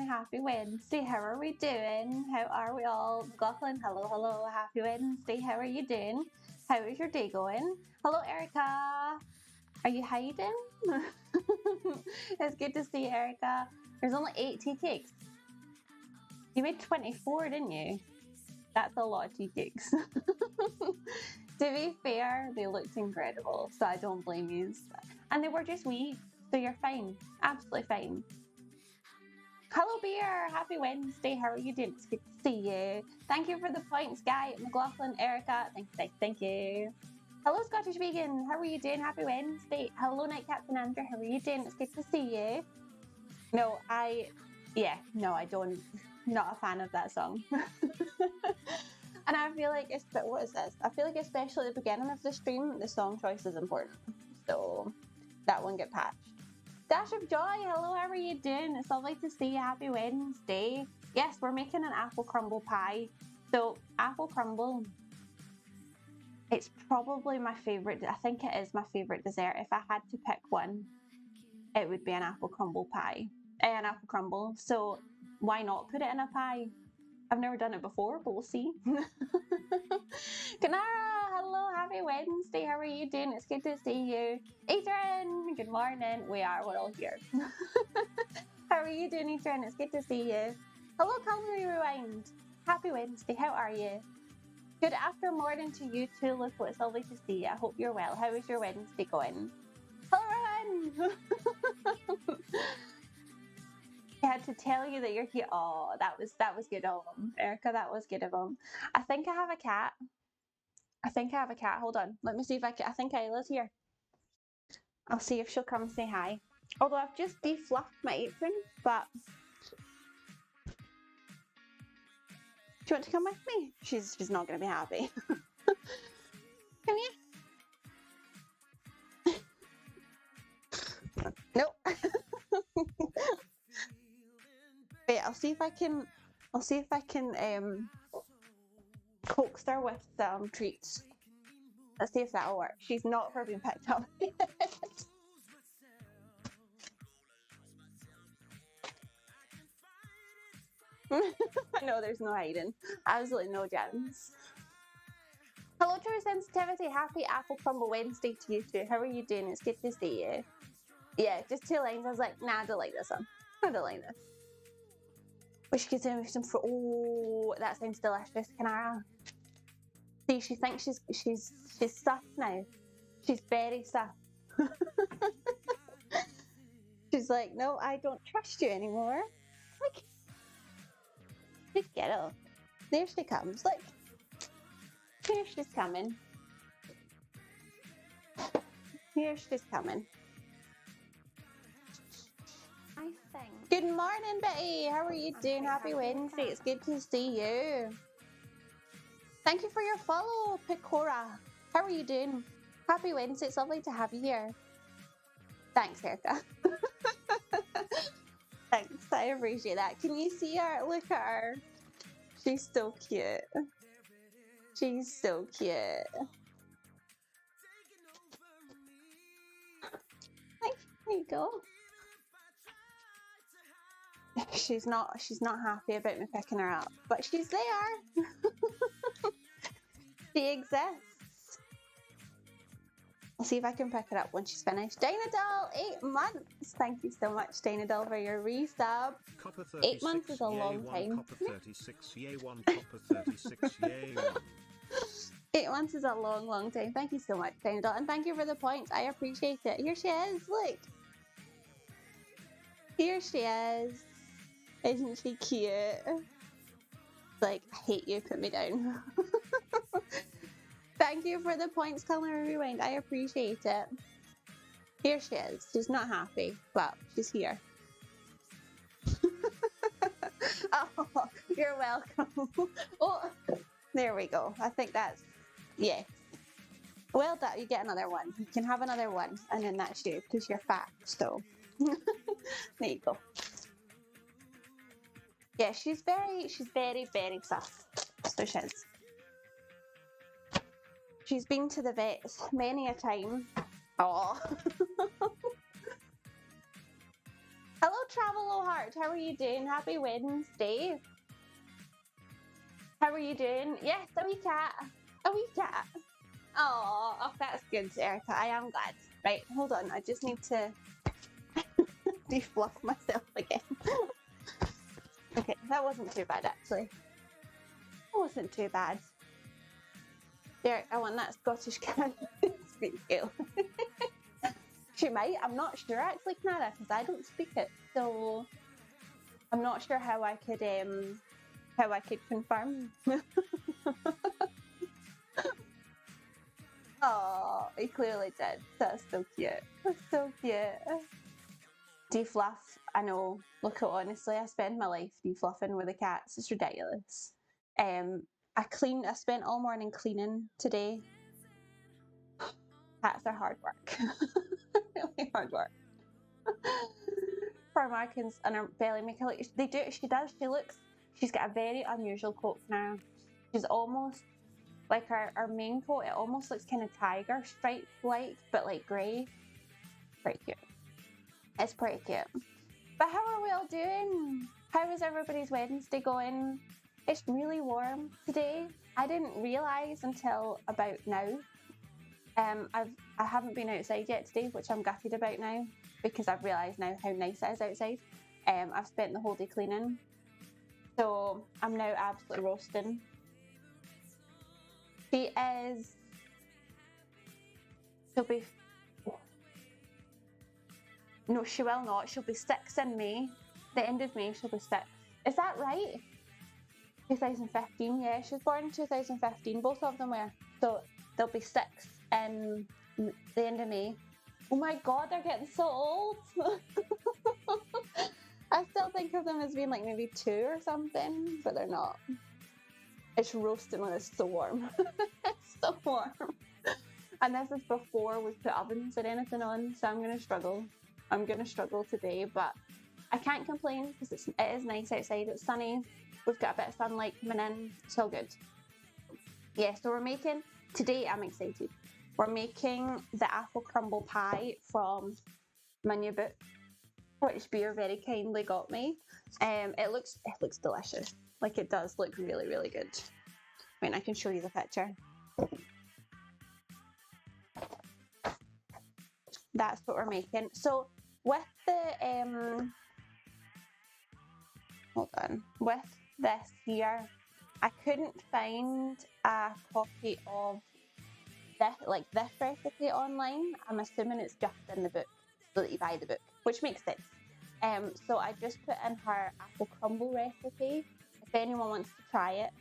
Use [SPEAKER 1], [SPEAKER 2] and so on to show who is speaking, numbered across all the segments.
[SPEAKER 1] happy Wednesday. How are we doing? How are we all? McLaughlin, hello, hello, happy Wednesday. How are you doing? How is your day going? Hello, Erica. Are you hiding? It's good to see you, Erica. There's only 8 tea cakes. You made 24, didn't you? That's a lot of tea cakes. To be fair, they looked incredible, so I don't blame you. And they were just wee, so you're fine. Absolutely fine. Hello, Beer. Happy Wednesday. How are you doing? It's good to see you. Thank you for the points, Guy, McLaughlin, Erica. Thank you. Hello, Scottish Vegan. How are you doing? Happy Wednesday. Hello, Night Captain Andrew. How are you doing? It's good to see you. No, I don't. Not a fan of that song. And I feel like what is this? I feel like especially at the beginning of the stream, the song choice is important. So that one get patched. Dash of Joy, hello, how are you doing? It's lovely to see you. Happy Wednesday. Yes, we're making an apple crumble pie. So apple crumble, it's probably my favorite. I think it is my favorite dessert. If I had to pick one, it would be an apple crumble pie. An apple crumble. So why not put it in a pie? I've never done it before, but we'll see. Kanara, hello, happy Wednesday. How are you doing? It's good to see you. Adrian, good morning. We're all here. How are you doing, Adrian? It's good to see you. Hello, Culinary Rewind. Happy Wednesday. How are you? Good after morning to you too. Look, it's lovely to see you. I hope you're well. How is your Wednesday going? Hello, Rohan. I had to tell you that you're here. Oh, that was good of him, Erica. That was good of him. I think I have a cat. Hold on. Let me see if I can. I think Isla's here. I'll see if she'll come say hi. Although I've just defluffed my apron, but do you want to come with me? She's not going to be happy. Come here. Nope. Wait, I'll see if I can coax her with some treats. Let's see if that'll work. She's not for being picked up. No, there's no hiding. Absolutely no chance. Hello, True Sensitivity. Happy Apple Crumble Wednesday to you too. How are you doing? It's good to see you. Yeah, just 2 lines. I was like, nah, I don't like this one. I don't like this. Wish you could send me some fruit. Oh, that sounds delicious, Kanara. See, she thinks she's sus now. She's very sus. She's like, no, I don't trust you anymore. Like, just get up. There she comes. Like, here she's coming. Here she's coming. I think. Good morning, Betty. How are you doing? Happy Wednesday. It's good to see you. Thank you for your follow, Picora. How are you doing? Happy Wednesday. It's lovely to have you here. Thanks, Erica. Thanks. I appreciate that. Can you see her? Look at her. She's so cute. She's so cute. There you go. She's not happy about me picking her up, but she's there. She exists. I'll see if I can pick her up when she's finished. Dynadol, 8 months. Thank you so much, Dynadol, for your resub. 8 months is a long time. 8 months is a long time. Thank you so much, Dynadol, and thank you for the points. I appreciate it. Here she is. Look. Here she is. Isn't she cute? Like, I hate you, put me down. Thank you for the points, Culinary Rewind. I appreciate it. Here she is. She's not happy, but she's here. Oh, you're welcome. Oh, there we go. I think that's, yeah. Well done. You get another one. You can have another one, and then that's you, because you're fat, so. There you go. Yeah, she's very sus. So she is. She's been to the vets many a time. Oh. Hello, Travel Heart, how are you doing? Happy Wednesday. How are you doing? Yes, a wee cat. A wee cat. Oh, that's good, Erica. I am glad. Right, hold on. I just need to defluff myself again. Okay, that wasn't too bad, actually. It wasn't too bad. There, I want that Scottish cat to speak Gaelic. She might. I'm not sure, actually, Canada, because I don't speak it. So I'm not sure how I could confirm. Oh, he clearly did. That's so cute. That's so cute. Defluff, I know. Look, honestly, I spend my life defluffing with the cats. It's ridiculous. I spent all morning cleaning today. Cats are hard work. Really hard work. For Markins and her belly maker, like she's got a very unusual coat now. She's almost like our main coat, it almost looks kind of tiger stripe like, but like grey. Pretty cute. It's pretty cute. But how are we all doing? How is everybody's Wednesday going? It's really warm today. I didn't realise until about now. I haven't been outside yet today, which I'm gutted about now because I've realised now how nice it is outside. I've spent the whole day cleaning, so I'm now absolutely roasting. She'll be. No, she will not. She'll be 6 in May. The end of May, she'll be 6. Is that right? 2015, yeah. She was born in 2015. Both of them were. So they'll be 6 in the end of May. Oh my God, they're getting so old. I still think of them as being like maybe 2 or something, but they're not. It's roasting when it's so warm. It's so warm. And this is before we've put ovens or anything on, so I'm going to struggle. I'm going to struggle today, but I can't complain because it is nice outside. It's sunny. We've got a bit of sunlight coming in. It's all good. Yeah, so we're making, today I'm excited. We're making the apple crumble pie from my new book, which Beer very kindly got me. It looks delicious. Like, it does look really, really good. Wait, I can show you the picture. That's what we're making. So with the hold on, with this here, I couldn't find a copy of this recipe online. I'm assuming it's just in the book, so that you buy the book, which makes sense. So I just put in her apple crumble recipe if anyone wants to try it,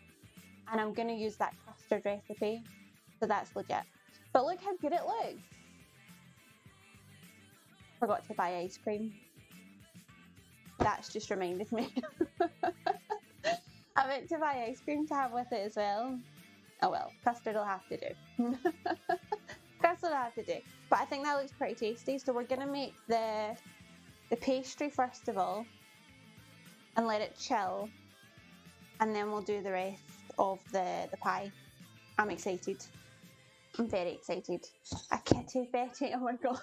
[SPEAKER 1] and I'm going to use that custard recipe, so that's legit. But look how good it looks. Forgot to buy ice cream. That's just reminded me. I meant to buy ice cream to have with it as well. Oh well, custard will have to do. Custard will have to do. But I think that looks pretty tasty. So we're going to make the pastry first of all and let it chill. And then we'll do the rest of the pie. I'm excited. I'm very excited. A kitty Betty, oh my God.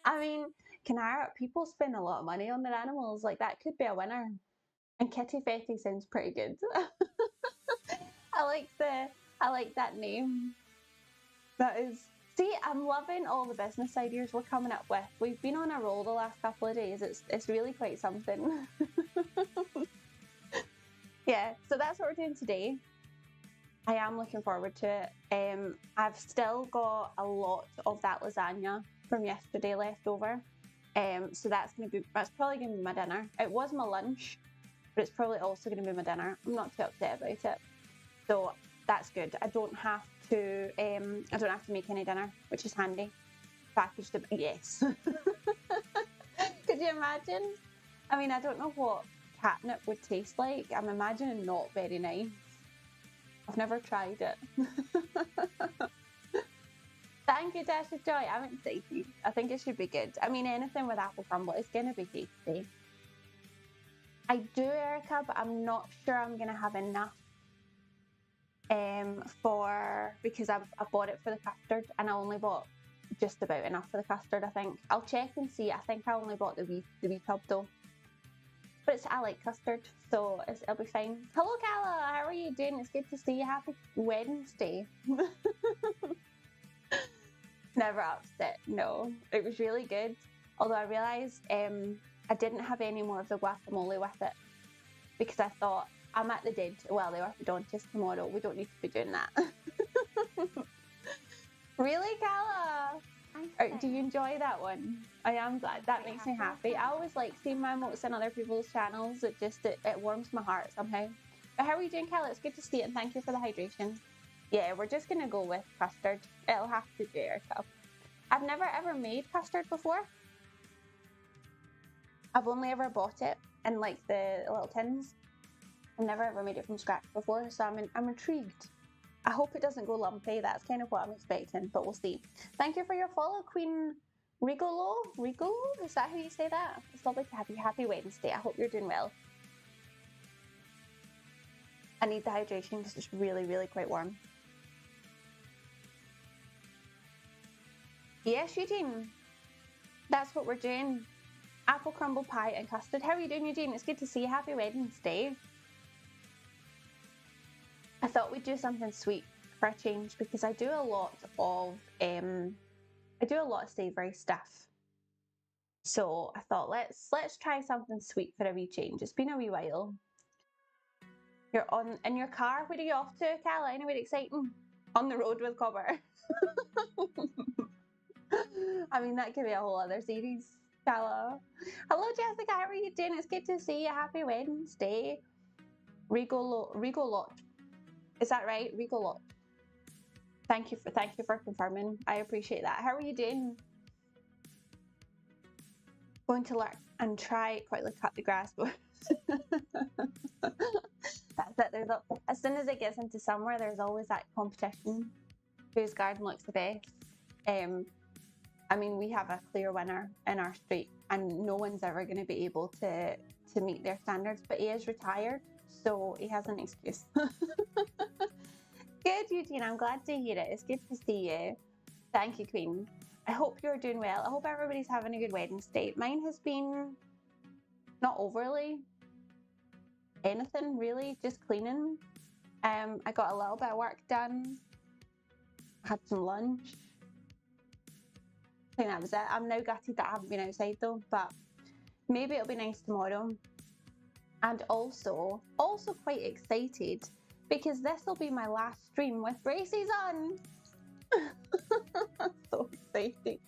[SPEAKER 1] I mean, people spend a lot of money on their animals. Like, that could be a winner. And Kitty Fetty sounds pretty good. I like that name. That is. See, I'm loving all the business ideas we're coming up with. We've been on a roll the last couple of days. It's really quite something. Yeah, so that's what we're doing today. I am looking forward to it. I've still got a lot of that lasagna from yesterday left over. So that's probably gonna be my dinner. It was my lunch, but it's probably also gonna be my dinner. I'm not too upset about it. So that's good. I don't have to make any dinner, which is handy. Packaged it, yes. Could you imagine? I mean, I don't know what catnip would taste like. I'm imagining not very nice. I've never tried it. Thank you, Dash of Joy. I'm excited. I think it should be good. I mean, anything with apple crumble is going to be tasty. I do, Erica, but I'm not sure I'm going to have enough because I bought it for the custard and I only bought just about enough for the custard, I think. I'll check and see. I think I only bought the wee tub though. But I like custard, so it'll be fine. Hello, Kala. How are you doing? It's good to see you. Happy Wednesday. Never upset. No, it was really good. Although I realised I didn't have any more of the guacamole with it because I thought I'm at the the orthodontist tomorrow. We don't need to be doing that. Really, Kala? Do you enjoy that one? I am glad. That makes me happy. I always like seeing my emotes on other people's channels. It warms my heart somehow. But how are you doing, Kala? It's good to see you, and thank you for the hydration. Yeah, we're just gonna go with custard. It'll have to be our cup. I've never ever made custard before. I've only ever bought it in like the little tins. I've never ever made it from scratch before, so I'm intrigued. I hope it doesn't go lumpy. That's kind of what I'm expecting, but we'll see. Thank you for your follow, Queen Rigolo. Rigolo? Is that how you say that? It's lovely to have you. Happy Wednesday. I hope you're doing well. I need the hydration because it's really, really quite warm. Yes, Eugene. That's what we're doing. Apple crumble pie and custard. How are you doing, Eugene? It's good to see you. Happy Wednesday. I thought we'd do something sweet for a change because I do a lot of savoury stuff. So I thought let's try something sweet for a wee change. It's been a wee while. You're in your car. Where are you off to, Kala? Anywhere exciting? On the road with Cobber. I mean, that could be a whole other series, Kala. Hello, Jessica. How are you doing? It's good to see you. Happy Wednesday. Rigolot. Is that right? Rigolot. Thank you for confirming. I appreciate that. How are you doing? Going to learn and try quickly cut the grass. That's it. As soon as it gets into summer, there's always that competition. Whose garden looks the best? I mean, we have a clear winner in our street, and no one's ever going to be able to meet their standards. But he is retired, so he has an excuse. Good, Eugene. I'm glad to hear it. It's good to see you. Thank you, Queen. I hope you're doing well. I hope everybody's having a good Wednesday. Mine has been not overly anything, really, just cleaning. I got a little bit of work done. Had some lunch. I think that was it. I'm now gutted that I haven't been outside though, but maybe it'll be nice tomorrow. And also quite excited because this will be my last stream with braces on. So exciting.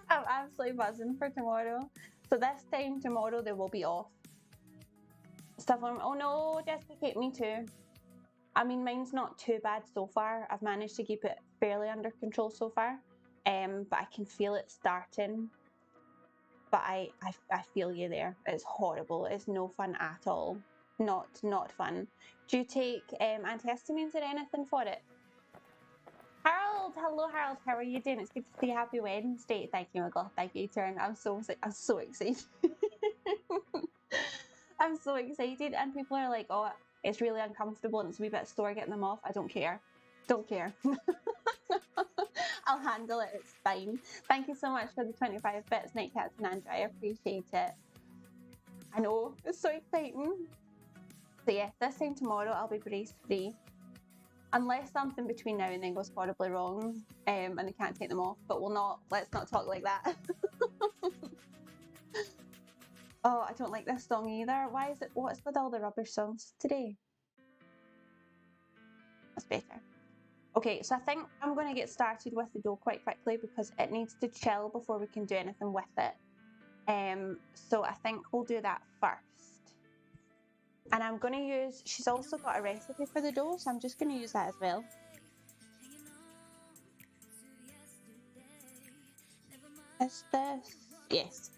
[SPEAKER 1] I'm absolutely buzzing for tomorrow. So this time tomorrow they will be off. Stuff on. Oh no, Jessica, me too. I mean, mine's not too bad so far. I've managed to keep it fairly under control so far. But I can feel it starting. But I feel you there. It's horrible. It's no fun at all. Not fun. Do you take antihistamines or anything for it? Harold, hello Harold. How are you doing? It's good to see you. Happy Wednesday. Thank you, Miguel. Thank you, Turn. I'm so excited. I'm so excited, and people are like, "Oh, it's really uncomfortable and it's a wee bit sore getting them off." I don't care. Don't care. I'll handle it. It's fine. Thank you so much for the 25 bits, Nightcats and Andrew. I appreciate it. I know. It's so exciting. So yeah, this time tomorrow I'll be brace free. Unless something between now and then goes horribly wrong and I can't take them off. But let's not talk like that. Oh, I don't like this song either. What's with all the rubbish songs today? That's better. Okay, so I think I'm going to get started with the dough quite quickly because it needs to chill before we can do anything with it. So I think we'll do that first. And I'm going to use, she's also got a recipe for the dough, so I'm just going to use that as well. Is this? Yes.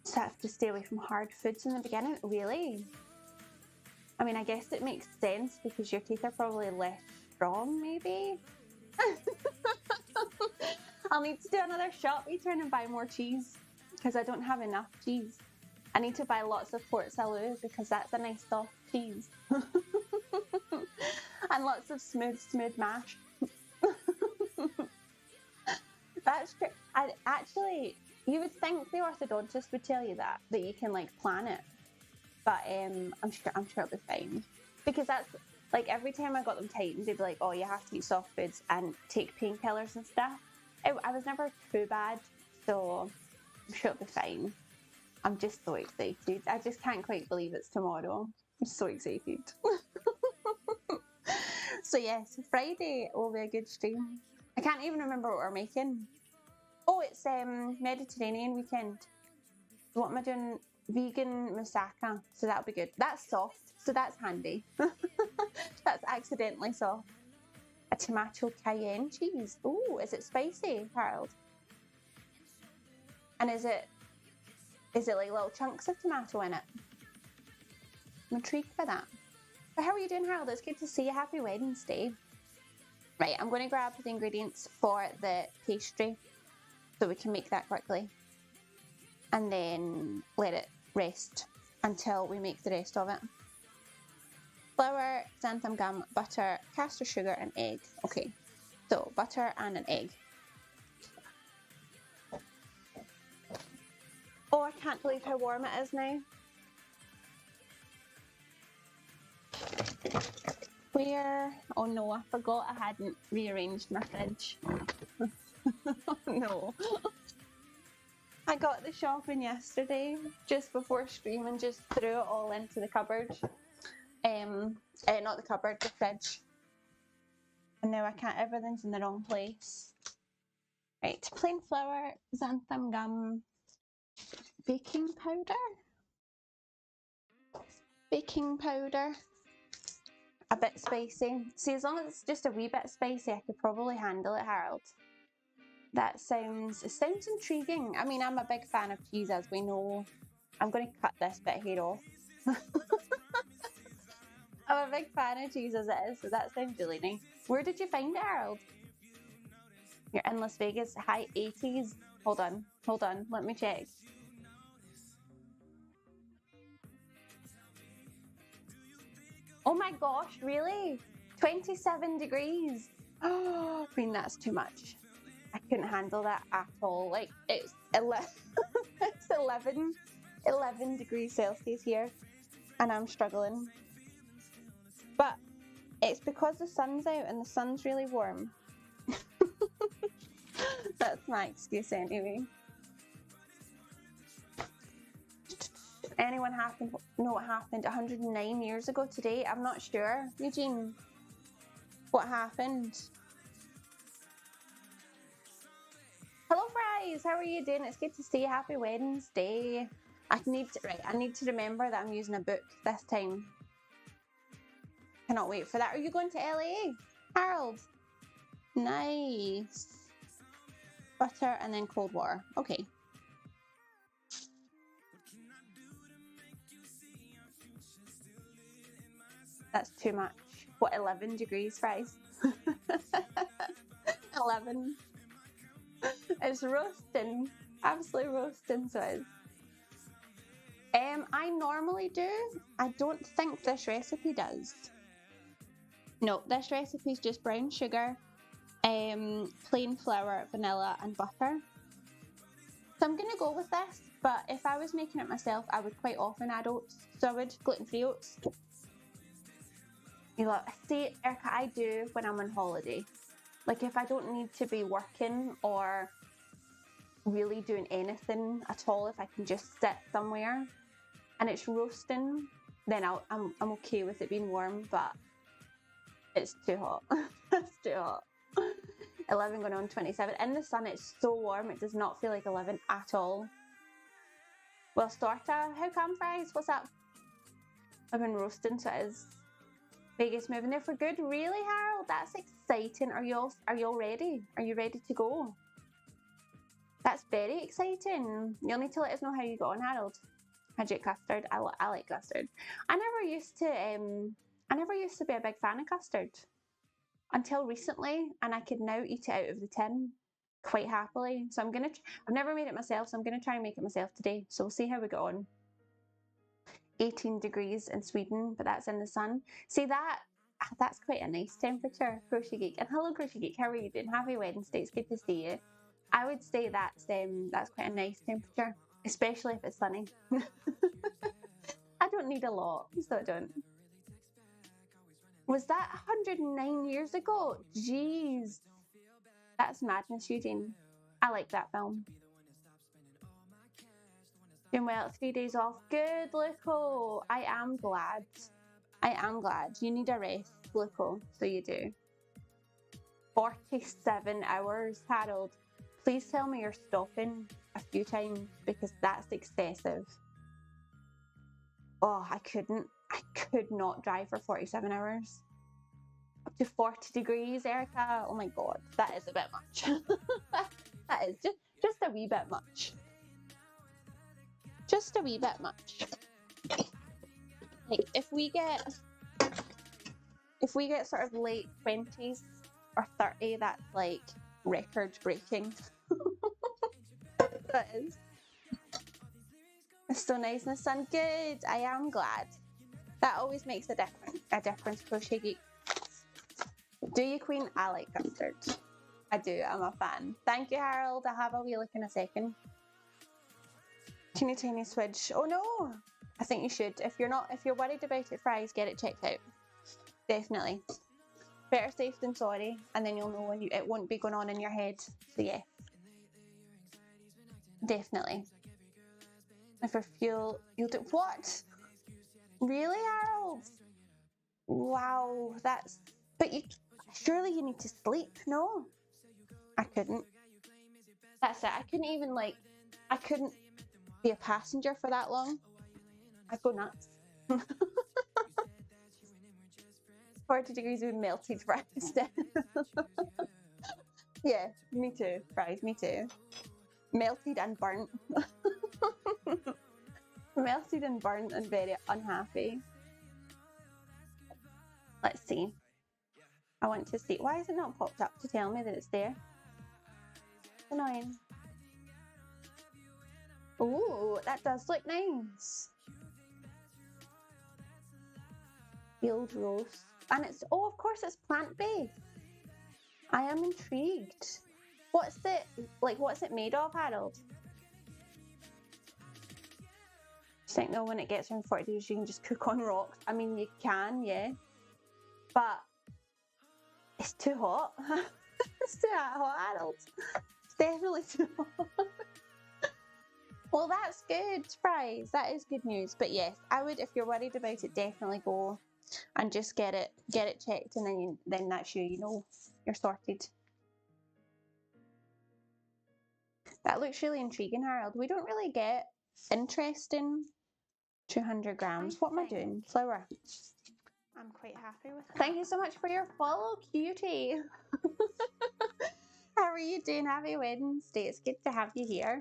[SPEAKER 1] So I have to stay away from hard foods in the beginning? Really? I mean, I guess it makes sense because your teeth are probably less strong, maybe? I'll need to do another shop return and buy more cheese because I don't have enough cheese. I need to buy lots of Port Salut because that's a nice soft cheese. And lots of smooth mash. That's true. You would think the orthodontist would tell you that you can like plan it, but I'm sure it'll be fine, because that's like every time I got them tightened, they'd be like, "Oh, you have to eat soft foods and take painkillers and stuff." I was never too bad, so I'm sure it'll be fine. I'm just so excited. I just can't quite believe it's tomorrow. I'm so excited. So yes, Friday will be a good stream. I can't even remember what we're making. Oh, it's Mediterranean weekend. What am I doing? Vegan moussaka. So that'll be good. That's soft, so that's handy. That's accidentally soft. A tomato cayenne cheese. Oh, is it spicy, Harold? And is it like little chunks of tomato in it? I'm intrigued by that. But how are you doing, Harold? It's good to see you. Happy Wednesday. Right, I'm going to grab the ingredients for the pastry so we can make that quickly. And then let it rest until we make the rest of it. Flour, xanthan gum, butter, castor sugar, and egg. Okay, so butter and an egg. Oh, I can't believe how warm it is now. Where? Oh no, I forgot I hadn't rearranged my fridge. No. I got the shopping yesterday, just before stream, and just threw it all into the cupboard. Not the cupboard, the fridge. And now I can't, everything's in the wrong place. Right, plain flour, xanthan gum, baking powder, a bit spicy. See, as long as it's just a wee bit spicy, I could probably handle it, Harold. It sounds intriguing. I mean, I'm a big fan of cheese, as we know. I'm going to cut this bit here off. I'm a big fan of cheese as it is, so that sounds really nice. Where did you find it, Harold? You're in Las Vegas, high 80s. Hold on, let me check. Oh my gosh, really? 27 degrees. Oh, Queen, that's too much. I couldn't handle that at all. Like, it's 11 degrees Celsius here, and I'm struggling. But it's because the sun's out and the sun's really warm. That's my excuse anyway. Anyone know what happened 109 years ago today? I'm not sure. Eugene, what happened? Hello, Fries. How are you doing? It's good to see you. Happy Wednesday. I need to remember that I'm using a book this time. Cannot wait for that. Are you going to LA, Harold? Nice. Butter and then cold water. Okay. That's too much. What, 11 degrees, Fries? 11. It's roasting. Absolutely roasting, so it is. I normally do. I don't think this recipe does. No, this recipe is just brown sugar, plain flour, vanilla, and butter. So I'm going to go with this, but if I was making it myself, I would quite often add oats. So I would gluten-free oats. You know, see, Erica, I do when I'm on holiday. Like, if I don't need to be working or really doing anything at all, if I can just sit somewhere and it's roasting, then I'm okay with it being warm, but it's too hot. It's too hot. 11 going on 27. In the sun, it's so warm, it does not feel like 11 at all. Well, Storta, how come, Fries? What's up? I've been roasting, so it is. Vegas moving there for good. Really, Harold? That's exciting. Are you all ready? Are you ready to go? That's very exciting. You'll need to let us know how you got on, Harold. How'd you get custard? I like custard. I never used to be a big fan of custard until recently, and I could now eat it out of the tin quite happily. So I've never made it myself, so I'm gonna try and make it myself today. So we'll see how we go on. 18 degrees in Sweden, but that's in the sun. See, that's quite a nice temperature, Crochet Geek. And hello, Crochet Geek, how are you doing? Happy Wednesday, it's good to see you. I would say that's quite a nice temperature, especially if it's sunny. I don't need a lot, so I don't. Was that 109 years ago? Jeez. That's madness, Eugene. I like that film. Doing well, 3 days off. Good, Luco. I am glad. I am glad. You need a rest, Luco, so you do. 47 hours, Harold. Please tell me you're stopping a few times because that's excessive. Oh, I could not drive for 47 hours. Up to 40 degrees, Erica. Oh my god, that is a bit much. That is just a wee bit much. Just a wee bit much. Like if we get sort of late 20s or 30, that's like record breaking. That is. It's so nice in the sun. Good. I am glad. That always makes a difference, Crochet Geek. Do you, Queen? I like custard. I do. I'm a fan. Thank you, Harold. I'll have a wee look in a second. Teeny tiny swidge. Oh no! I think you should. If you're worried about it, Fries, get it checked out. Definitely. Better safe than sorry, and then you'll know when it won't be going on in your head. So yeah. Definitely. And for fuel, you'll do what? Really, Harold? Wow, but surely you need to sleep, no? I couldn't. That's it. I couldn't be a passenger for that long. I'd go nuts. 40 degrees with melted fries. Yeah, me too. Fries, me too. Melted and burnt. Melted and burnt and very unhappy. Let's see. I want to see. Why has it not popped up to tell me that it's there? It's annoying. Ooh, that does look nice. Field roast. And it's, oh, of course it's plant-based. I am intrigued. What's it made of, Harold? I think though when it gets around 40 degrees you can just cook on rocks. I mean, you can, yeah. But it's too hot. It's too hot, Harold. It's definitely too hot. Well, that's good, Fries. That is good news. But yes, I would, if you're worried about it, definitely go and just get it checked, and then that's you know you're sorted. That looks really intriguing, Harold. We don't really get interesting 200 grams. What am I doing? Flour. I'm quite happy with that. Thank you so much for your follow, cutie. How are you doing? Happy Wednesday. It's good to have you here.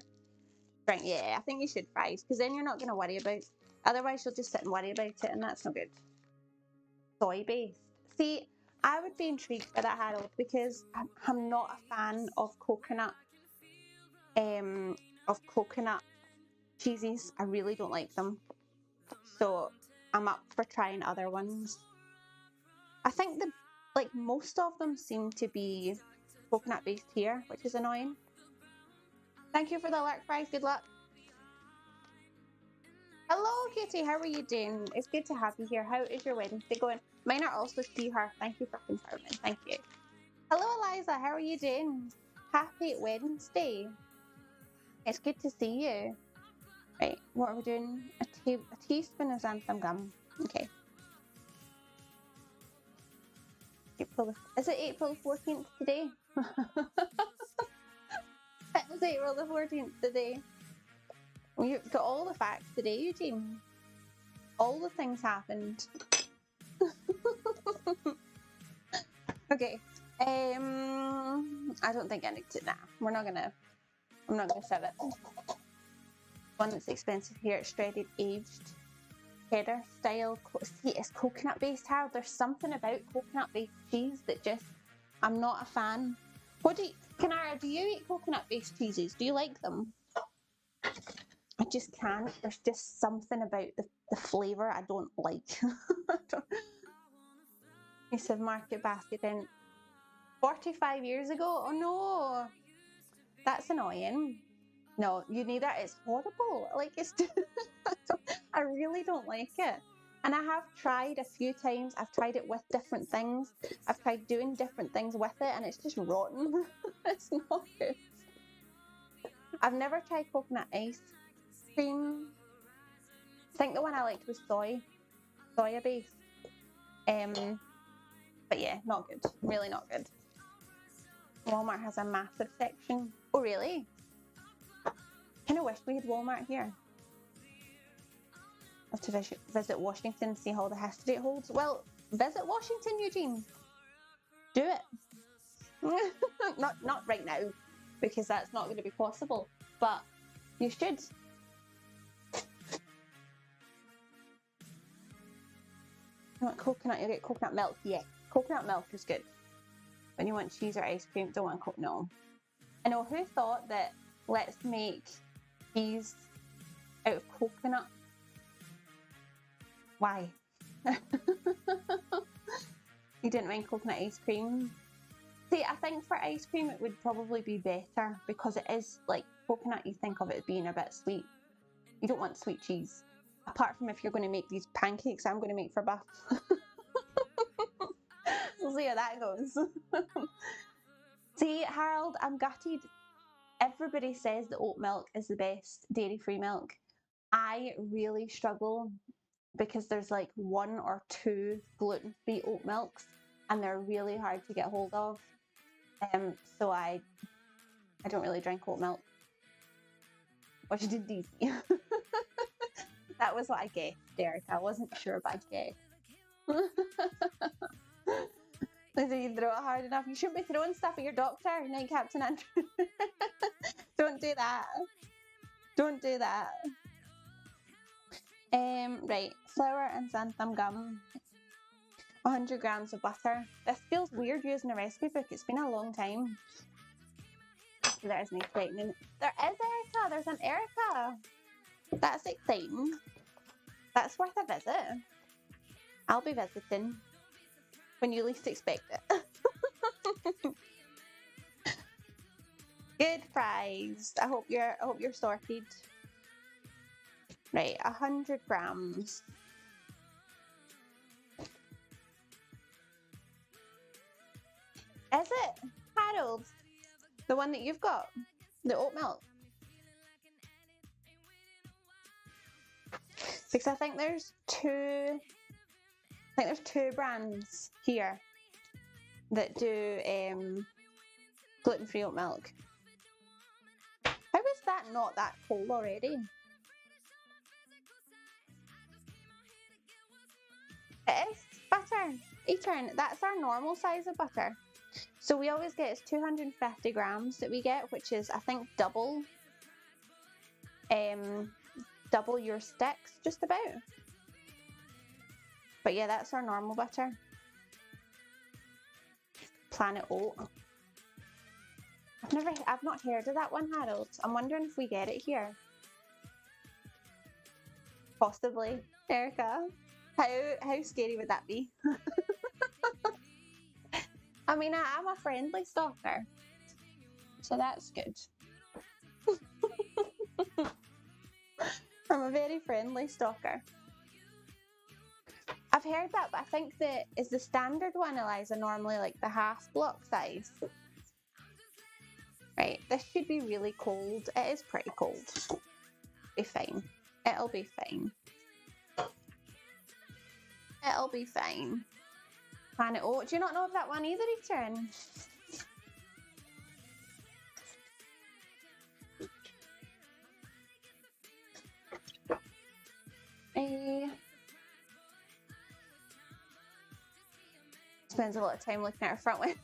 [SPEAKER 1] Right, yeah, I think you should, Fries, because then you're not going to worry about it. Otherwise, you'll just sit and worry about it, and that's not good. Soy-based. See, I would be intrigued by that, Harold, because I'm not a fan of coconut cheeses. I really don't like them. So I'm up for trying other ones. I think most of them seem to be coconut based here, which is annoying. Thank you for the alert, Fries. Good luck. Hello, Kitty. How are you doing? It's good to have you here. How is your Wednesday going? Mine are also see her. Thank you for confirming. Thank you. Hello, Eliza. How are you doing? Happy Wednesday. It's good to see you. Right, what are we doing? A teaspoon of xanthan gum. Okay. Is it April 14th today? It is April the 14th today. Well, you've got all the facts today, Eugene. All the things happened. Okay. I don't think I need to. Nah, I'm not gonna sell it. One that's expensive here. It's shredded, aged cheddar style. See, it's coconut based. Harold, there's something about coconut based cheese that just I'm not a fan. Kanara, do you eat coconut based cheeses? Do you like them? I just can't. There's just something about the flavour I don't like. You said market basket in 45 years ago? Oh no! That's annoying. No, you need it. It's horrible. Like, it's I really don't like it. And I have tried a few times. I've tried it with different things. I've tried doing different things with it, and it's just rotten. It's not good. I've never tried coconut ice cream. I think the one I liked was soya based. But yeah, not good. Really not good. Walmart has a massive section. Oh, really? Kind of wish we had Walmart here. I have to visit Washington, see all the history it holds. Well, visit Washington, Eugene. Do it. not right now, because that's not going to be possible. But you should. You want coconut? You get coconut milk. Yeah, coconut milk is good. When you want cheese or ice cream, don't want coconut. No. I know who thought that. Let's make cheese out of coconut. Why? You didn't mind coconut ice cream? See, I think for ice cream it would probably be better because it is like coconut, you think of it as being a bit sweet. You don't want sweet cheese. Apart from if you're going to make these pancakes I'm going to make for Buff. We'll see how that goes. See, Harold, I'm gutted. Everybody says that oat milk is the best dairy-free milk. I really struggle because there's like 1 or 2 gluten-free oat milks and they're really hard to get hold of. So I don't really drink oat milk. Which did easy. That was what I guessed, Derek. I wasn't sure, but I guessed. So you throw it hard enough. You shouldn't be throwing stuff at your doctor, Night Captain Andrew. Don't do that. Don't do that. Right, flour and xanthan gum. 100 grams of butter. This feels weird using a recipe book. It's been a long time. There's me frightening. There is Erica. There's an Erica. That's exciting. That's worth a visit. I'll be visiting when you least expect it. Good fries. I hope you're sorted. Right, 100 grams. Is it, Harold? The one that you've got? The oat milk? Because I think there's two brands here that do gluten-free oat milk. How is that not that cold already? It is butter. Etern, that's our normal size of butter. So we always get, it's 250 grams that we get, which is, I think, double your sticks, just about. But yeah, that's our normal butter. Planet Oat. I've not heard of that one, Harold. I'm wondering if we get it here. Possibly. Erica, how scary would that be? I mean, I'm a friendly stalker, so that's good. I'm a very friendly stalker. I've heard that, but I think that is the standard one, Eliza, normally like the half block size. Right, this should be really cold. It is pretty cold. Be fine. It'll be fine. It'll be fine. Planet Oat. Do you not know of that one either, Etern? Spends a lot of time looking at her front window.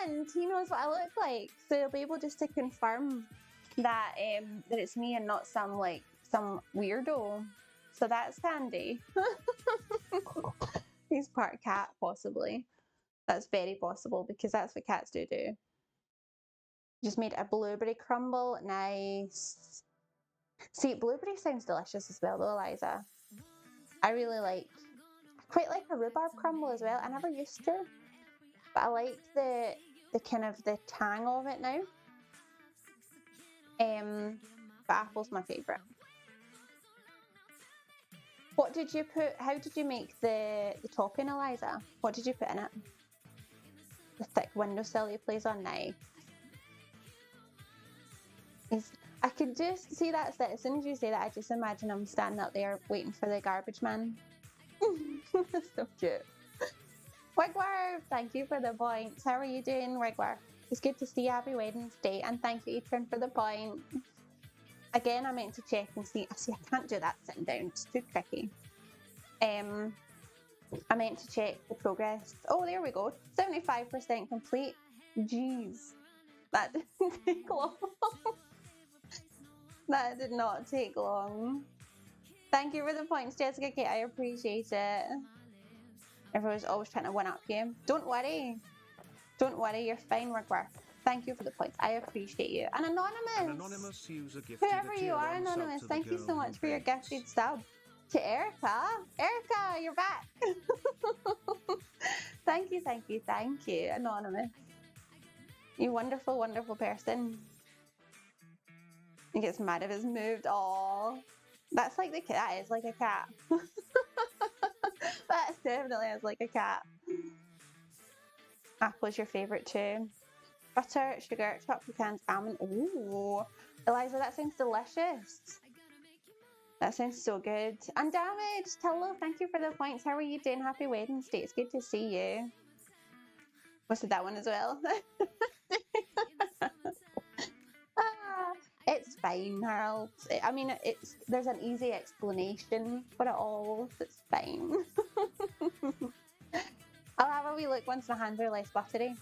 [SPEAKER 1] And he knows what I look like, so he'll be able just to confirm that that it's me and not some weirdo. So that's handy. He's part cat, possibly. That's very possible because that's what cats do. Just made a blueberry crumble. Nice. See, blueberry sounds delicious as well, though, Eliza. I quite like a rhubarb crumble as well. I never used to, but I like the kind of the tang of it now. But apple's my favourite. What did you put? How did you make the topping, Eliza? What did you put in it? The thick windowsill he plays on now. I could just see that. As soon as you say that, I just imagine him standing up there waiting for the garbage man. That's so cute. Wigwarf, thank you for the points. How are you doing, Wigwarf? It's good to see you. Happy Wednesday, and thank you, Ethan, for the point. Again, I meant to check and see. See, I can't do that sitting down. It's too tricky. I meant to check the progress. Oh, there we go. 75% complete. Jeez, that didn't take long. That did not take long. Thank you for the points, Jessica Kate. I appreciate it. Everyone's always trying to one-up you. Don't worry. Don't worry. You're fine, Wigwarf. Thank you for the points. I appreciate you. And Anonymous. Whoever you are, Anonymous, thank you so much for your gifted sub. To Erica. Erica, you're back. Thank you, thank you, thank you, Anonymous. You wonderful, wonderful person. He gets mad if it's moved. Oh, that's like the cat. That is like a cat. That definitely is like a cat. Apple's your favourite too. Butter, sugar, chocolate pecans, almond. Ooh, Eliza, that sounds delicious. That sounds so good. Undamaged, hello, thank you for the points. How are you doing? Happy Wednesday. It's good to see you. Posted that one as well. It's fine, Harold. I mean, there's an easy explanation for it all. So it's fine. I'll have a wee look once my hands are less buttery.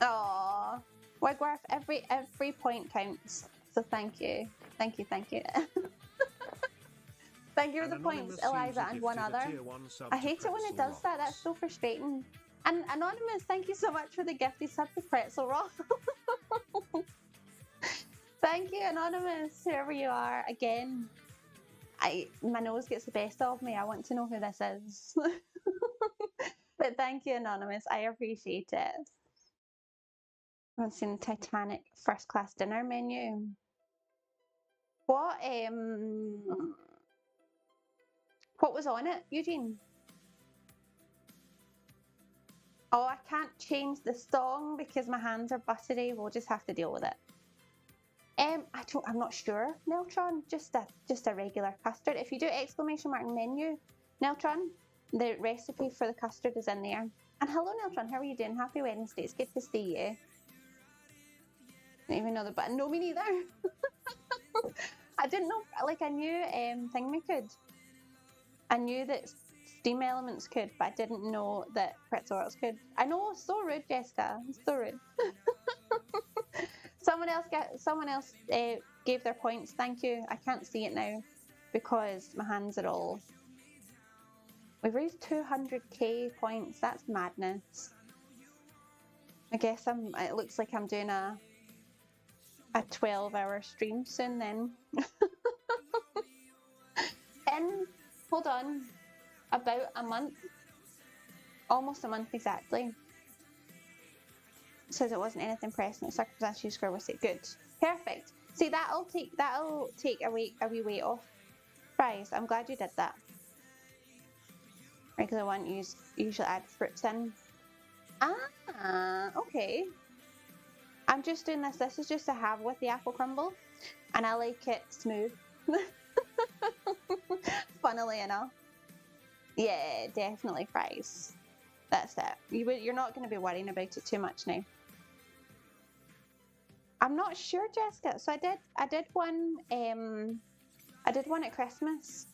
[SPEAKER 1] Aww. Wigwarf, every point counts. So thank you. Thank you, thank you. Thank you for the points, Eliza, and one other. I hate it when it does that. That's so frustrating. And Anonymous, thank you so much for the gifted sub to Pretzel Rock. Thank you, Anonymous, whoever you are. Again, my nose gets the best of me. I want to know who this is. But thank you, Anonymous. I appreciate it. I've seen the Titanic first class dinner menu. What was on it, Eugene? Oh, I can't change the song because my hands are buttery. We'll just have to deal with it. I'm not sure, Neltron. Just a regular custard. If you do exclamation mark menu, Neltron, the recipe for the custard is in there. And hello, Neltron. How are you doing? Happy Wednesday. It's good to see you. I don't even know the button. No, me neither. I didn't know. Like I knew Thingy could. I knew that steam elements could, but I didn't know that pretzel rolls could. I know. So rude, Jessica. So rude. Someone else gave their points. Thank you. I can't see it now because my hands are all. We've raised 200k points. That's madness. I guess it looks like I'm doing a 12-hour stream soon then. Hold on, about a month, almost a month exactly. Says it wasn't anything pressing. Circumstantial square was it good? Perfect. See, that'll take a wee weight off fries. I'm glad you did that. Regular one usually add fruits in. Ah, okay. I'm just doing this. This is just to have with the apple crumble, and I like it smooth. Funnily enough, yeah, definitely fries. That's it. You're not going to be worrying about it too much now. I'm not sure, Jessica. So I did one at Christmas,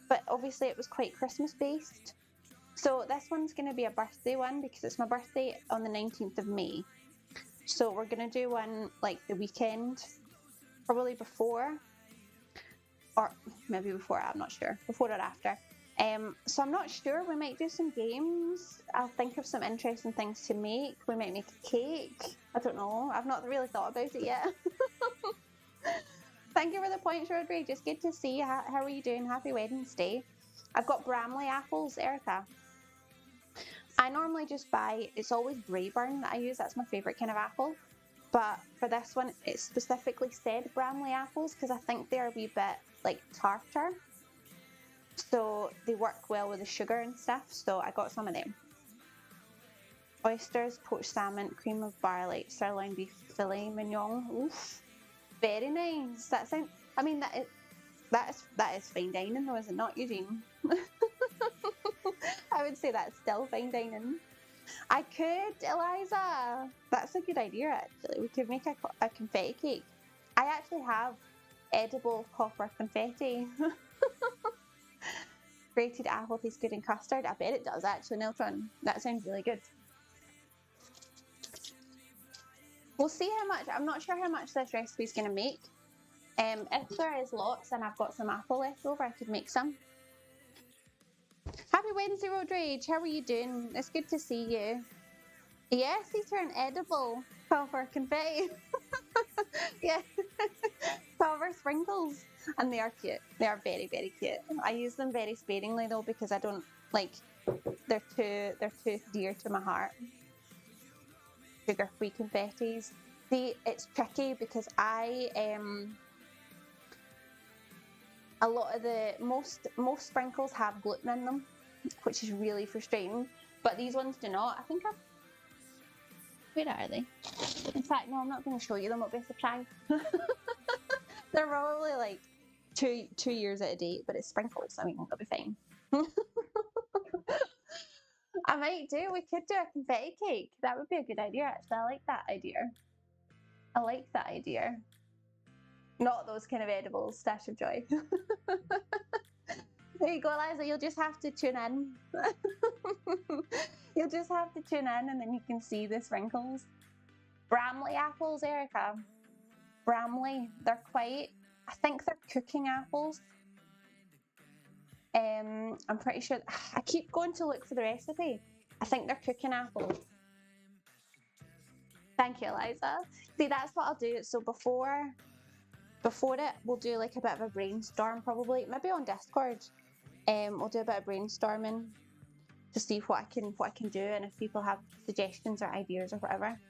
[SPEAKER 1] but obviously it was quite Christmas based. So this one's going to be a birthday one because it's my birthday on the 19th of May. So we're going to do one like the weekend, probably before, or maybe before, I'm not sure, before or after. So I'm not sure. We might do some games. I'll think of some interesting things to make. We might make a cake. I don't know. I've not really thought about it yet. Thank you for the points, Rodri. Just good to see you. How are you doing? Happy Wednesday. I've got Bramley apples, Erica. I normally just buy, it's always Brayburn that I use, that's my favourite kind of apple. But for this one, it specifically said Bramley apples because I think they're a wee bit like tartar. So they work well with the sugar and stuff, so I got some of them. Oysters, poached salmon, cream of barley, sirloin beef, filet mignon. Oof, very nice. That sounds. I mean, that is fine dining, though, is it not, Eugene? I would say that's still fine dining. I could, Eliza. That's a good idea, actually. We could make a confetti cake. I actually have edible copper confetti. Grated apple tastes good in custard. I bet it does, actually, Neltron. That sounds really good. We'll see how much. I'm not sure how much this recipe is going to make. If there is lots and I've got some apple left over, I could make some. Happy Wednesday, Road Rage. How are you doing? It's good to see you. Yes, these are an edible copper confetti. Yeah, copper sprinkles. And they are cute. They are very, very cute. I use them very sparingly though because I don't like, they're too dear to my heart. Sugar-free confettis. See, it's tricky because a lot of the most sprinkles have gluten in them, which is really frustrating. But these ones do not. I think where are they? In fact, no, I'm not going to show you them. It'll be a surprise. They're probably like two years out of date, but it's sprinkles. I mean, it'll be fine. I might do. We could do a confetti cake. That would be a good idea, actually. I like that idea. I like that idea. Not those kind of edibles, Stash of Joy. There you go, Eliza. You'll just have to tune in. You'll just have to tune in and then you can see the sprinkles. Bramley apples, Erica. Bramley. They're quite, I think they're cooking apples. I'm pretty sure, I keep going to look for the recipe. I think they're cooking apples. Thank you, Eliza. See, that's what I'll do. So before it, we'll do like a bit of a brainstorm probably, maybe on Discord. We'll do a bit of brainstorming to see what I can do and if people have suggestions or ideas or whatever.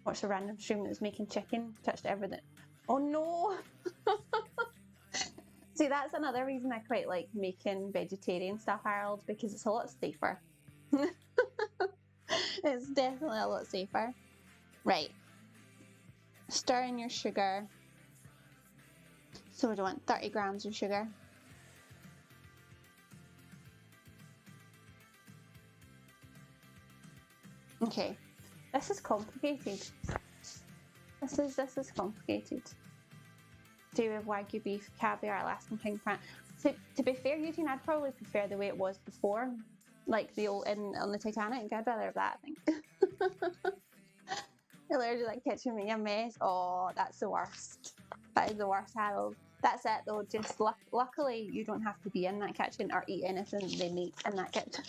[SPEAKER 1] Watch a random stream that was making chicken, touched everything. Oh no! See, that's another reason I quite like making vegetarian stuff, Harold, because it's a lot safer. It's definitely a lot safer. Right. Stir in your sugar. So we want 30 grams of sugar. Okay. This is complicated. This is complicated. Do with Wagyu beef, caviar, Alaskan king prawn. To be fair, Eugene, I'd probably prefer the way it was before, like the old on the Titanic. I'd rather have that, I think. You're allergic to that kitchen being a mess. Oh, that's the worst. That is the worst, Harold. That's it though. Just luckily, you don't have to be in that kitchen or eat anything they make in that kitchen.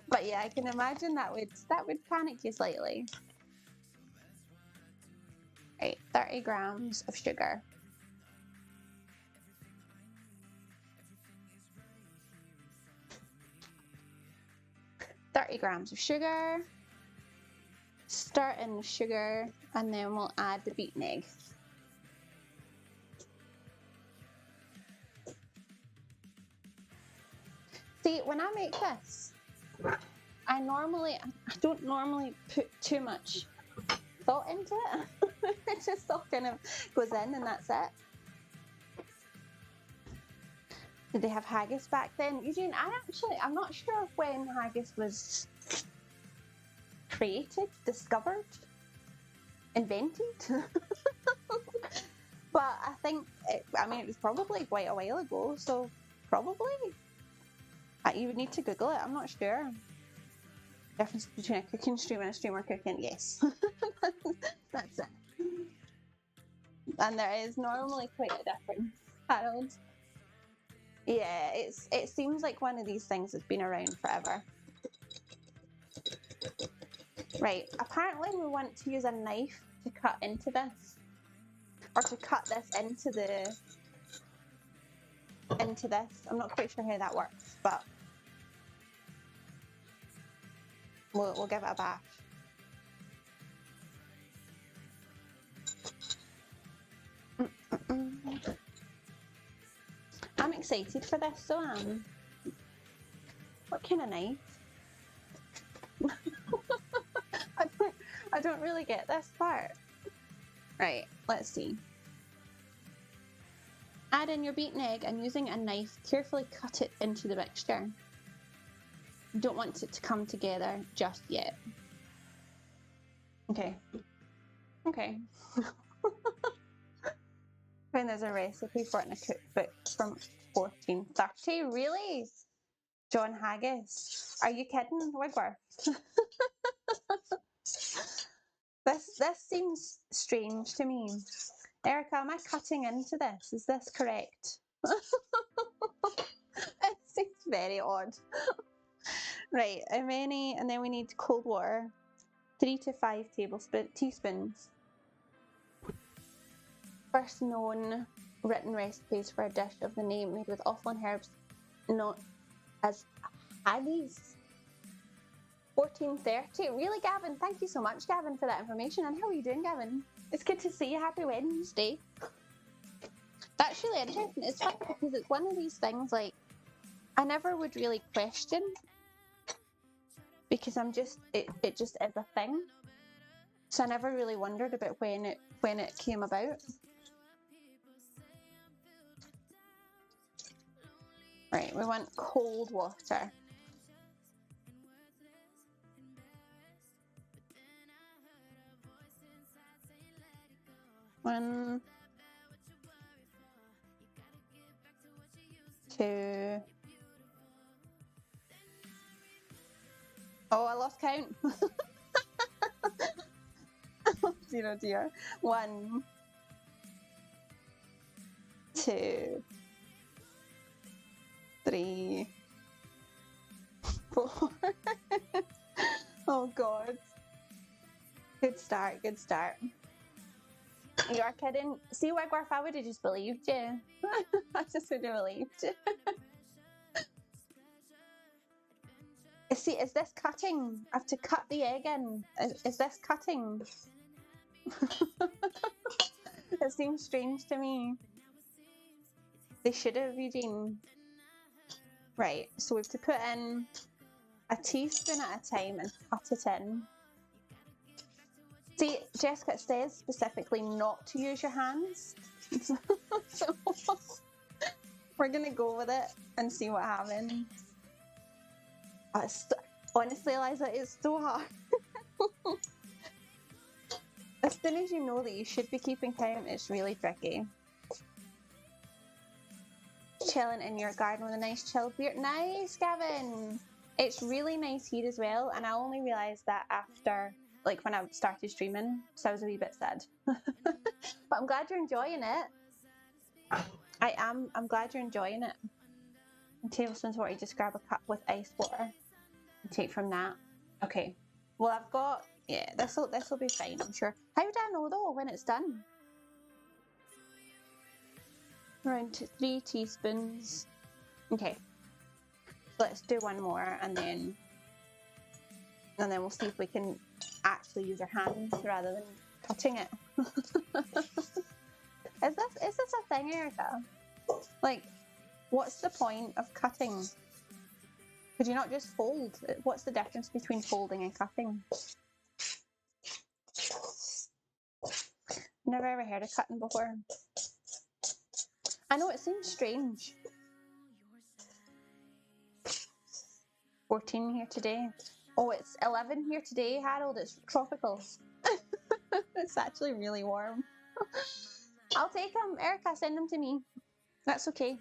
[SPEAKER 1] But yeah, I can imagine that would panic you slightly. Right, 30 grams of sugar. Stir in the sugar, and then we'll add the beaten egg. See, when I make this, I don't normally put too much thought into it. It just all kind of goes in and that's it. Did they have haggis back then? Eugene, I'm not sure when haggis was created, discovered, invented. But I think, it was probably quite a while ago, so probably. You would need to Google it, I'm not sure. Difference between a cooking stream and a streamer cooking, yes. That's it. And there is normally quite a difference, Harold. Yeah, it seems like one of these things that's been around forever. Right, apparently we want to use a knife to cut into this. Or to cut this into the into this. I'm not quite sure how that works, but we'll give it a bash. I'm excited for this, so what kind of knife? I don't really get this part. Right, let's see. Add in your beaten egg and using a knife, carefully cut it into the mixture. You don't want it to come together just yet. Okay. Okay. When there's a recipe for it in a cookbook from 1430, really? John Haggis. Are you kidding, Wigworth? This seems strange to me. Erica, am I cutting into this? Is this correct? It seems very odd. Right, how many? And then we need cold water. 3 to 5 teaspoons. First known written recipes for a dish of the name made with offal herbs known as haggis. 1430. Really, Gavin? Thank you so much, Gavin, for that information. And how are you doing, Gavin? It's good to see you. Happy Wednesday. That's really interesting. It's funny because it's one of these things like I never would really question because it just is a thing. So I never really wondered about when it came about. Right, we want cold water. One, two. Oh, I lost count. Oh, dear. 1, 2, 3, 4. Oh God. Good start. You are kidding. See, Wigworth, I would have just believed you. I just would have believed you. See, is this cutting? I have to cut the egg in. Is this cutting? It seems strange to me. They should have, Eugene. Right, so we have to put in a teaspoon at a time and cut it in. See, Jessica, it says specifically not to use your hands. So we're going to go with it and see what happens. Honestly, Eliza, it's so hard. As soon as you know that you should be keeping count, it's really tricky. Chilling in your garden with a nice chilled beer. Nice, Gavin. It's really nice here as well, and I only realised that after, like, when I started streaming, so I was a wee bit sad. But I'm glad you're enjoying it. I'm glad you're enjoying it. And tablespoons of water, you just grab a cup with ice water and take from that. Okay. Well, I've got, yeah, this'll be fine, I'm sure. How would I know though when it's done? Around 3 teaspoons. Okay. Let's do one more and then we'll see if we can actually use our hands rather than cutting it. Is this a thing, Erica? Like, what's the point of cutting? Could you not just fold? What's the difference between folding and cutting? Never ever heard of cutting before. I know it seems strange. 14 here today. Oh, it's 11 here today, Harold. It's tropical. It's actually really warm. I'll take them. Erica, send them to me. That's okay.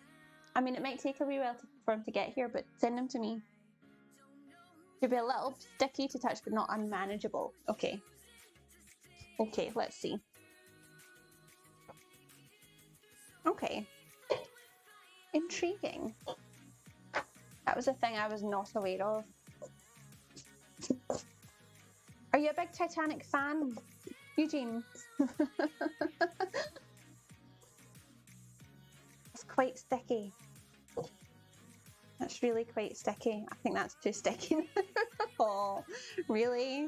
[SPEAKER 1] I mean, it might take a wee while for them to get here, but send them to me. Should be a little sticky to touch, but not unmanageable. Okay. Okay, let's see. Okay. Intriguing. That was a thing I was not aware of. Are you a big Titanic fan, Eugene? It's quite sticky. That's really quite sticky. I think that's too sticky. Oh, really?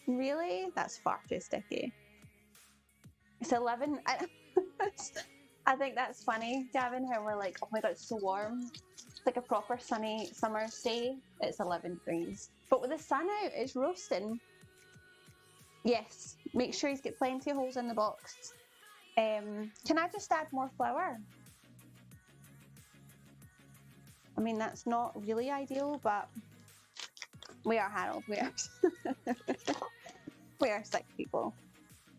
[SPEAKER 1] Really? That's far too sticky. It's 11. I think that's funny, Gavin, how we're like, oh my god, it's so warm. It's like a proper sunny summer's day. It's 11 degrees. But with the sun out, it's roasting. Yes, make sure you get plenty of holes in the box. Can I just add more flour? I mean, that's not really ideal, but we are Harold. We are, we are sick people.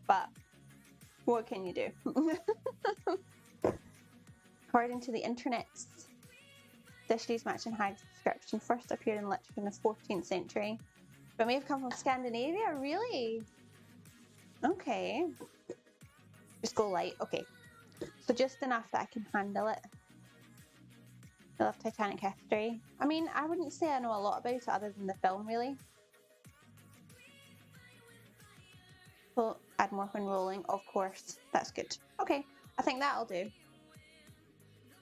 [SPEAKER 1] But what can you do? According to the internet, dishes matching hag description first appeared in literature in the 14th century, but may have come from Scandinavia. Really? Okay. Just go light. Okay. So just enough that I can handle it. I love Titanic history. I mean, I wouldn't say I know a lot about it other than the film, really. We'll add more when rolling, of course. That's good. Okay, I think that'll do.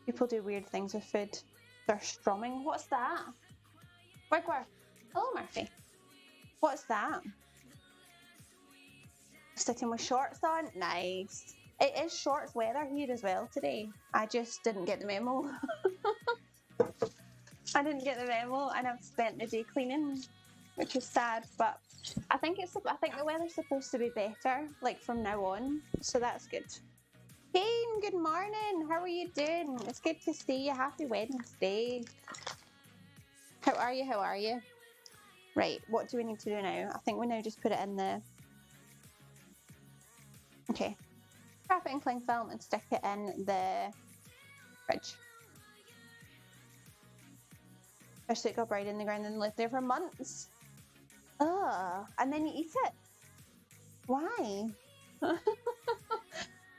[SPEAKER 1] People do weird things with food. They're strumming. What's that? Wigwar. Hello, Murphy. What's that? Sitting with shorts on? Nice. It is shorts weather here as well today. I just didn't get the memo. I didn't get the memo and I've spent the day cleaning, which is sad, but I think the weather's supposed to be better, like from now on, so that's good. Kane, good morning. How are you doing? It's good to see you. Happy Wednesday. How are you? How are you? Right, what do we need to do now? I think we now just put it in the... Okay. Wrap it in cling film and stick it in the fridge. Especially it got buried in the ground and lived there for months. Ugh, and then you eat it. Why?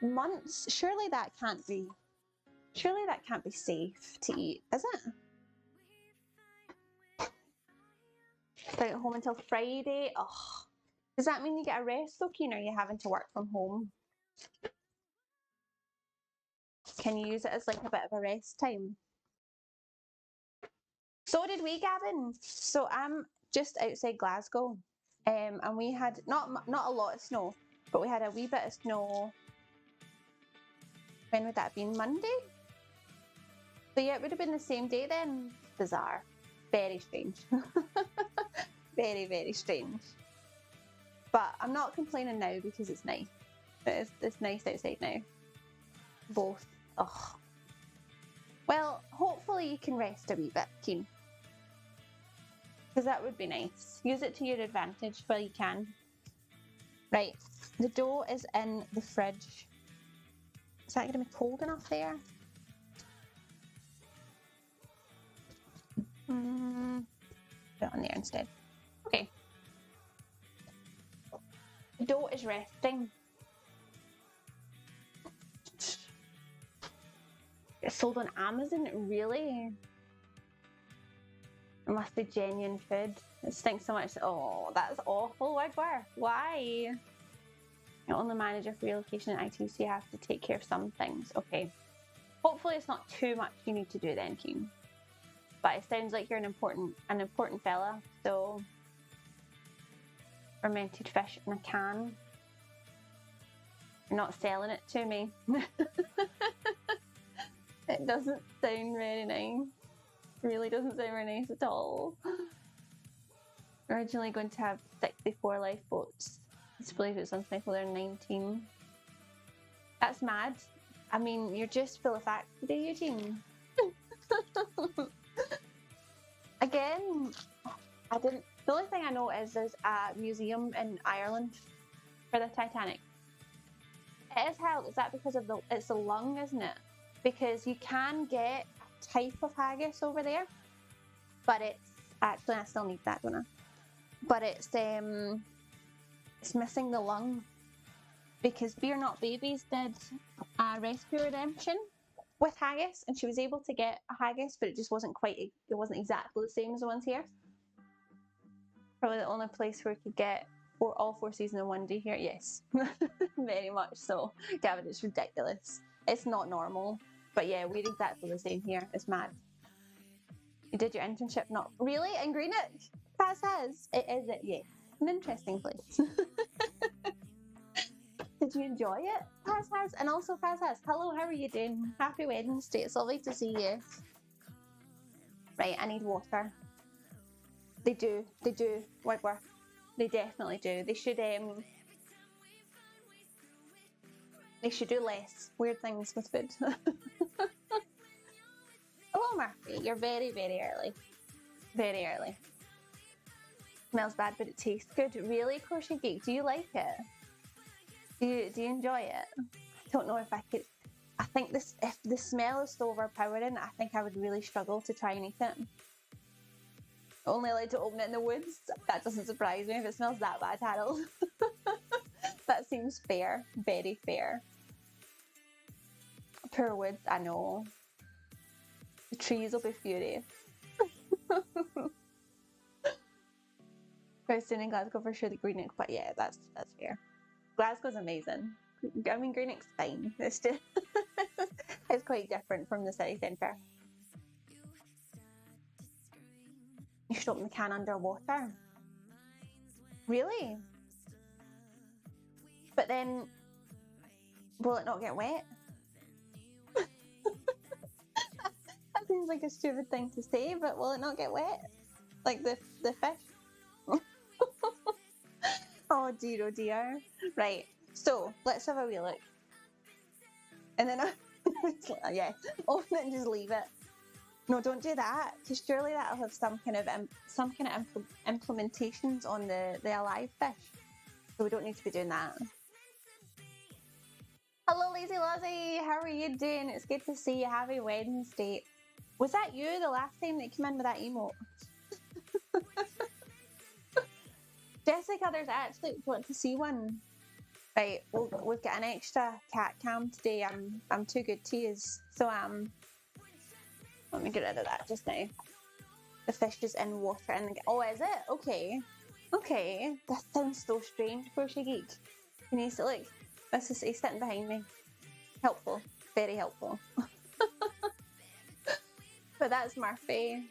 [SPEAKER 1] Months? Surely that can't be safe to eat, is it? Stay at home until Friday. Oh, does that mean you get a rest though, Keen, or are you having to work from home? Can you use it as like a bit of a rest time? So did we, Gavin. So I'm just outside Glasgow, and we had not a lot of snow, but we had a wee bit of snow. When would that have been? Monday? So yeah, it would have been the same day then. Bizarre. Very strange. Very, very strange. But I'm not complaining now because it's nice. It's nice outside now. Both. Ugh. Well, hopefully you can rest a wee bit, Keen. Because that would be nice. Use it to your advantage while you can. Right, the dough is in the fridge. Is that going to be cold enough there? Put it on there instead. Okay. The dough is resting. It's sold on Amazon, really? It must be genuine food. It stinks so much. Oh, that's awful. Why? You're only manager for relocation and IT, so you have to take care of some things. Okay. Hopefully it's not too much you need to do then, Keen. But it sounds like you're an important fella, so fermented fish in a can. You're not selling it to me. It doesn't sound very nice. Really doesn't sound very nice at all. Originally going to have 64 lifeboats. I believe it's on cycle there 19. That's mad. I mean, you're just full of facts today, Eugene. Again, I didn't. The only thing I know is there's a museum in Ireland for the Titanic. It is held. Is that because of it's the lung, isn't it? Because you can get a type of haggis over there, but it's actually I still need that, don't I? But it's missing the lung because Beer Not Babies did a Recipe Redemption with haggis, and she was able to get a haggis, but it just wasn't exactly the same as the ones here. Probably the only place where you could get all four seasons in one day here. Yes, very much so. Gavin, it's ridiculous. It's not normal. But yeah, we're exactly the same here. It's mad. You did your internship? Not really in Greenwich. Praz has. It is it, yeah. An interesting place. Did you enjoy it? Praz has, and also Praz has. Hello, how are you doing? Happy Wednesday. It's lovely to see you. Right, I need water. They do. Wigworth. They definitely do. They should do less weird things with food. Hello, Murphy. You're very, very early. Very early. Smells bad, but it tastes good. Really, Crochet Geek? Do you like it? Do you enjoy it? I don't know if I could. I think if the smell is so overpowering, I think I would really struggle to try and eat it. Only allowed to open it in the woods. That doesn't surprise me if it smells that bad, Harold. That seems fair. Very fair. Poor woods, I know. The trees will be furious. Kristen in Glasgow for sure, the Greenock, but yeah, that's fair. Glasgow's amazing. I mean, Greenock's fine. It's just it's quite different from the city centre. You should open the can underwater. Really? But then, will it not get wet? That seems like a stupid thing to say, but will it not get wet? Like the fish? Oh dear, oh dear. Right, so let's have a wee look. And then, yeah, open it and just leave it. No, don't do that, because surely that'll have some kind of implementations on the alive fish. So we don't need to be doing that. Hello, Lazy Lozzie. How are you doing? It's good to see you. Happy Wednesday. Was that you the last time that came in with that emote? Jessica, there's actually, want to see one? Right, we've got an extra cat cam today. I'm too good to use. So let me get rid of that just now. The fish is in water and oh, is it? Okay. Okay. That sounds so strange, Crochet Geek. Can you see, look, he's sitting behind me. Helpful. Very helpful. But that's Murphy.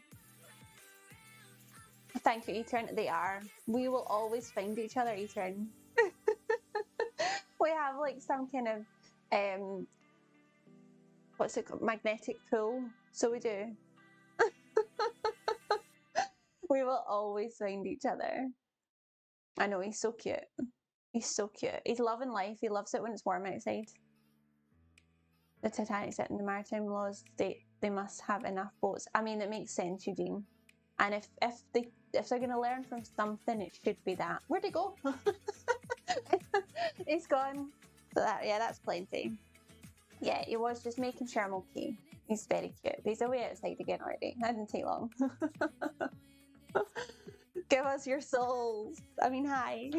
[SPEAKER 1] Thank you, Etern. They are. We will always find each other, Etern. We have like some kind of what's it called? Magnetic pull. So we do. We will always find each other. I know, he's so cute. He's so cute. He's loving life. He loves it when it's warm outside. The Titanic set in the maritime laws state they must have enough boats. I mean, it makes sense, Eugene. And if they're going to learn from something, it should be that. Where'd he go? He's gone. So that's plenty. Yeah, he was just making sure I'm okay. He's very cute. But he's away outside again already. That didn't take long. Give us your souls. I mean, hi.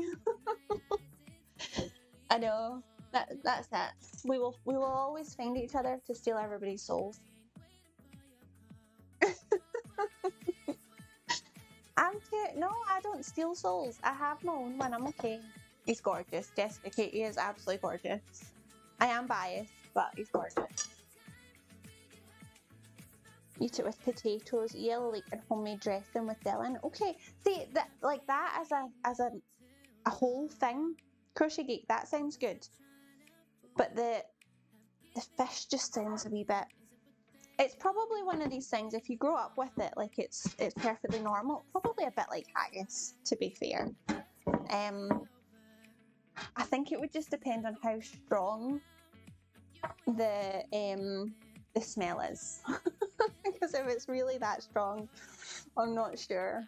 [SPEAKER 1] I know. That's it. We will always find each other to steal everybody's souls. I'm cute. No, I don't steal souls. I have my own one. I'm okay. He's gorgeous. Jessica Katie is absolutely gorgeous. I am biased, but he's gorgeous. Eat it with potatoes, yellow leek, and homemade dressing with dill in. Okay, see that like that as a whole thing. Crochet Geek, that sounds good. But the fish just sounds a wee bit. It's probably one of these things. If you grow up with it, like it's perfectly normal. Probably a bit like haggis, to be fair. I think it would just depend on how strong the smell is. Because if it's really that strong, I'm not sure.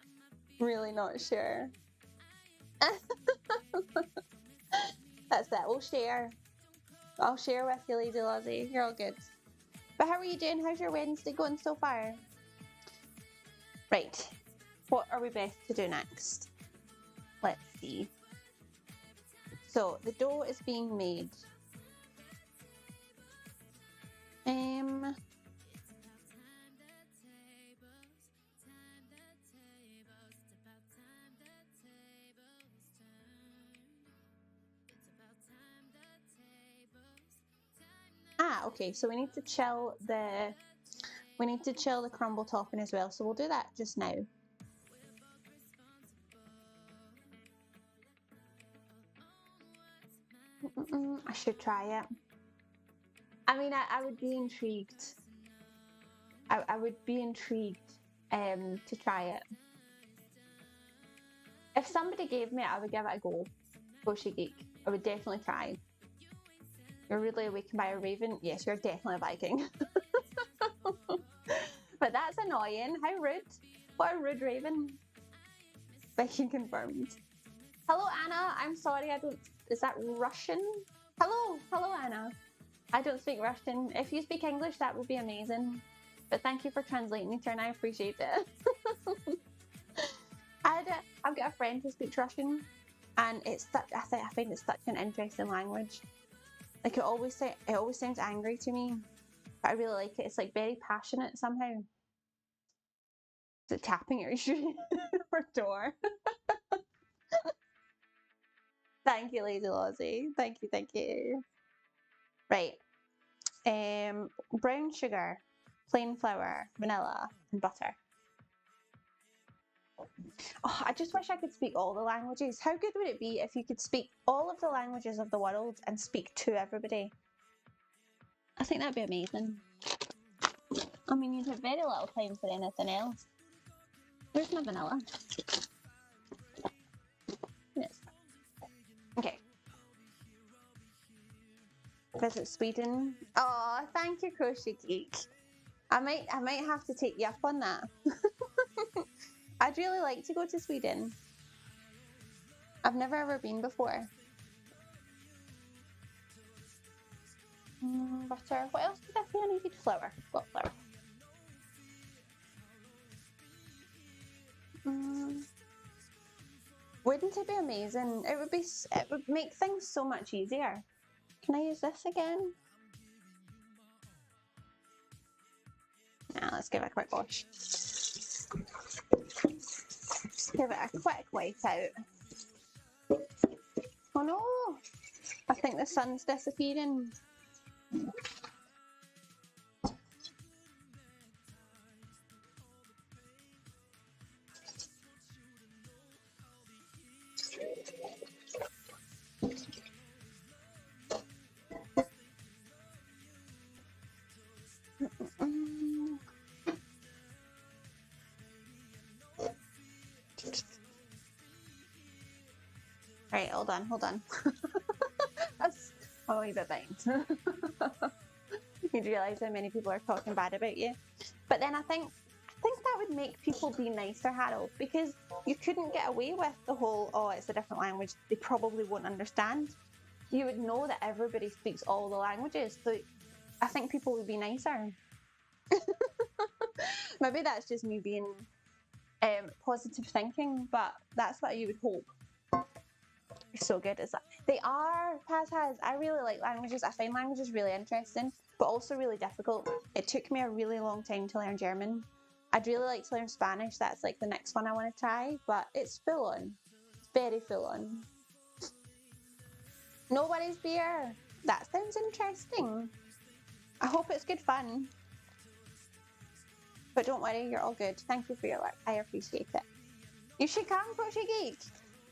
[SPEAKER 1] Really not sure. That's it. We'll share. I'll share with you, Lady Lozzie. You're all good. But how are you doing? How's your Wednesday going so far? Right. What are we best to do next? Let's see. So the dough is being made. Okay, so we need to chill the We need to chill the crumble topping as well, so we'll do that just now. I should try it. I mean, I would be intrigued. I would be intrigued to try it. If somebody gave me it, I would give it a go. Koshy Geek. I would definitely try. You're really awakened by a raven? Yes, you're definitely a Viking. But that's annoying. How rude. What a rude raven. Viking confirmed. Hello, Anna. I'm sorry, I don't... Is that Russian? Hello. Hello, Anna. I don't speak Russian. If you speak English, that would be amazing. But thank you for translating it, and I appreciate it. I've got a friend who speaks Russian, and it's such... I find it's such an interesting language. Like, it always sounds angry to me, but I really like it. It's like very passionate somehow. Is it tapping at your door? Thank you, Lazy Lozzie. Thank you, thank you. Right. Brown sugar, plain flour, vanilla, and butter. Oh, I just wish I could speak all the languages. How good would it be if you could speak all of the languages of the world and speak to everybody? I think that'd be amazing. I mean, you'd have very little time for anything else. Where's my vanilla? Yes. Okay. Visit Sweden. Oh, thank you, Crochet Geek. I might have to take you up on that. I'd really like to go to Sweden. I've never ever been before. Butter. What else did I say I needed? Flour. Got flour. Wouldn't it be amazing? It would make things so much easier. Can I use this again? Now let's give it a quick wash. Give it a quick wipe out. Oh no! I think the sun's disappearing. Right, hold on. That's a wee bit behind. You'd realise how many people are talking bad about you. But then I think that would make people be nicer, Harold, because you couldn't get away with the whole, oh, it's a different language, they probably won't understand. You would know that everybody speaks all the languages, so I think people would be nicer. Maybe that's just me being positive thinking, but that's what you would hope. So good is that they are Paz. I really like languages. I find languages really interesting, but also really difficult. It took me a really long time to learn German. I'd really like to learn Spanish. That's like the next one I want to try, but it's full on. It's very full on. Nobody's beer. That sounds interesting. I hope it's good fun. But don't worry, you're all good. Thank you for your work. I appreciate it. You should come, Crochet Geek.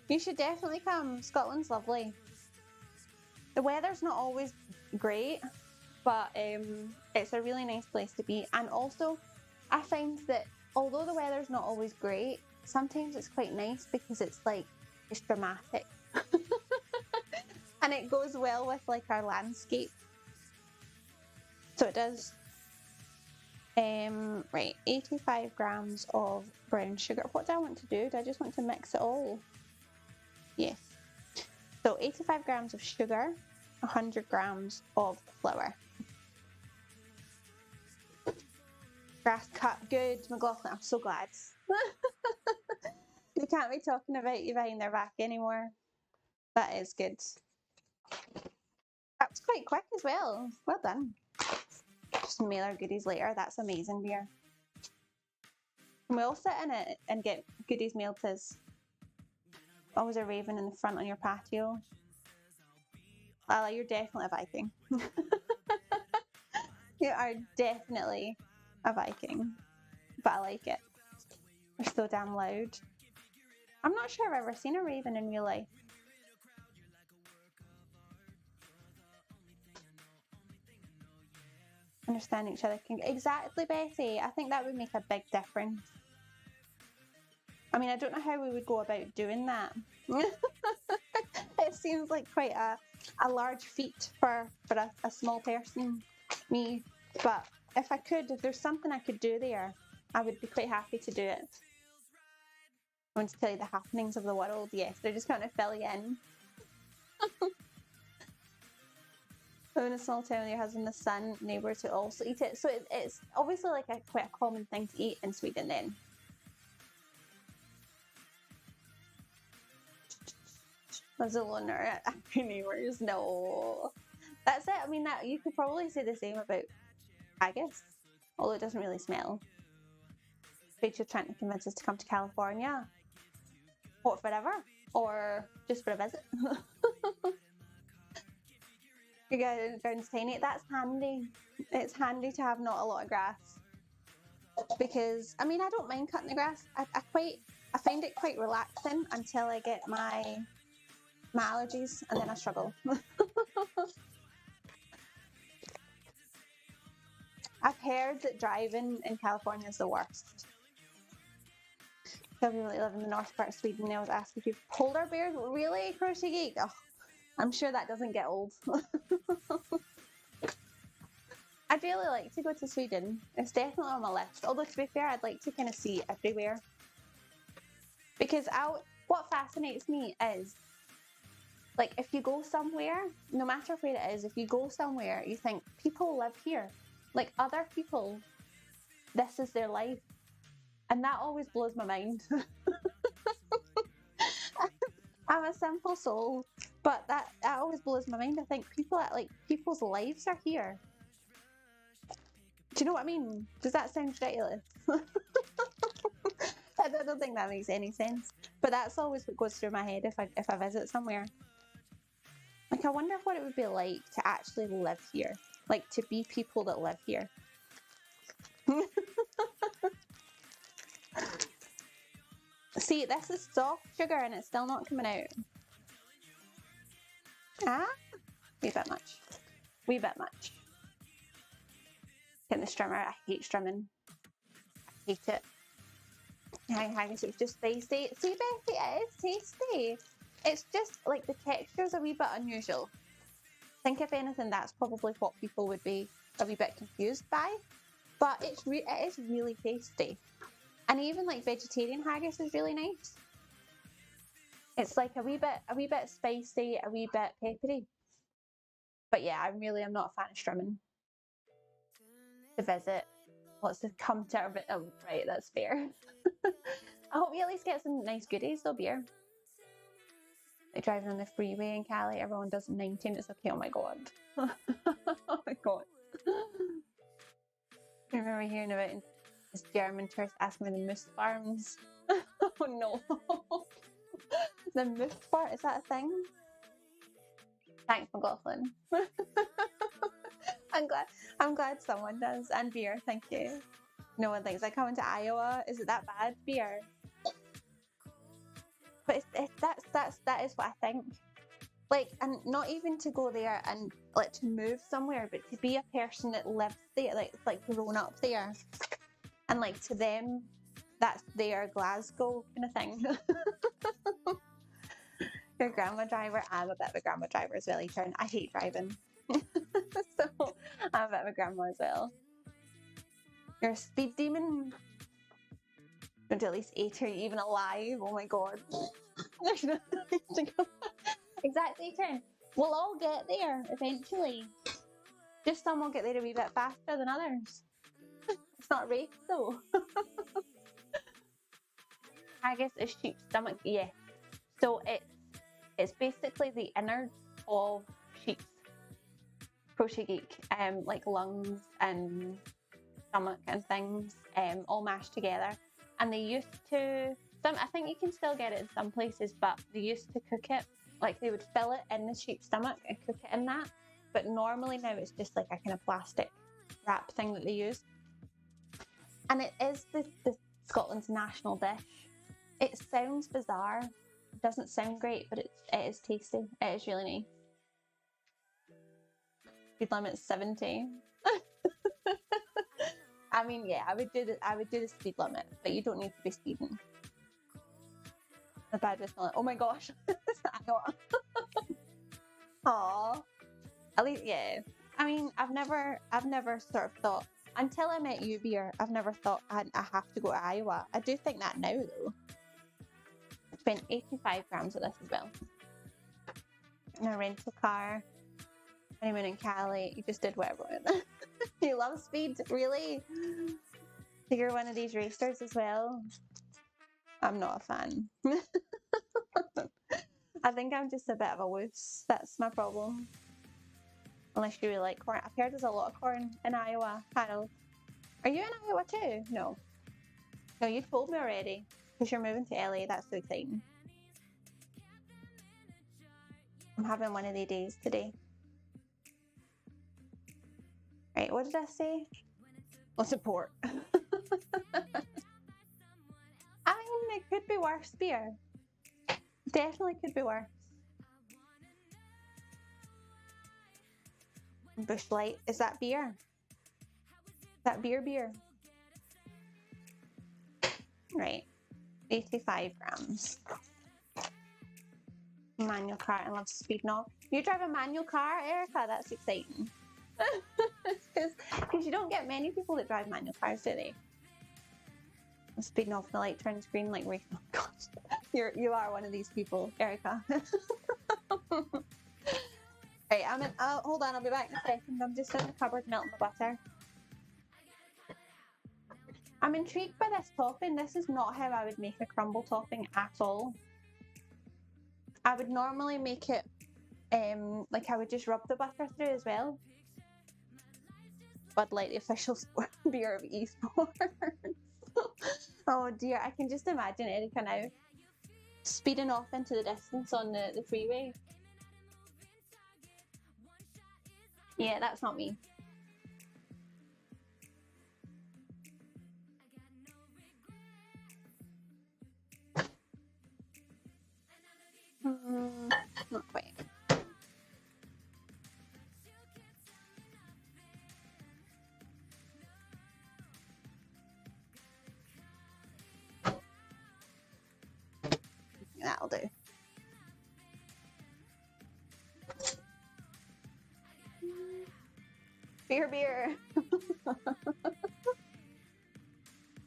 [SPEAKER 1] You should definitely come. Scotland's lovely. The weather's not always great, but it's a really nice place to be. And also, I find that although the weather's not always great, sometimes it's quite nice because it's like, it's dramatic. And it goes well with like our landscape. So it does. Right, 85 grams of brown sugar. What do I want to do? Do I just want to mix it all? Yes. So 85 grams of sugar, 100 grams of flour. Grass cut, good, McLaughlin, I'm so glad. You can't be talking about you behind their back anymore. That is good. That was quite quick as well. Well done. Just mail our goodies later. That's amazing beer. And we'll sit in it and get goodies mailed to us. Always a raven in the front on your patio. Lala, you're definitely a Viking. You are definitely a Viking, but I like it. They're so damn loud. I'm not sure I've ever seen a raven in real life. Understand each other. Exactly, Betty. I think that would make a big difference. I mean, I don't know how we would go about doing that. It seems like quite a large feat for a small person, me. But if I could, if there's something I could do there, I would be quite happy to do it. I want to tell you the happenings of the world. Yes, they're just kind of fill you in. So in a small town, your husband, the son, neighbours who also eat it. So it's obviously like quite a common thing to eat in Sweden then. As a loner, neighbours, no. That's it. I mean, that you could probably say the same about haggis, although it doesn't really smell. Rachel trying to convince us to come to California. What, forever? Or just for a visit? You guys sounds tiny. That's handy. It's handy to have not a lot of grass. Because, I mean, I don't mind cutting the grass. I find it quite relaxing until I get my allergies, and then I struggle. I've heard that driving in California is the worst. Some people that live in the north part of Sweden, they always ask if you've polar bears. Really, Crochet Geek? Oh, I'm sure that doesn't get old. I'd really like to go to Sweden. It's definitely on my list. Although, to be fair, I'd like to kind of see everywhere. Because what fascinates me is, like, if you go somewhere, no matter where it is, if you go somewhere, you think, people live here. Like, other people, this is their life. And that always blows my mind. I'm a simple soul, but that always blows my mind. I think people's lives are here. Do you know what I mean? Does that sound ridiculous? I don't think that makes any sense. But that's always what goes through my head if I visit somewhere. Like, I wonder what it would be like to actually live here. Like, to be people that live here. See, this is soft sugar and it's still not coming out. Ah, wee bit much. Wee bit much. Getting the strimmer. I hate strimming. I hate it. Haggis, it's just tasty. See, Becky, it is tasty. It's just like the texture's a wee bit unusual. I think if anything, that's probably what people would be a wee bit confused by. But it is really tasty. And even like vegetarian haggis is really nice. It's like a wee bit spicy, a wee bit peppery. But yeah, I'm not a fan of strimming. To visit, wants to come to our bit. Oh, right, that's fair. I hope you at least get some nice goodies though, beer. Like driving on the freeway in Cali, everyone does 19. It's okay. Oh my god. Oh my god. I remember hearing about this German tourist asking me the moose farms. Oh no. The moose farm, is that a thing? Thanks, McLaughlin. I'm glad someone does. And beer, thank you. No one thinks I come into Iowa. Is it that bad? Beer. But that is what I think. Like, and not even to go there and like to move somewhere, but to be a person that lives there, like grown up there, and like to them, that's their Glasgow kind of thing. Your grandma driver. I'm a bit of a grandma driver as well, Ethan. I hate driving. So I'm a bit of a grandma as well. You're a speed demon. Don't at least 8 are you even alive? Oh my god. Exactly, Ethan. We'll all get there eventually. Just some will get there a wee bit faster than others. It's not a race though. Haggis is sheep's stomach, yeah. So it's basically the innards of sheep. Crochet Geek, like lungs and stomach and things, all mashed together. And they used to, I think you can still get it in some places, but they used to cook it, like they would fill it in the sheep's stomach and cook it in that. But normally now it's just like a kind of plastic wrap thing that they use. And it is the Scotland's national dish. It sounds bizarre. It doesn't sound great, but it is tasty. It is really nice. Speed limit's 70. I mean, yeah, I would do the speed limit, but you don't need to be speeding. The bad whistle. Oh my gosh. Aww. At least, yeah. I mean, I've never sort of thought, until I met you, Beer, I've never thought I have to go to Iowa. I do think that now, though. I spent 85 grams of this as well. In a rental car. Honeymoon in Cali. You just did whatever. You love speed, really? So you're one of these racers as well? I'm not a fan. I think I'm just a bit of a wuss. That's my problem. Unless you really like corn. I've heard there's a lot of corn in Iowa. Harold, are you in Iowa too? No. No, you told me already. Because you're moving to LA. That's so exciting. I'm having one of the days today. Right, what did I say? Well, support. I mean, it could be worse, Beer. Definitely could be worse. Bush Light, is that beer? Is that beer? Right, 85 grams. Manual car, I love speed knob. You drive a manual car, Erica? That's exciting. Because you don't get many people that drive manual cars, do they? Speeding off the light turns green like race. Oh gosh, you are one of these people, Erica. Right, I'm in. Hold on, I'll be back in a second. I'm just in the cupboard melting the butter. I'm intrigued by this topping. This is not how I would make a crumble topping at all. I would normally make it like I would just rub the butter through as well. Bud Light, the official beer of esports. Oh dear, I can just imagine Erica now speeding off into the distance on the freeway. Yeah, that's not me. Not quite. That'll do. Beer.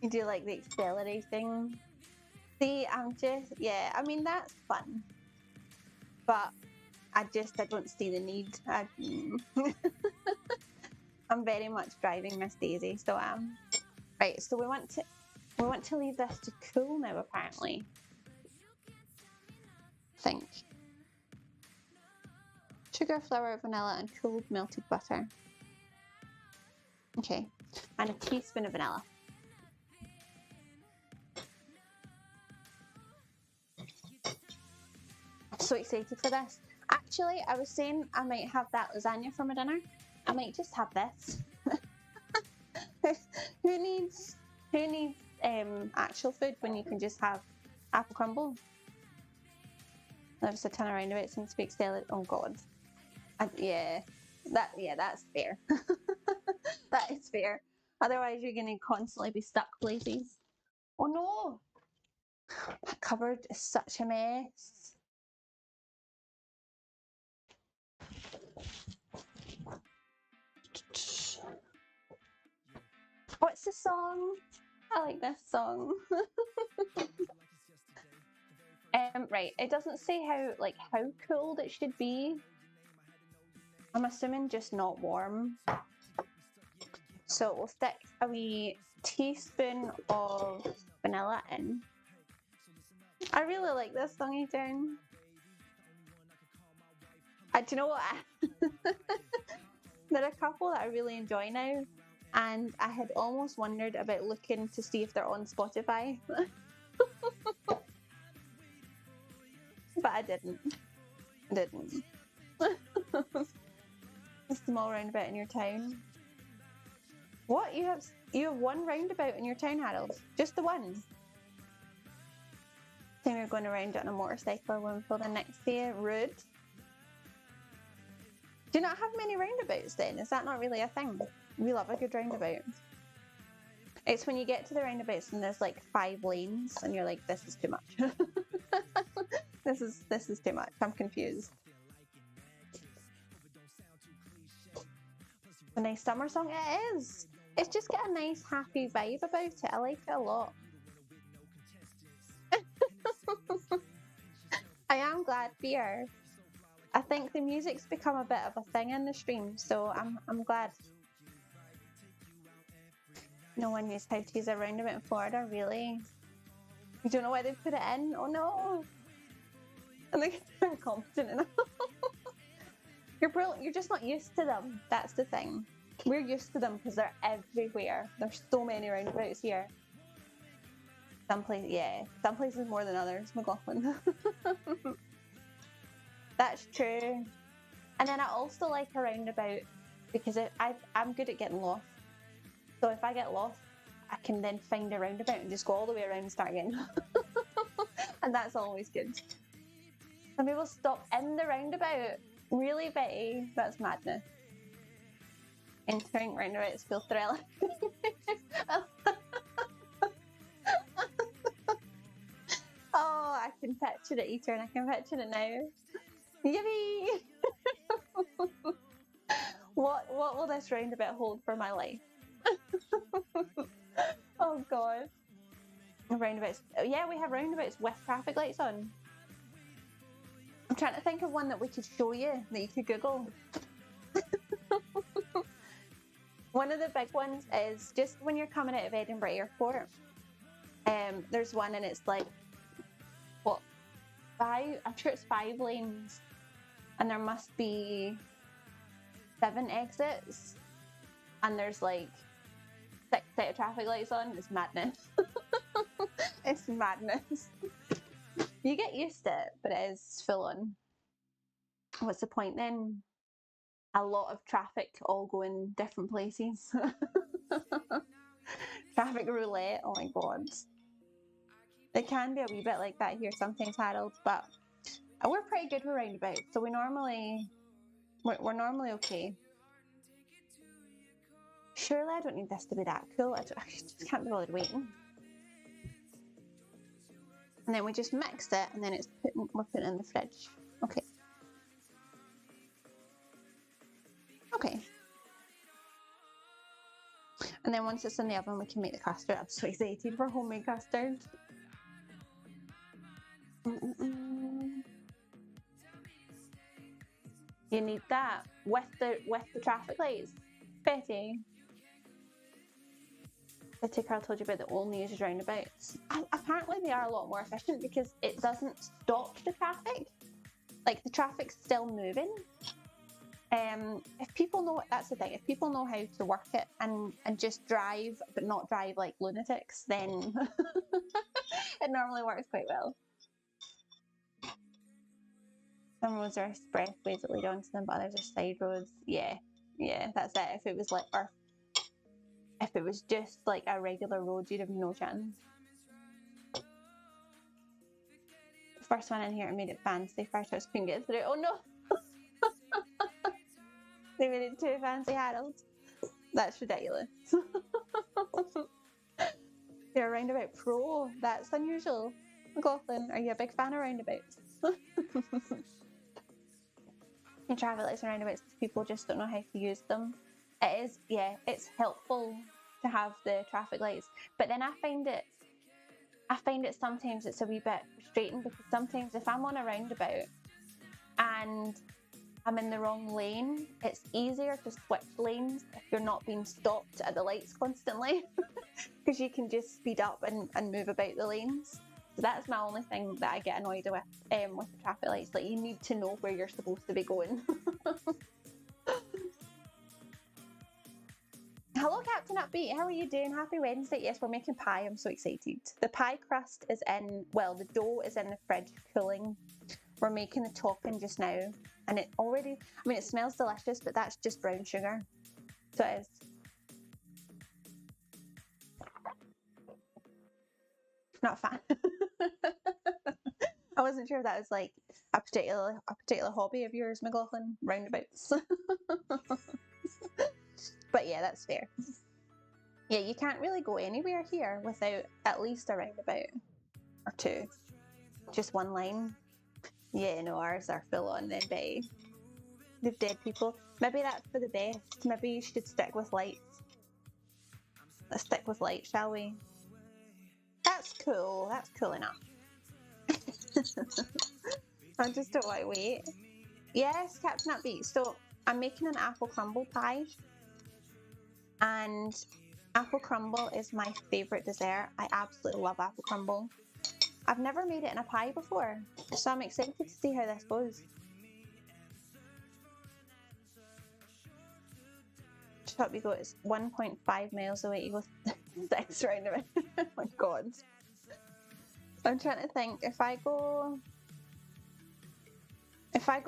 [SPEAKER 1] You do like the accelerating. See, I'm just, yeah, I mean, that's fun. But I don't see the need. I'm very much driving Miss Daisy, so right, so we want to leave this to cool now, apparently. I think. Sugar, flour, vanilla, and cooled melted butter. Okay, and a teaspoon of vanilla. I'm so excited for this. Actually, I was saying I might have that lasagna for my dinner. I might just have this. Who needs actual food when you can just have apple crumble? There's a ton around about since we salad. Oh god. Yeah, that's fair. That is fair. Otherwise, you're gonna constantly be stuck places. Oh no! That cupboard is such a mess. What's the song? I like this song. Right, it doesn't say how cooled it should be. I'm assuming just not warm. So we'll stick a wee teaspoon of vanilla in. I really like this songy tune. Do you know what? There are a couple that I really enjoy now, and I had almost wondered about looking to see if they're on Spotify. But I didn't. A small roundabout in your town. What? You have You have one roundabout in your town, Harold? Just the one? I think we're going around it on a motorcycle when we pulled in next to you. Rude. Do you not have many roundabouts then? Is that not really a thing? We love a good roundabout. It's when you get to the roundabouts and there's like 5 lanes and you're like, this is too much. This is too much. I'm confused. A nice summer song. It is. It's just got a nice happy vibe about it. I like it a lot. I am glad we are. I think the music's become a bit of a thing in the stream, so I'm glad. No one knows how to use a roundabout in Florida, really? You don't know why they put it in? Oh no! And they're confident enough. You're just not used to them. That's the thing. We're used to them because they're everywhere. There's so many roundabouts here. Some places more than others, McLaughlin. That's true. And then I also like a roundabout because I'm good at getting lost. So if I get lost, I can then find a roundabout and just go all the way around and start again. And that's always good. Some people stop in the roundabout. Really, Betty? That's madness. Entering roundabouts feels thrilling. Oh, I can picture it, Eater, and I can picture it now. Yippee! What will this roundabout hold for my life? Oh God. Roundabouts. Yeah, we have roundabouts with traffic lights on. I'm trying to think of one that we could show you, that you could Google. One of the big ones is just when you're coming out of Edinburgh Airport. There's one and it's like, what, 5? I'm sure it's 5 lanes. And there must be 7 exits. And there's like 6 set of traffic lights on. It's madness. It's madness. You get used to it, but it is full on. What's the point then? A lot of traffic all going different places. Traffic roulette, oh my God. It can be a wee bit like that here sometimes, Harold, but we're pretty good with roundabouts, so we're normally okay. Surely I don't need this to be that cool. I just can't be bothered waiting. And then we just mix it, and then we're putting it in the fridge. Okay. Okay. And then once it's in the oven, we can make the custard. I'm so excited for homemade custard. You need that with the traffic lights, Betty. The ticker I told you about that only uses roundabouts. Apparently they are a lot more efficient because it doesn't stop the traffic. Like the traffic's still moving. If people know, that's the thing, if people know how to work it and just drive, but not drive like lunatics, then it normally works quite well. Some roads are expressways that lead onto them, but others are side roads. Yeah, that's it. If it was like, or if it was just like a regular road, you'd have no chance. The first one in here made it fancy. First house couldn't get through. Oh no! They made it too fancy, Harold. That's ridiculous. You're a roundabout pro. That's unusual. McLaughlin, are you a big fan of roundabouts? In traffic lights and roundabouts, people just don't know how to use them. It is, yeah, it's helpful to have the traffic lights, but then I find it sometimes it's a wee bit frustrating because sometimes if I'm on a roundabout and I'm in the wrong lane, it's easier to switch lanes if you're not being stopped at the lights constantly because you can just speed up and move about the lanes. So that's my only thing that I get annoyed with the traffic lights. Like, you need to know where you're supposed to be going. Hello, Captain Upbeat. How are you doing? Happy Wednesday. Yes, we're making pie. I'm so excited. The pie crust is in, well, the dough is in the fridge cooling. We're making the topping just now. And it already, I mean, it smells delicious, but that's just brown sugar. So it is. Not a fan. I wasn't sure if that was like a particular hobby of yours, McLaughlin. Roundabouts. But yeah, that's fair. Yeah, you can't really go anywhere here without at least a roundabout or two. Just one line. Yeah, no, ours are full on then, Betty. They've dead people. Maybe that's for the best. Maybe you should stick with lights. Let's stick with light, shall we? That's cool. That's cool enough. I just don't want to wait. Yes, Captain Upbeat. So I'm making an apple crumble pie. And apple crumble is my favourite dessert. I absolutely love apple crumble. I've never made it in a pie before, so I'm excited to see how this goes. Up you go, it's 1.5 miles away. You go 6 round about. Oh my god. I'm trying to think, if I go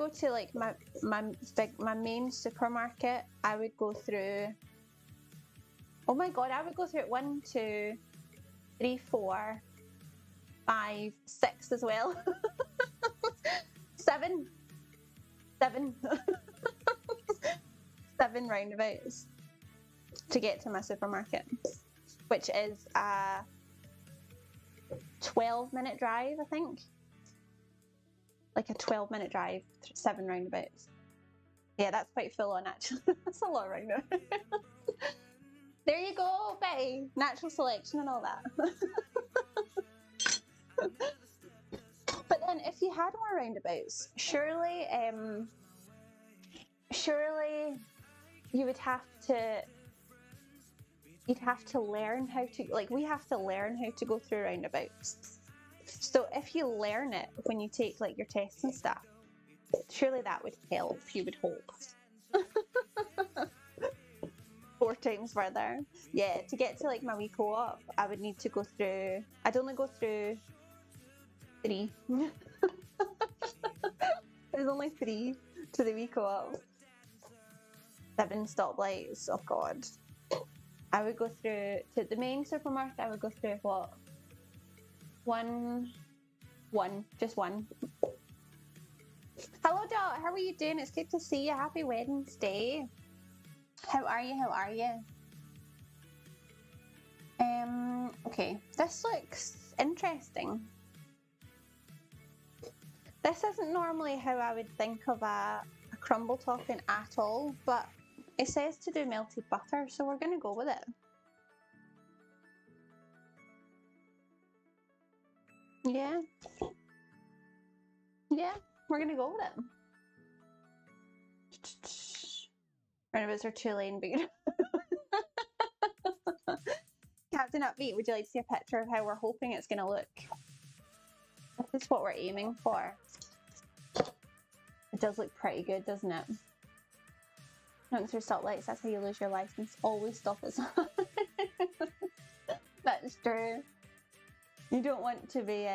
[SPEAKER 1] to like my main supermarket, I would go through, oh my god, I would go through it 1, 2, 3, 4, 5, 6 as well. 7 7 roundabouts to get to my supermarket, which is a 12-minute drive, I think. Like a 12-minute drive, 7 roundabouts. Yeah, that's quite full on actually. That's a lot of roundabouts. There you go, Betty. Natural selection and all that. But then if you had more roundabouts, surely you'd have to learn how to, like, we have to learn how to go through roundabouts. So if you learn it when you take like your tests and stuff, surely that would help, you would hope. 4 times further. Yeah, to get to like my wee co-op, I would need to go through, I'd only go through 3. There's only 3 to the wee co-op. 7 stoplights, oh god. I would go through, to the main supermarket, I would go through what? One, just one. Hello Dot, how are you doing? It's good to see you. Happy Wednesday. How are you? Okay, this looks interesting. This isn't normally how I would think of a crumble topping at all, but it says to do melted butter, so we're going to go with it. Yeah, we're going to go with it. Roundabouts are too lane, but Captain Upbeat, would you like to see a picture of how we're hoping it's going to look? This is what we're aiming for. It does look pretty good, doesn't it? Not through stoplights, that's how you lose your license. Always stop at signs. That's true. You don't want to be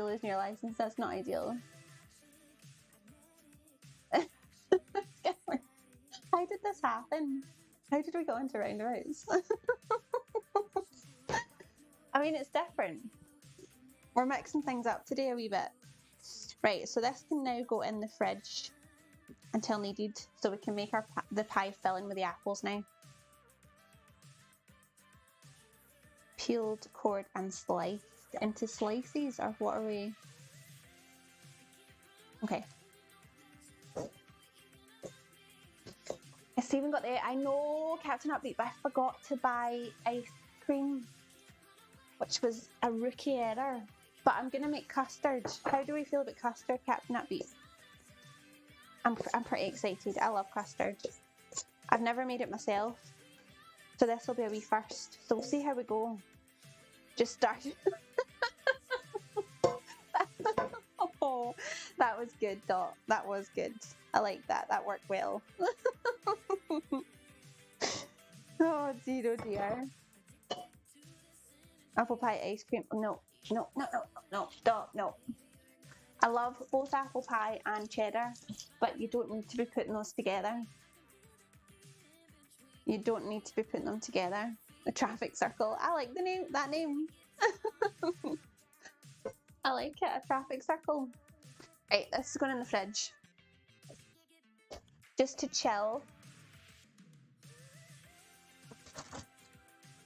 [SPEAKER 1] losing your license. That's not ideal. How did this happen? How did we go into roundabouts? I mean, it's different. We're mixing things up today a wee bit. Right, so this can now go in the fridge until needed, so we can make the pie filling with the apples now. Peeled, cored and sliced into slices, or what are we? Okay. It's even got the, I know, Captain Upbeat, but I forgot to buy ice cream, which was a rookie error. But I'm going to make custard. How do we feel about custard, Captain Upbeat? I'm pretty excited. I love custard. I've never made it myself, so this will be a wee first. So we'll see how we go. Just start. Oh, that was good, Dot. That was good. I like that. That worked well. Oh dear. Apple pie ice cream. No, Dot, no. I love both apple pie and cheddar, but you don't need to be putting those together. You don't need to be putting them together. A traffic circle. I like the name. That name. I like it. A traffic circle. Right, this is going in the fridge. Just to chill.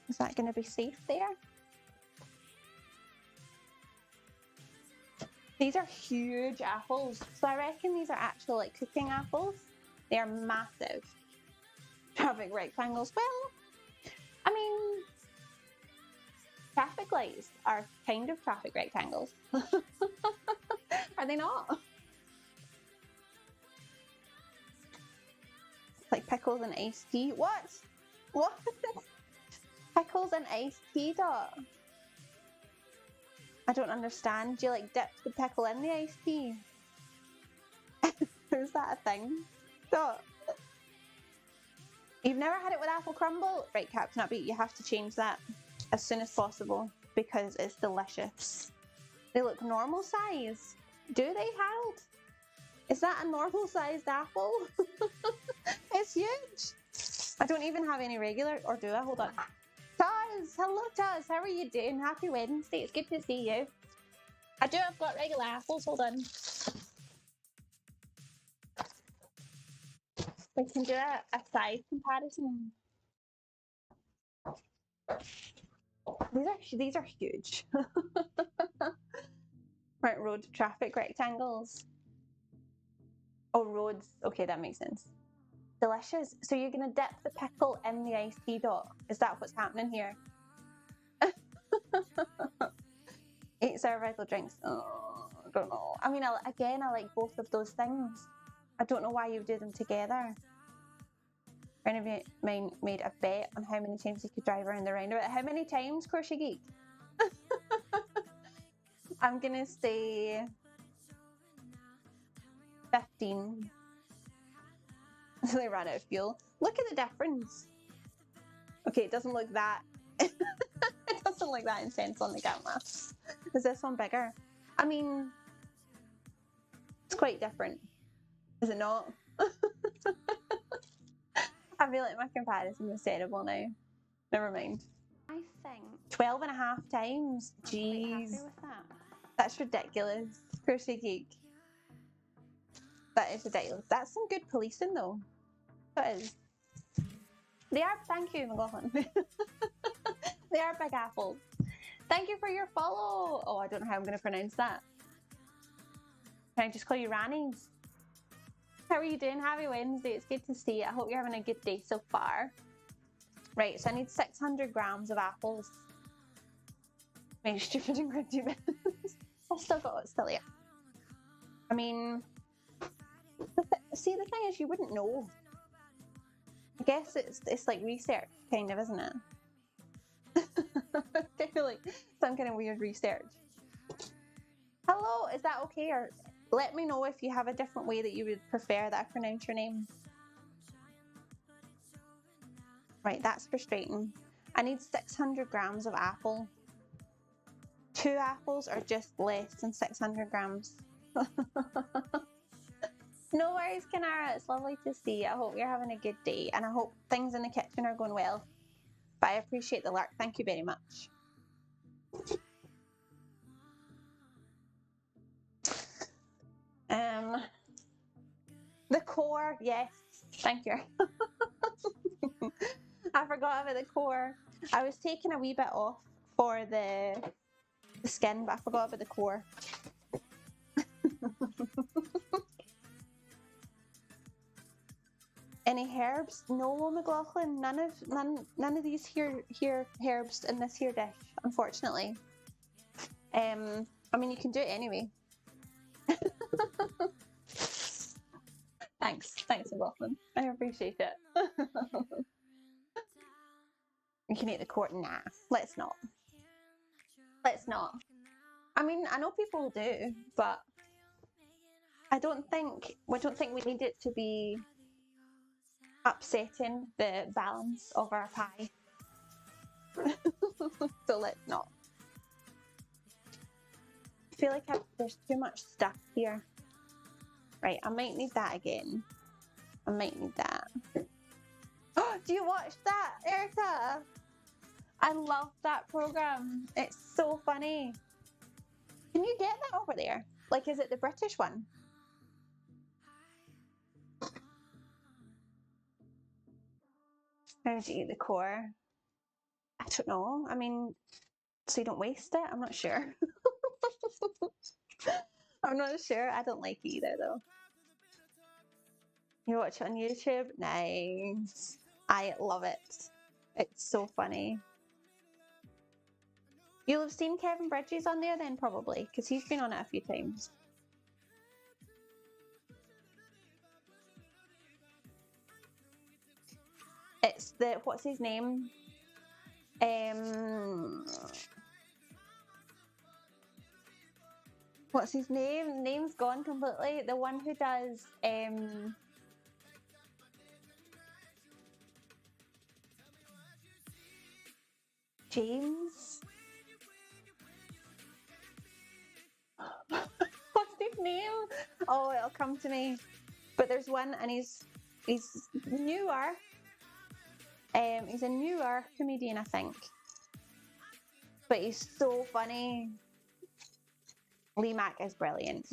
[SPEAKER 1] Is that going to be safe there? These are huge apples. So I reckon these are actual like cooking apples. They are massive. Traffic rectangles. Well, I mean, traffic lights are kind of traffic rectangles. Are they not? It's like pickles and iced tea. What? What? Pickles and iced tea, Dot? I don't understand. Do you like dip the pickle in the iced tea? Is that a thing? Dot? You've never had it with apple crumble? Right, Captain Upbeat, you have to change that as soon as possible because it's delicious. They look normal size. Do they, Harold? Is that a normal sized apple? It's huge. I don't even have any regular, or do I? Hold on. Taz! Hello, Taz. How are you doing? Happy Wednesday. It's good to see you. I've got regular apples. Hold on. We can do a size comparison. These are huge. Right, road traffic rectangles. Oh, roads. Okay, that makes sense. Delicious. So you're going to dip the pickle in the iced tea, Dot? Is that what's happening here? 8 cervical drinks. Oh, I don't know. I mean, I like both of those things. I don't know why you do them together. A friend of mine made a bet on how many times he could drive around the roundabout. How many times, Crochet Geek? I'm going to say 15. So they ran out of fuel. Look at the difference. Okay, it doesn't look that. It doesn't look that intense on the camera. Is this one bigger? I mean, it's quite different. Is it not? I feel like my comparison is terrible now. Never mind. I think 12 and a half times. Jeez. I'm quite happy with that. That's ridiculous. Crochet Geek. That is ridiculous. That's some good policing though. That is. They are, thank you, McLaughlin. They are big apples. Thank you for your follow. Oh, I don't know how I'm going to pronounce that. Can I just call you Rannies? How are you doing? Happy Wednesday. It's good to see you. I hope you're having a good day so far. Right, so I need 600 grams of apples. Make stupid in 20 minutes. I've still got it still here. I mean, see, the thing is, you wouldn't know. I guess it's like research, kind of, isn't it? I feel like some kind of weird research. Hello, is that okay? Or let me know if you have a different way that you would prefer that I pronounce your name. Right, that's frustrating. I need 600 grams of apple. 2 apples are just less than 600 grams. No worries, Kanara. It's lovely to see you. I hope you're having a good day, and I hope things in the kitchen are going well. But I appreciate the lurk. Thank you very much. The core, yes. Thank you. I forgot about the core. I was taking a wee bit off for the skin, but I forgot about the core. Any herbs? No, McLaughlin. None of these here herbs in this here dish, unfortunately. I mean, you can do it anyway. Thanks, McLaughlin. I appreciate it. You can eat the core. Nah, let's not. Let's not. I mean, I know people do, but I don't think we need it to be upsetting the balance of our pie. So let's not. I feel like there's too much stuff here. Right, I might need that again. I might need that. Oh, do you watch that, Erica? I love that program. It's so funny. Can you get that over there? Like, is it the British one? How do you eat the core? I don't know. I mean, so you don't waste it? I'm not sure. I'm not sure. I don't like it either, though. You watch it on YouTube? Nice. I love it. It's so funny. You'll have seen Kevin Bridges on there then, probably, because he's been on it a few times. It's the, what's his name? What's his name? Name's gone completely. The one who does James. What's his name? Oh, it'll come to me. But there's one, and he's newer. He's a newer comedian, I think. But he's so funny. Lee Mack is brilliant.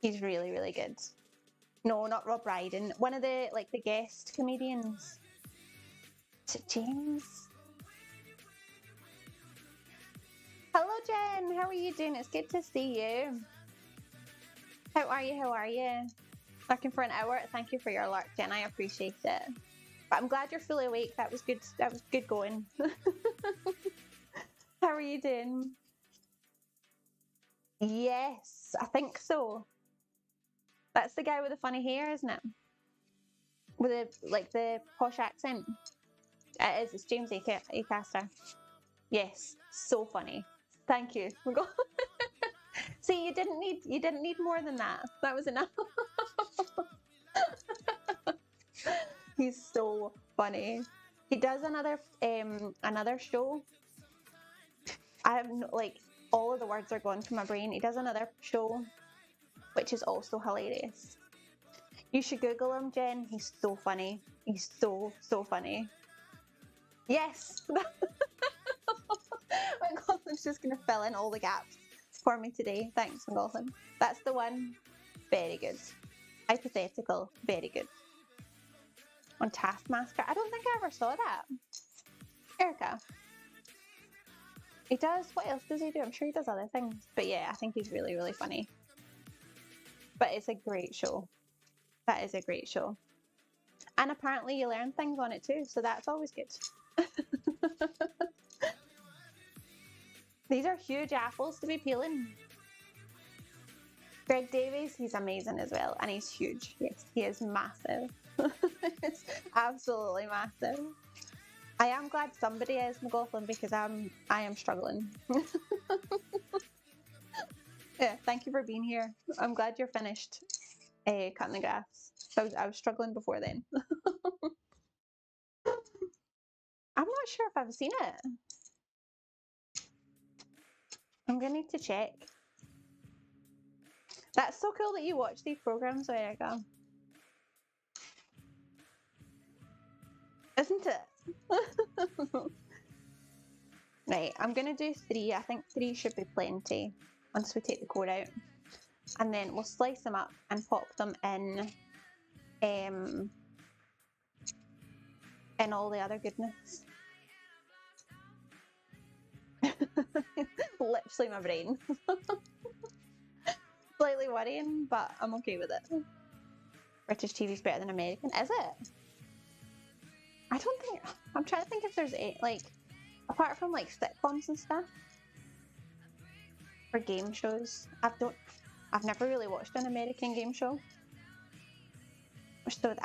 [SPEAKER 1] He's really, really good. No, not Rob Brydon. One of the the guest comedians. Is it James? Hello, Jen. How are you doing? It's good to see you. How are you? How are you? Looking for an hour? Thank you for your alert, Jen. I appreciate it. But I'm glad you're fully awake. That was good. That was good going. How are you doing? Yes, I think so. That's the guy with the funny hair, isn't it? With the posh accent. It is. It's James Acaster. Yes, so funny. Thank you. See, you didn't need more than that. That was enough. He's so funny. He does another show. I have all of the words are gone from my brain. He does another show, which is also hilarious. You should Google him, Jen. He's so funny. He's so funny. Yes. McLaughlin's just going to fill in all the gaps for me today. Thanks, McLaughlin. That's the one. Very good. Hypothetical. Very good. On Taskmaster. I don't think I ever saw that. Erica. He does. What else does he do? I'm sure he does other things. But yeah, I think he's really, really funny. But it's a great show. That is a great show. And apparently you learn things on it too, so that's always good. These are huge apples to be peeling. Greg Davies, he's amazing as well, and he's huge. Yes, he is massive. It's absolutely massive. I am glad somebody is, McLaughlin, because I am struggling. Yeah, thank you for being here. I'm glad you're finished cutting the grass. I was struggling before then. I'm not sure if I've seen it. I'm gonna need to check. That's so cool that you watch these programs, Erica. Isn't it? Right, I'm gonna do 3. I think 3 should be plenty once we take the core out. And then we'll slice them up and pop them in all the other goodness. Literally my brain. Slightly worrying, but I'm okay with it. British TV's better than American, is it? I don't think. I'm trying to think if there's apart from sitcoms and stuff, or game shows. I've never really watched an American game show. Which with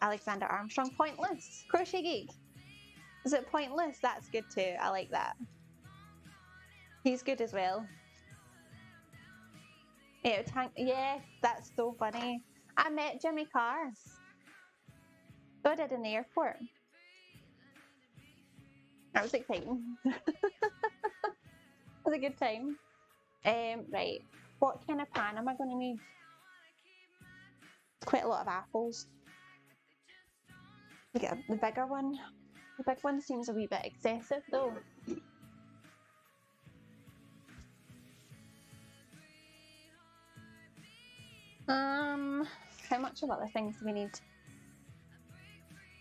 [SPEAKER 1] Alexander Armstrong. Pointless. Crochet Geek. Is it Pointless? That's good too. I like that. He's good as well. Yeah, that's so funny. I met Jimmy Carr. So I did in the airport. That was exciting. It was a good time. Right. What kind of pan am I going to need? Quite a lot of apples. We get the bigger one. The big one seems a wee bit excessive though. How much of other things do we need?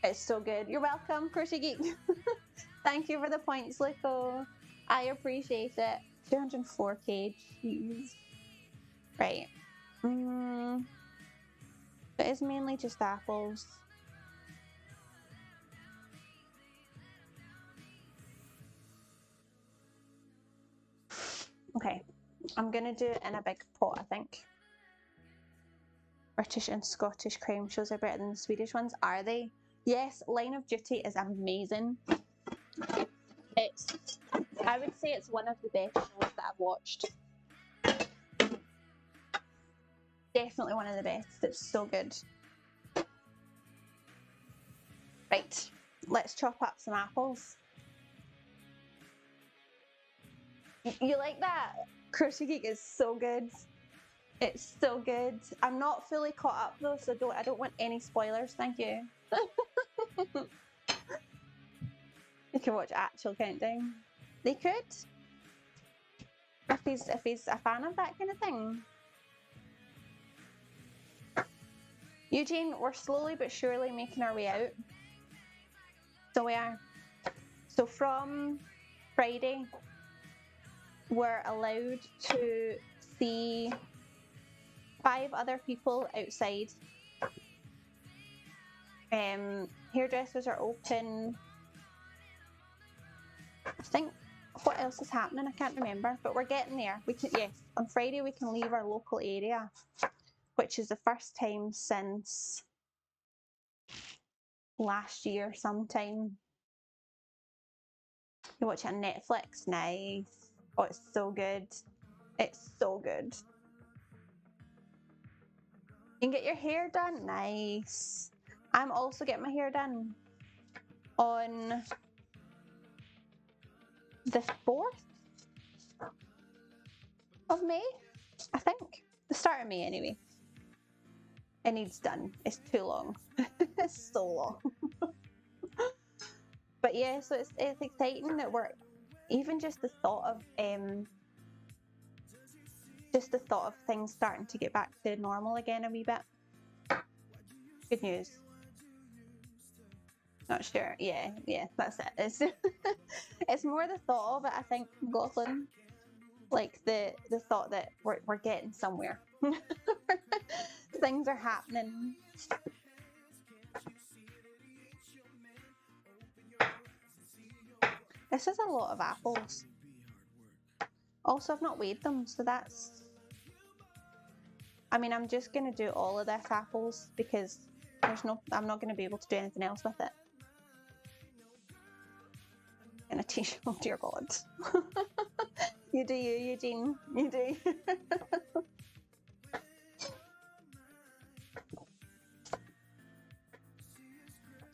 [SPEAKER 1] It's so good. You're welcome, Crochet Geek. Thank you for the points, Lico. I appreciate it. 204k, jeez. Right. It is mainly just apples. Okay, I'm gonna do it in a big pot, I think. British and Scottish creme shows are better than the Swedish ones, are they? Yes, Line of Duty is amazing. I would say it's one of the best shows that I've watched. Definitely one of the best. It's so good. Right, let's chop up some apples. You like that? Crochet Geek is so good. It's so good. I'm not fully caught up though, so I don't want any spoilers. Thank you. You can watch actual countdown. They could, if he's a fan of that kind of thing. Eugene, we're slowly but surely making our way out. So we are. So from Friday, we're allowed to see 5 other people outside. Hairdressers are open. I think, what else is happening? I can't remember, but we're getting there. We can, yes, on Friday we can leave our local area, which is the first time since last year sometime. You watch it on Netflix? Nice. Oh, it's so good. It's so good. You can get your hair done? Nice. I'm also getting my hair done on the 4th of May, I think. The start of May, anyway. It needs done. It's too long. It's so long. But yeah, so it's exciting that we're even just the thought of things starting to get back to normal again a wee bit. Good news. Not sure. Yeah, that's it. It's more the thought of it, I think, Gluten. Like the thought that we're getting somewhere. Things are happening. This is a lot of apples. Also, I've not weighed them, so that's... I mean, I'm just going to do all of this apples because I'm not going to be able to do anything else with it. In a t-shirt, oh dear God. You do you, Eugene, you do.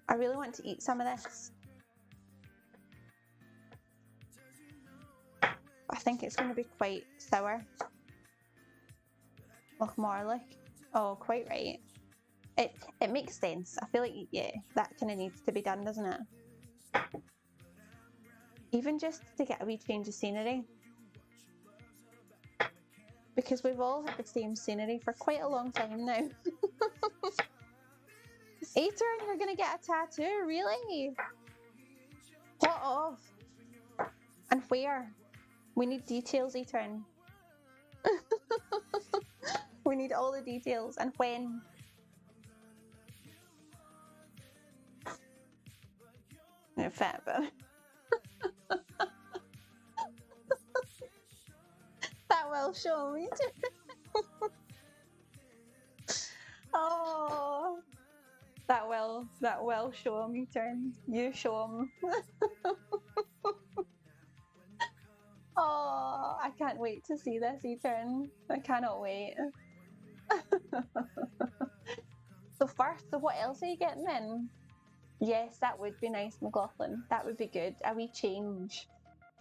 [SPEAKER 1] I really want to eat some of this. I think it's going to be quite sour. Look more like. Oh, quite right. It makes sense. I feel like, yeah, that kind of needs to be done, doesn't it? Even just to get a wee change of scenery. Because we've all had the same scenery for quite a long time now. Ethan, you're going to get a tattoo? Really? What of? And where? We need details, Ethan. We need all the details. And when? No, fair, but... That will show me too. Oh, that will show me turn. You show him. Oh, I can't wait to see this, Ethan. I cannot wait. So what else are you getting then? Yes, that would be nice, McLaughlin. That would be good. A wee change.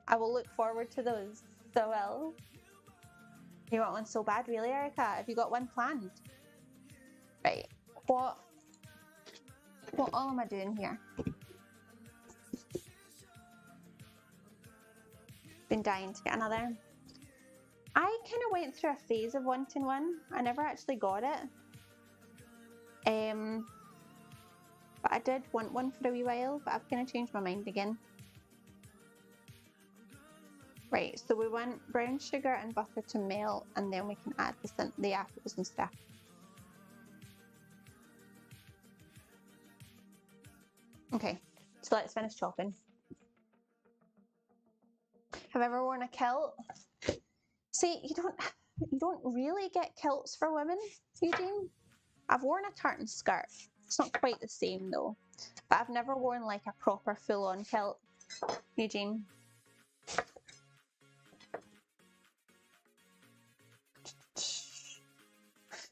[SPEAKER 1] I will look forward to those. So well. You want one so bad, really, Erica? Have you got one planned? Right. What all am I doing here? Been dying to get another. I kind of went through a phase of wanting one. I never actually got it. But I did want one for a wee while, but I've kind of changed my mind again. Right, so we want brown sugar and butter to melt, and then we can add the apples and stuff. Okay, so let's finish chopping. Have I ever worn a kilt? See, you don't really get kilts for women, Eugene. I've worn a tartan skirt. It's not quite the same though. But I've never worn like a proper full-on kilt, Eugene.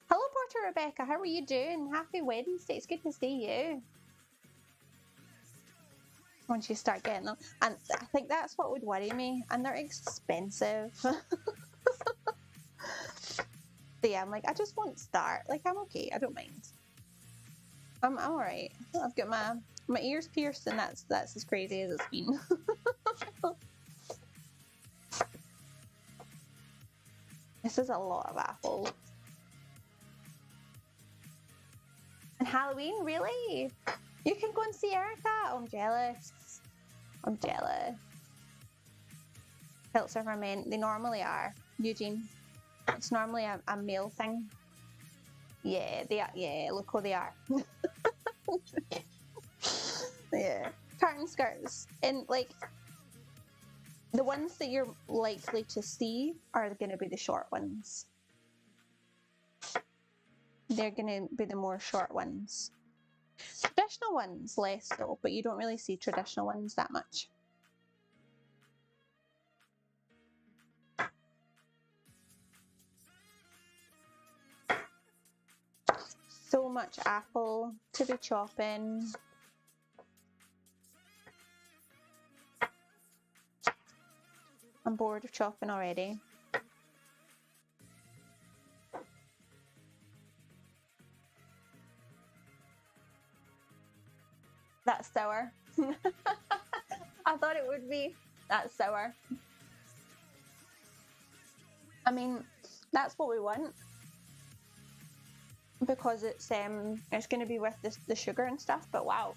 [SPEAKER 1] Hello, Porter Rebecca. How are you doing? Happy Wednesday. It's good to see you. Once you start getting them. And I think that's what would worry me. And they're expensive. So yeah, I'm like, I just won't start. Like, I'm okay. I don't mind. I'm alright. I've got my ears pierced, and that's as crazy as it's been. This is a lot of apples. And Halloween, really? You can go and see Erica? Oh, I'm jealous. I'm jealous. Kilts are for men. They normally are, Eugene. It's normally a male thing. Yeah, they are. Yeah, look who they are. Yeah. Tartan skirts. And like, the ones that you're likely to see are going to be the short ones. They're going to be the more short ones. Traditional ones, less so, but you don't really see traditional ones that much. So much apple to be chopping. I'm bored of chopping already. That's sour. I thought it would be. That's sour. I mean, that's what we want. Because it's going to be with the sugar and stuff, but wow.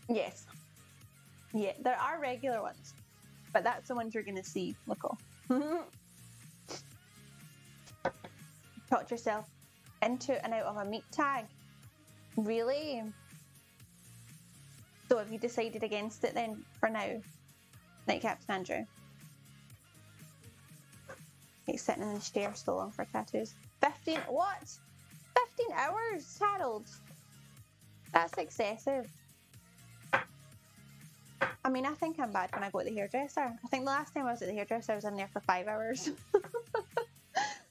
[SPEAKER 1] Yes. Yeah, there are regular ones, but that's the ones you're going to see. Look. Talked yourself into and out of a meat tag. Really? So have you decided against it then for now? Like Captain Andrew? He's sitting in the chair so long for tattoos. 15, what? 15 hours, Harold? That's excessive. I mean, I think I'm bad when I go to the hairdresser. I think the last time I was at the hairdresser, I was in there for 5 hours.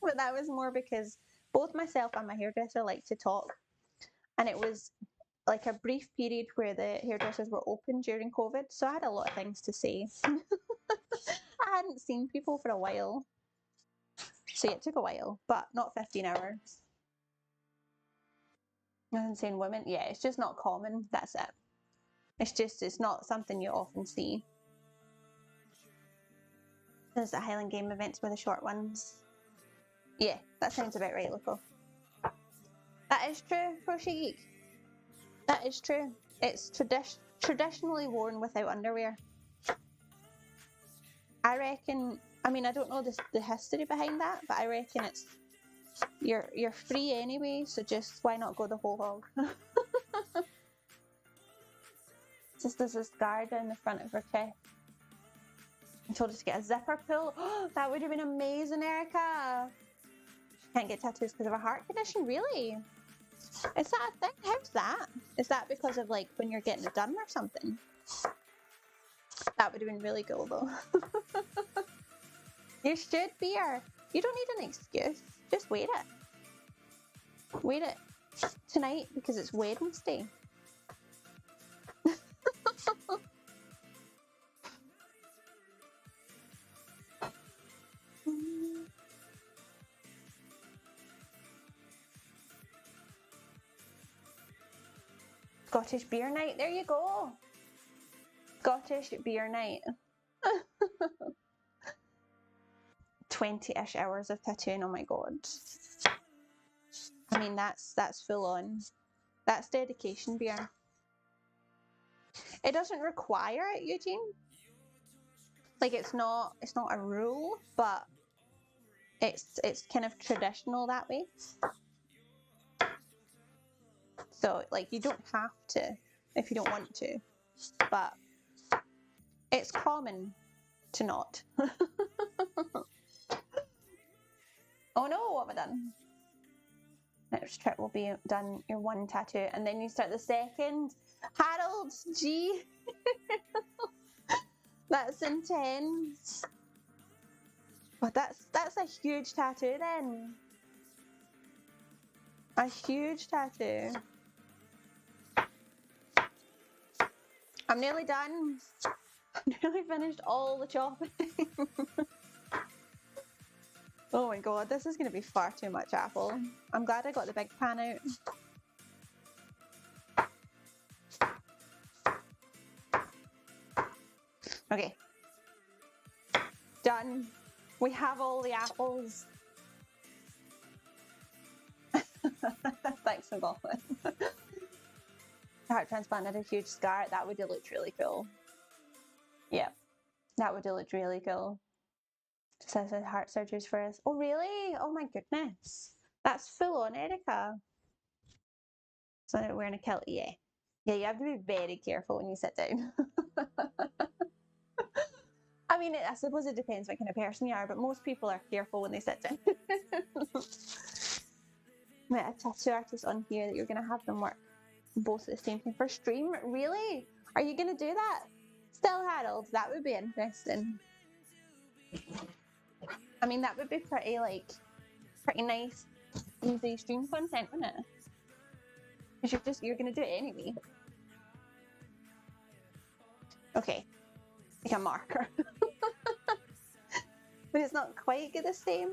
[SPEAKER 1] But that was more because both myself and my hairdresser like to talk. And it was like a brief period where the hairdressers were open during COVID. So I had a lot of things to say. I hadn't seen people for a while. So yeah, it took a while, but not 15 hours. I'm saying women, yeah, it's just not common. That's it. It's not something you often see. There's the Highland Game events with the short ones. Yeah, that sounds about right, Loco. That is true, Crochet Geek. That is true. It's traditionally worn without underwear. I reckon, I mean, I don't know the history behind that, but I reckon it's, you're free anyway, so just why not go the whole hog? Just as a scar down the front of her chest. I told her to get a zipper pull. Oh, that would have been amazing, Erica. She can't get tattoos because of a heart condition, really? Is that a thing? How's that? Is that because of like when you're getting it done or something? That would have been really cool though. You should be here. You don't need an excuse. Just wait it. Wait it tonight because it's Wednesday. Scottish beer night. There you go. Scottish beer night. 20-ish hours of tattooing, oh my god. I mean, that's full on. That's dedication beer. It doesn't require it, Eugene. Like it's not a rule, but it's kind of traditional that way. So like you don't have to if you don't want to, but it's common to not. Oh no, what have I done? Next trip will be done your one tattoo and then you start the second. Harold, gee. That's intense. But that's a huge tattoo then. A huge tattoo. I'm nearly done. I've nearly finished all the chopping. Oh my god, this is going to be far too much apple. I'm glad I got the big pan out. Okay. Done. We have all the apples. Thanks, McLaughlin. Heart transplant had a huge scar. That would have looked really cool. Yeah, that would have looked really cool. Says heart surgeries for us. Oh, really? Oh my goodness. That's full on, Erica. So wearing a kilt, yeah. Yeah, you have to be very careful when you sit down. I mean, I suppose it depends what kind of person you are, but most people are careful when they sit down. Wait, a tattoo artist on here that you're going to have them work both at the same time for stream? Really? Are you going to do that? Still, Harold, that would be interesting. I mean, that would be pretty nice, easy stream content, wouldn't it? Because you're going to do it anyway. Okay, like a marker. But it's not quite the same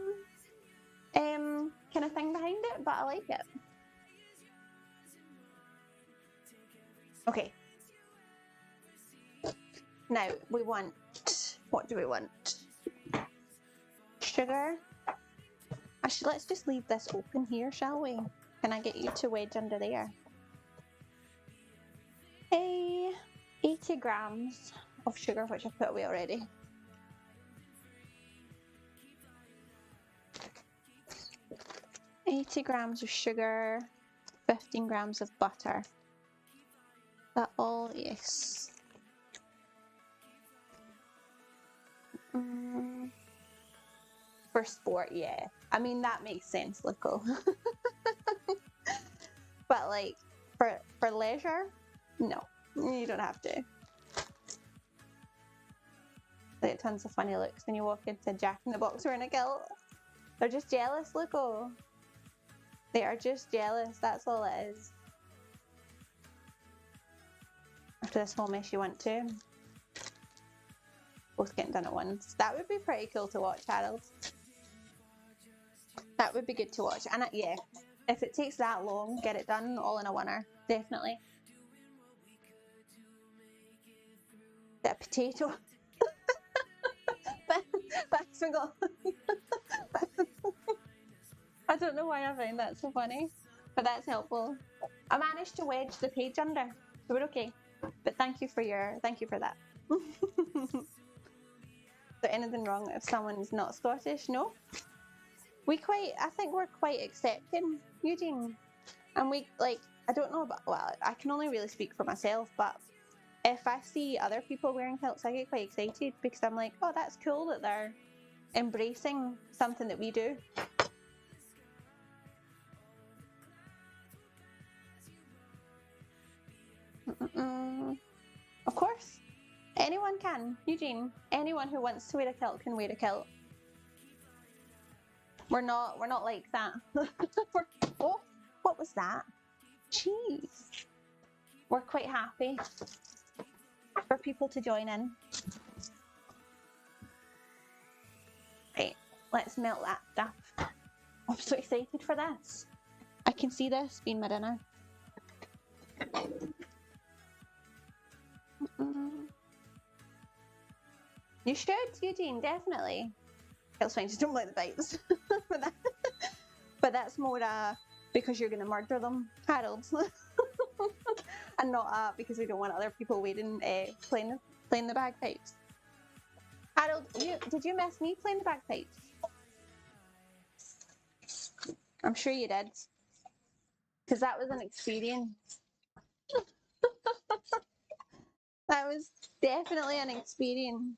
[SPEAKER 1] kind of thing behind it, but I like it. Okay. Now we want, what do we want? Sugar. Actually, let's just leave this open here, shall we? Can I get you to wedge under there? Hey, 80 grams of sugar, which I've put away already. $80 grams of sugar, 15 grams of butter. That all? Yes. For sport, yeah. I mean, that makes sense, Lico. But like, for leisure, no. You don't have to. They get tons of funny looks when you walk into Jack in the Box wearing a kilt. They're just jealous, Lico. They are just jealous, that's all it is. After this whole mess you went to. Both getting done at once. That would be pretty cool to watch, Harold. That would be good to watch. And yeah, if it takes that long, get it done all in a winner. Definitely. Bit of potato. Thanks, I don't know why I find that so funny, but that's helpful. I managed to wedge the page under, so we're okay. But thank you for that. Is there anything wrong if someone's not Scottish? No. I think we're quite accepting, Eugene. And I don't know about, well, I can only really speak for myself, but if I see other people wearing kilts, I get quite excited because I'm like, oh, that's cool that they're embracing something that we do. Of course. Anyone can. Eugene, anyone who wants to wear a kilt can wear a kilt. We're not like that. Oh, what was that? Cheese. We're quite happy for people to join in. Right, let's melt that stuff. I'm so excited for this. I can see this being my dinner. You should, Eugene, definitely. It's fine, just don't like the bites. But that's more because you're going to murder them, Harold. And not because we don't want other people waiting, playing the bagpipes. Harold, did you miss me playing the bagpipes? I'm sure you did. Because that was an experience. That was definitely an experience.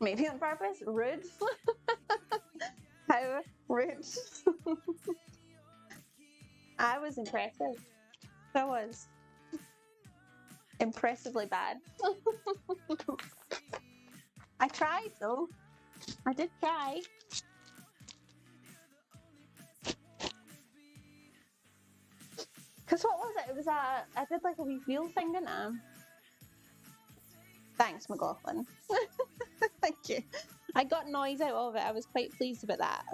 [SPEAKER 1] Maybe on purpose. Rude. How rude. I was impressive. I was impressively bad. I tried though. I did try. Cause what was it? It was I did like a wee wheel thing, didn't I? Thanks, McLaughlin. Thank you. I got noise out of it. I was quite pleased about that.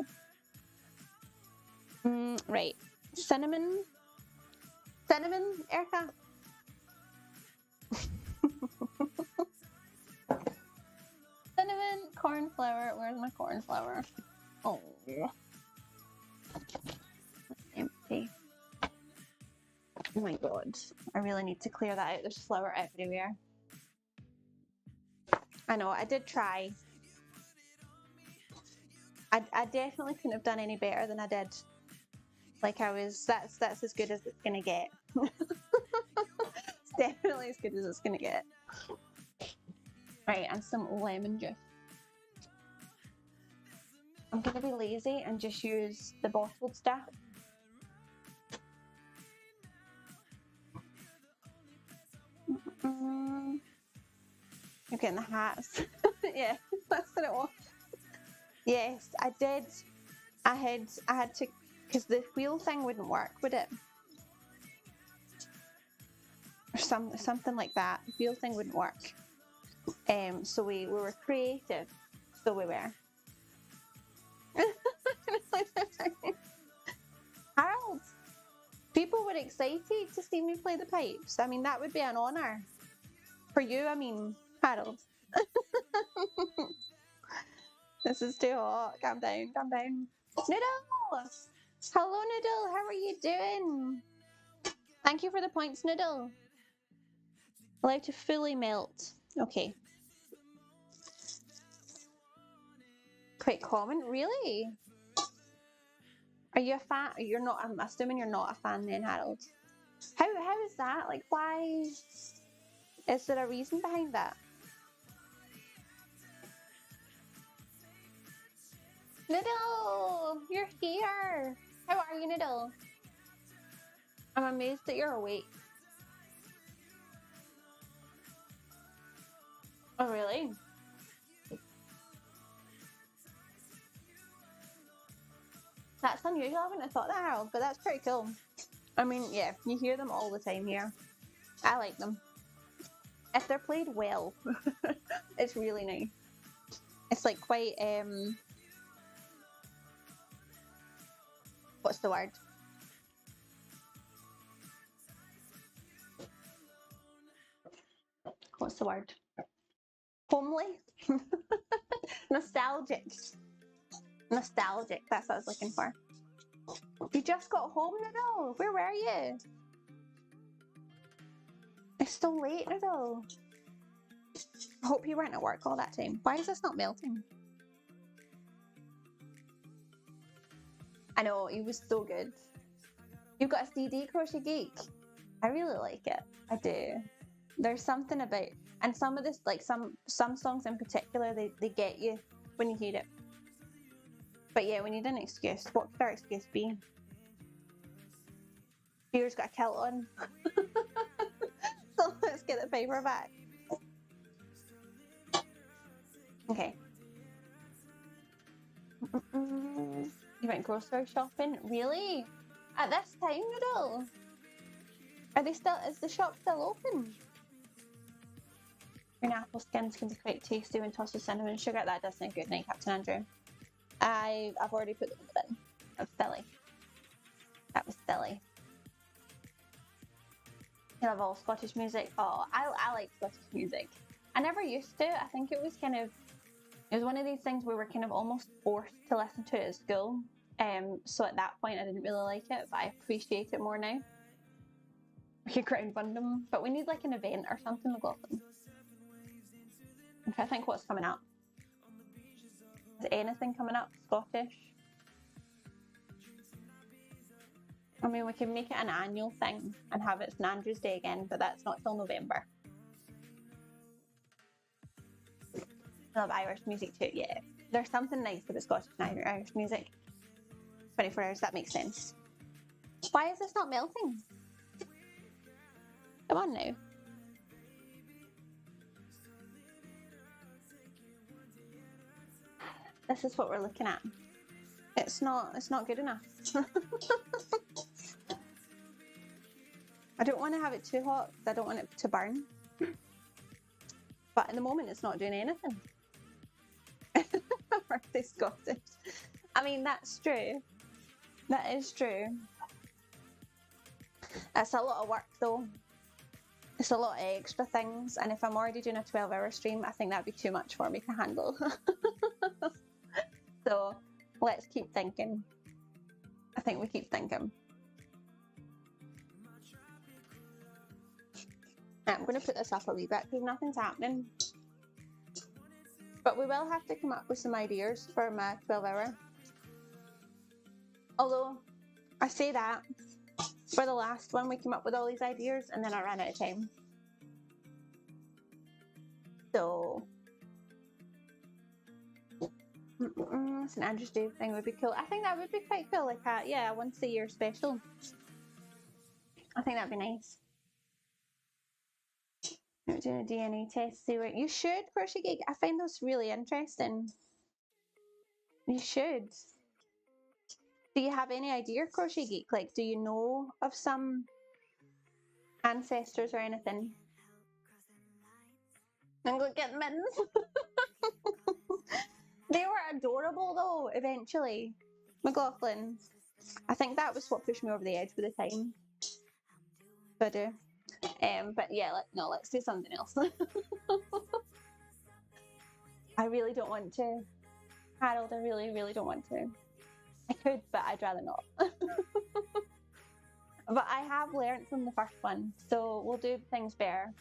[SPEAKER 1] Right. Cinnamon, Erica. Cinnamon, corn flour. Where's my corn flour? Oh, empty. Oh my god. I really need to clear that out. There's flour everywhere. I know, I did try. I definitely couldn't have done any better than I did. Like that's as good as it's gonna get. It's definitely as good as it's gonna get. Right, and some lemon juice. I'm gonna be lazy and just use the bottled stuff. You're getting the hats. Yeah, that's what it was. Yes, I did. I had to, because the wheel thing wouldn't work, would it? Or something like that. The wheel thing wouldn't work. So we were creative. So we were. Harold, people were excited to see me play the pipes. I mean, that would be an honour. For you, I mean, Harold. This is too hot. Calm down, calm down. Noodle! Hello, Noodle. How are you doing? Thank you for the points, Noodle. Allowed to fully melt. Okay. Quite common, really? Are you a fan? You're not. I'm assuming you're not a fan, then, Harold. How is that? Like, why? Is there a reason behind that? Noodle, you're here. How are you, Noodle? I'm amazed that you're awake. Oh, really? That's unusual. I wouldn't have thought that, Harold, but that's pretty cool. I mean, yeah, you hear them all the time here. I like them. If they're played well, it's really nice. It's like quite, what's the word? What's the word? Homely? Nostalgic. Nostalgic, that's what I was looking for. You just got home, Noodle. Where were you? It's still late, Noodle. I hope you weren't at work all that time. Why is this not melting? I know, it was so good. You've got a CD, Crochet Geek. I really like it. I do. There's something about, and some of this, like some songs in particular, they get you when you hear it. But yeah, we need an excuse. What could our excuse be? Beer's got a kilt on. So let's get the paper back. Okay. You went grocery shopping? Really? At this time, Noodle? Are they still? Is the shop still open? Green apple skins can be quite tasty when tossed with cinnamon and sugar. That does sound good, night, Captain Andrew. I've already put them in the bin. That was silly. That was silly. I love all Scottish music. Oh, I like Scottish music. I never used to. I think it was one of these things where we're kind of almost forced to listen to it at school. So at that point, I didn't really like it, but I appreciate it more now. We could crowdfund them, but we need like an event or something, McLaughlin. I'm trying to think what's coming up. Is anything coming up Scottish? I mean, we can make it an annual thing and have it St Andrew's Day again, but that's not till November. I love Irish music too, yeah. There's something nice about Scottish and Irish music. 24 hours, that makes sense. Why is this not melting? Come on now. This is what we're looking at. It's not good enough. I don't want to have it too hot because I don't want it to burn. But at the moment it's not doing anything. Are they Scottish? I mean, that's true. That is true. It's a lot of work though. It's a lot of extra things, and if I'm already doing a 12-hour stream, I think that'd be too much for me to handle. So let's keep thinking. I think we keep thinking. I'm going to put this up a wee bit because nothing's happening. But we will have to come up with some ideas for my 12-hour. Although, I say that, for the last one we came up with all these ideas and then I ran out of time. So, St Andrew's Day thing would be cool. I think that would be quite cool, like a once a year special. I think that'd be nice. You're doing a DNA test, see where you should, Crochet Geek. I find those really interesting. You should. Do you have any idea, Crochet Geek? Like, do you know of some ancestors or anything? I'm going to get mittens. They were adorable though, eventually. McLaughlin. I think that was what pushed me over the edge for the time. So I do. But yeah, let's do something else. I really don't want to. Harold, I really, really don't want to. I could, but I'd rather not. But I have learnt from the first one, so we'll do things better.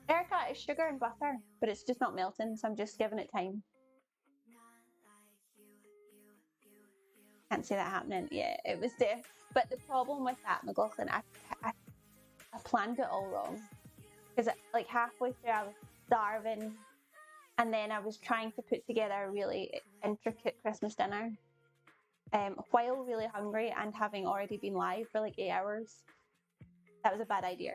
[SPEAKER 1] Erica, it's sugar and butter, but it's just not melting, so I'm just giving it time. Can't see that happening. Yeah, it was there. But the problem with that, McLaughlin, I planned it all wrong. Because like halfway through I was starving, and then I was trying to put together a really intricate Christmas dinner while really hungry and having already been live for like 8 hours. That was a bad idea.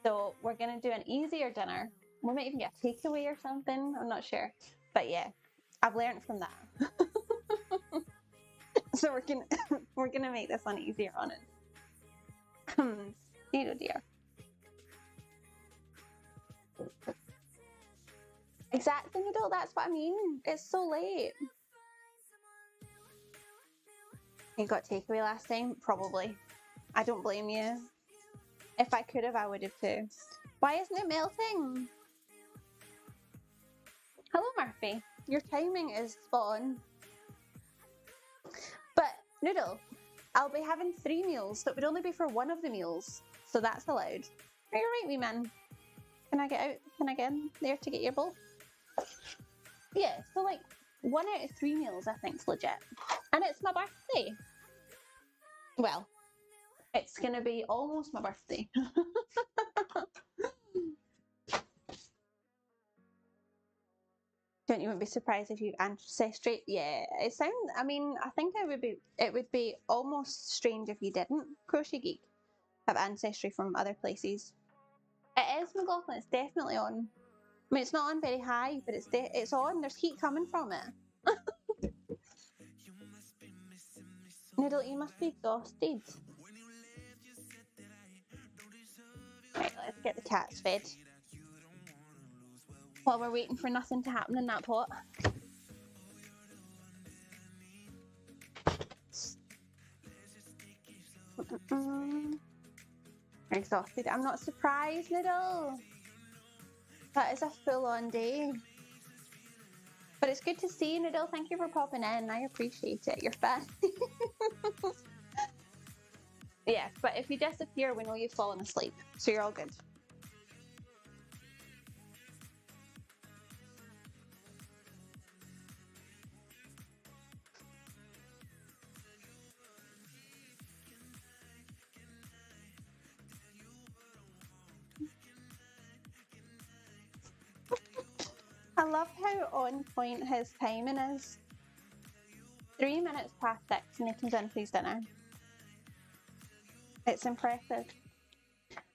[SPEAKER 1] So we're going to do an easier dinner. We might even get a takeaway or something. I'm not sure. But yeah, I've learned from that. So we're gonna make this one easier on it. Oh dear. Exactly, Noodle, that's what I mean. It's so late. You got takeaway last time? Probably. I don't blame you. If I could have, I would have too. Why isn't it melting? Hello, Murphy. Your timing is spot on. But, Noodle, I'll be having 3 meals, so it would only be for one of the meals. So that's allowed. Are you right, wee man? Can I get out? Can I get in there to get your bowl? Yeah, so like 1 out of 3 meals I think's legit. And it's my birthday. Well, it's gonna be almost my birthday. Don't you wouldn't be surprised if you ancestry? Yeah, it sounds. I mean, I think it would be almost strange if you didn't, Crochet Geek, have ancestry from other places. It is, McLaughlin. It's definitely on. I mean, it's not on very high, but it's on. There's heat coming from it. Noodle, you must be exhausted. Right, let's get the cats fed. while we're waiting for nothing to happen in that pot. Exhausted. I'm not surprised, Noodle. That is a full-on day. But it's good to see you, Noodle. Thank you for popping in. I appreciate it. You're fat. Yeah, but if you disappear, we know you've fallen asleep. So you're all good. I love how on point his timing is. 3 minutes past 6 and he comes in for his dinner. It's impressive.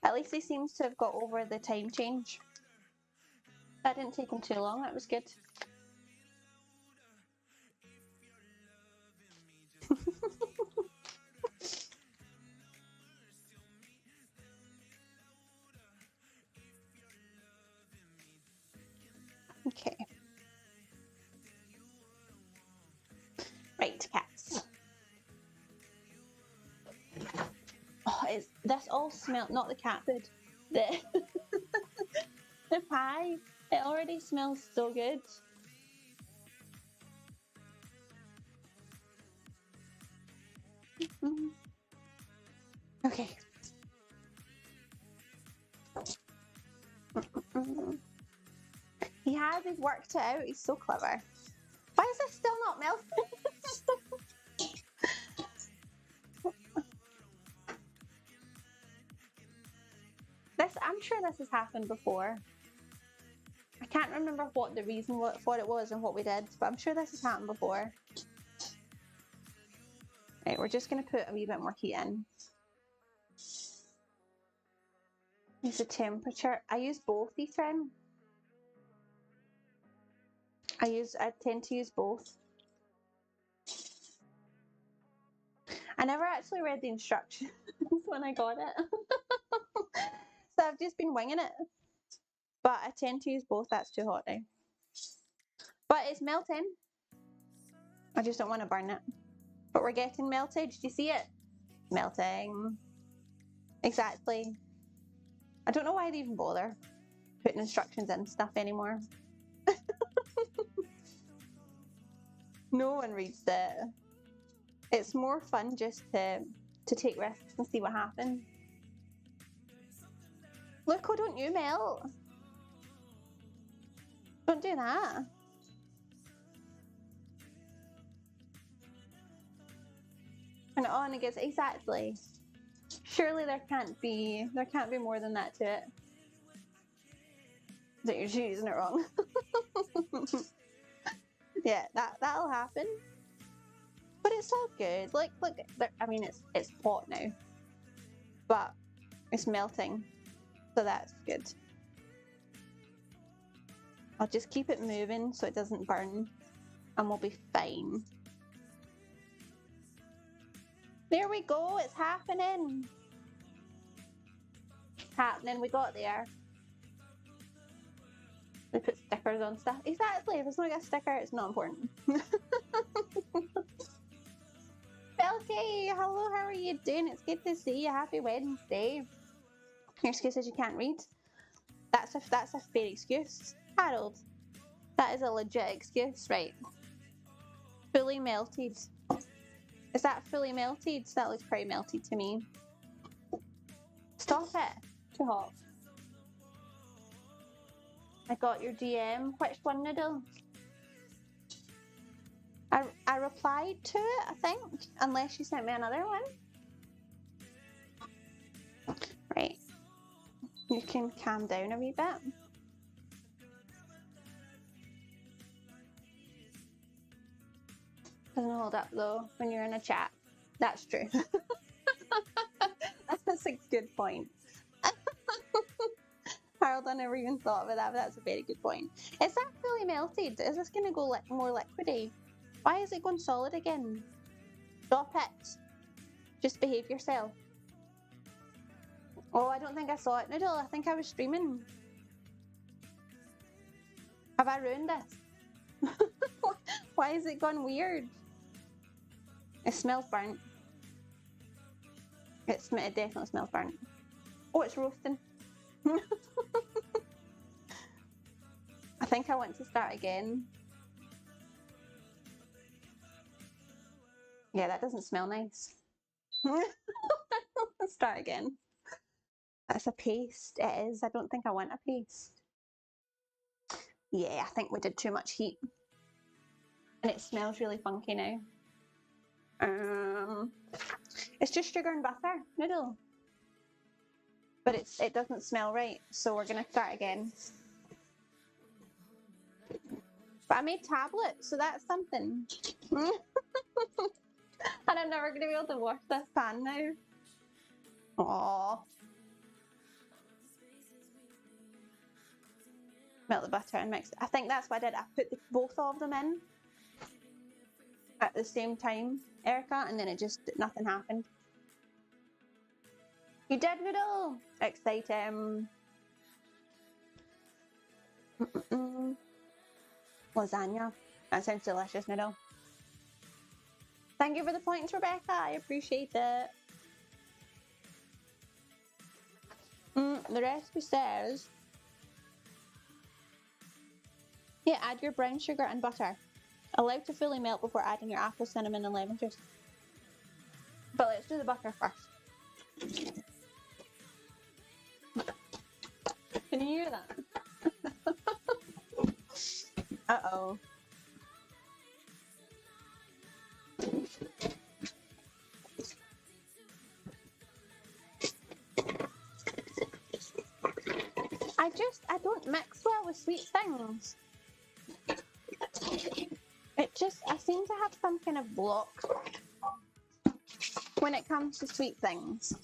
[SPEAKER 1] At least he seems to have got over the time change. That didn't take him too long, that was good. Okay. Right, cats. Oh, this all smells, not the cat food, the pie. It already smells so good. Okay. He has, he's worked it out, he's so clever. Why is this still not melting? I'm sure this has happened before. I can't remember what the reason what it was and what we did, but I'm sure this has happened before. Right, we're just going to put a wee bit more heat in. Use the temperature. I use both, Ethan. I tend to use both. I never actually read the instructions when I got it. So I've just been winging it. But I tend to use both. That's too hot now. But it's melting. I just don't want to burn it. But we're getting melted. Did you see it? Melting. Exactly. I don't know why they even bother putting instructions in stuff anymore. No one reads it. It's more fun just to take risks and see what happens. Look, oh, don't you melt? Don't do that. And on it gets exactly. Surely there can't be more than that to it. That you're choosing it wrong. Yeah, that'll happen. But it's all good. Like, look, I mean, it's hot now, but it's melting, so that's good. I'll just keep it moving so it doesn't burn, and we'll be fine. There we go. It's happening. Happening. We got there. They put stickers on stuff. Exactly. If it's not got a sticker, it's not important. Belty, hello, how are you doing? It's good to see you. Happy Wednesday. Your excuse is you can't read. That's a fair excuse. Harold, that is a legit excuse, right? Fully melted. Is that fully melted? That looks pretty melted to me. Stop it. Too hot. I got your DM. Which one, Noodle? I replied to it, I think, unless you sent me another one. Right. You can calm down a wee bit. Doesn't hold up though when you're in a chat. That's true. That's a good point. Harold, I never even thought of that, but that's a very good point. Is that fully melted? Is this going to go more liquidy? Why is it going solid again? Stop it. Just behave yourself. Oh, I don't think I saw it. Noodle, I think I was streaming. Have I ruined this? Why is it gone weird? It smells burnt. It definitely smells burnt. Oh, it's roasting. I think I want to start again. Yeah, that doesn't smell nice. Let's start again. That's a paste. It is. I don't think I want a paste. Yeah, I think we did too much heat. And it smells really funky now. It's just sugar and butter noodle. But it doesn't smell right, so we're gonna start again. But I made tablets, so that's something. And I'm never gonna be able to wash this pan now. Aww. Melt the butter and mix it. I think that's what I did. I put both of them in at the same time, Erica, and then nothing happened. You did, Noodle! Exciting. Lasagna. That sounds delicious, Noodle. Thank you for the points, Rebecca. I appreciate it. The recipe says, yeah, add your brown sugar and butter. Allow to fully melt before adding your apple, cinnamon, and lemon juice. But let's do the butter first. Can you hear that? Uh-oh. I don't mix well with sweet things. I seem to have some kind of block when it comes to sweet things.